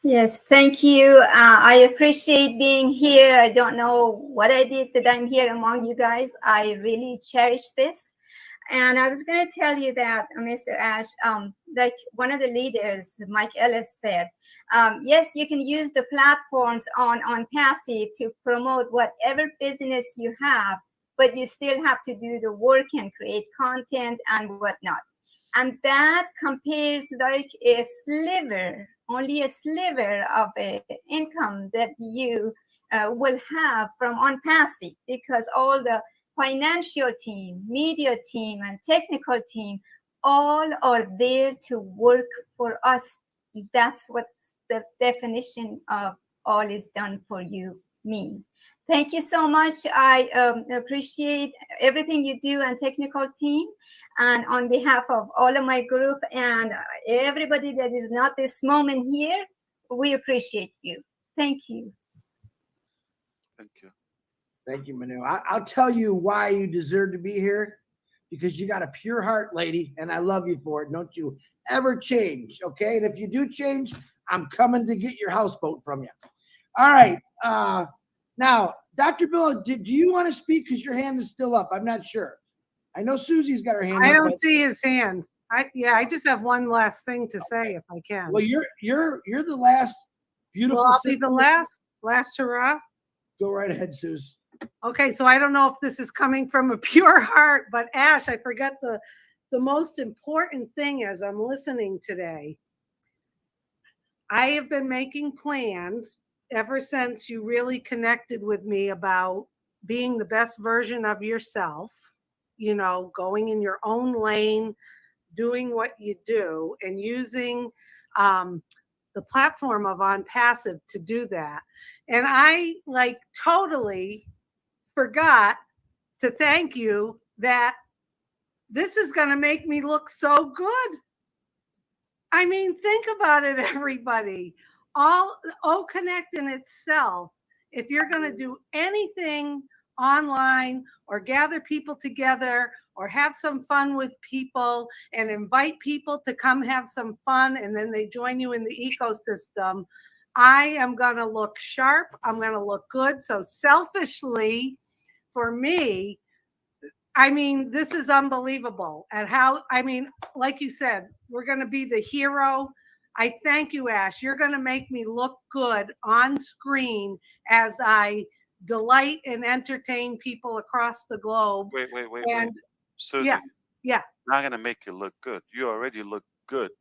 Yes, thank you. I appreciate being here. I don't know what I did that I'm here among you guys. I really cherish this. And I was going to tell you that, Mr. Ash, like one of the leaders, Mike Ellis said, yes, you can use the platforms on ONPASSIVE to promote whatever business you have, but you still have to do the work and create content and whatnot. And that compares like a sliver, only a sliver of income that you will have from ONPASSIVE, because all the financial team, media team, and technical team all are there to work for us. That's what the definition of all is done for you mean. Thank you so much. I appreciate everything you do and technical team. And on behalf of all of my group and everybody that is not this moment here, we appreciate you. Thank you. Thank you. Thank you, Manu. I'll tell you why you deserve to be here, because you got a pure heart, lady, and I love you for it. Don't you ever change, okay? And if you do change, I'm coming to get your houseboat from you. All right. Now, Dr. Bill, do you want to speak? Because your hand is still up. I'm not sure. I know Susie's got her hand up. I don't see his hand. I just have one last thing to say, if I can. Well, you're the last beautiful. Well, I'll be the last hurrah. Go right ahead, Suze. Okay, so I don't know if this is coming from a pure heart, but Ash, I forgot the most important thing as I'm listening today. I have been making plans ever since you really connected with me about being the best version of yourself, you know, going in your own lane, doing what you do, and using the platform of ONPASSIVE to do that. And I totally forgot to thank you that this is going to make me look so good. I mean, think about it, everybody. All OConnect in itself, if you're going to do anything online or gather people together or have some fun with people and invite people to come have some fun, and then they join you in the ecosystem, I am going to look sharp. I'm going to look good. So selfishly, for me, I mean, this is unbelievable. And how, I mean, like you said, we're going to be the hero. I thank you, Ash. You're going to make me look good on screen as I delight and entertain people across the globe. Wait. And Susie, yeah. I'm not going to make you look good. You already look good.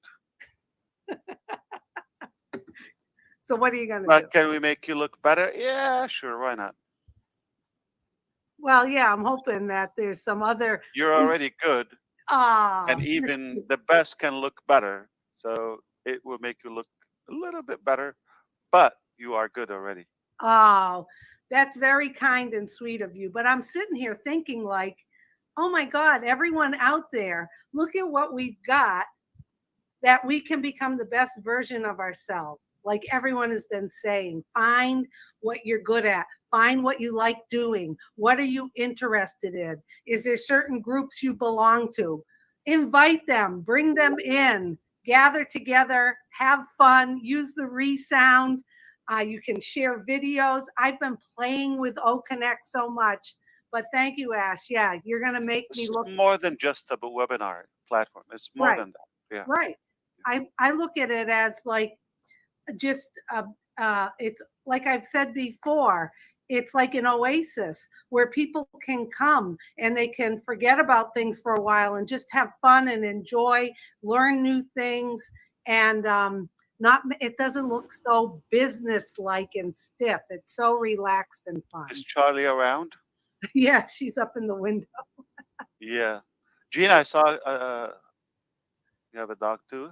So what are you going to do? But can we make you look better? Yeah, sure. Why not? Well, yeah, I'm hoping that there's some other. You're already good. And you're even the best can look better. So it will make you look a little bit better, but you are good already. Oh, that's very kind and sweet of you. But I'm sitting here thinking like, oh my God, everyone out there, look at what we've got, that we can become the best version of ourselves. Like everyone has been saying, find what you're good at. Find what you like doing. What are you interested in? Is there certain groups you belong to? Invite them, bring them in, gather together, have fun, use the resound. You can share videos. I've been playing with OConnect so much, but thank you, Ash. Yeah, you're going to make me look more than just a webinar platform. It's more than that. Yeah. Right. I look at it as like just it's like I've said before, it's like an oasis where people can come and they can forget about things for a while and just have fun and enjoy, learn new things, and it doesn't look so business-like and stiff. It's so relaxed and fun. Is Charlie around? Yeah, she's up in the window. Yeah. Gina, I saw you have a dog too?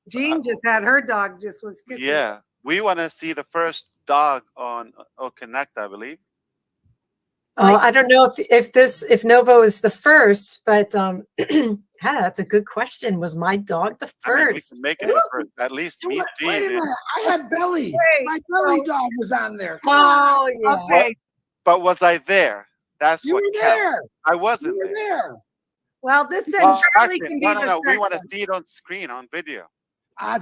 Jean just had her dog was kissing. Yeah. We want to see the first dog on OConnect, I believe. I don't know if Novo is the first, but Hannah, that's a good question. Was my dog the first? I mean, we can make it the first. At least me seeing Wait a it. minute. I had Belly. My Belly dog was on there. Come on. Yeah. Okay. But was I there? That's You what were counts. there. I wasn't You were there. Well, this then Well, Charlie actually, can be no. We want to second. see it on screen, on video.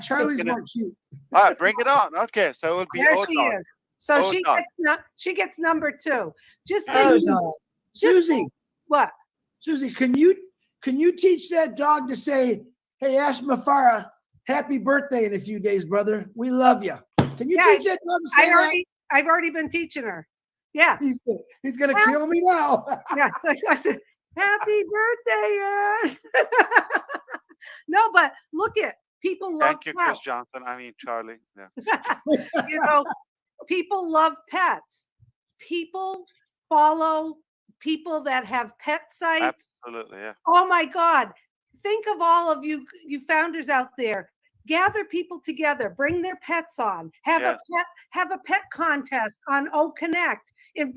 Charlie's more cute. All right, bring it on. Okay, so it would be There O she dog. is. So O dog. she gets number 2. Just Susie, think, Susie, what? Susie, can you teach that dog to say, "Hey, Ash Mufareh, happy birthday in a few days, brother. We love you." Can you teach that dog to say that? I've already been teaching her. Yeah. He's gonna kill me now. Yeah. I said, happy birthday, Ash. No, but look at people love Thank you, Chris cats. Johnson. I mean, Charlie. Yeah. You know, People love pets. People follow people that have pet sites. Absolutely, yeah. Oh my God. Think of all of you founders out there. Gather people together, bring their pets on, have Yes. a pet contest on O Connect. Invite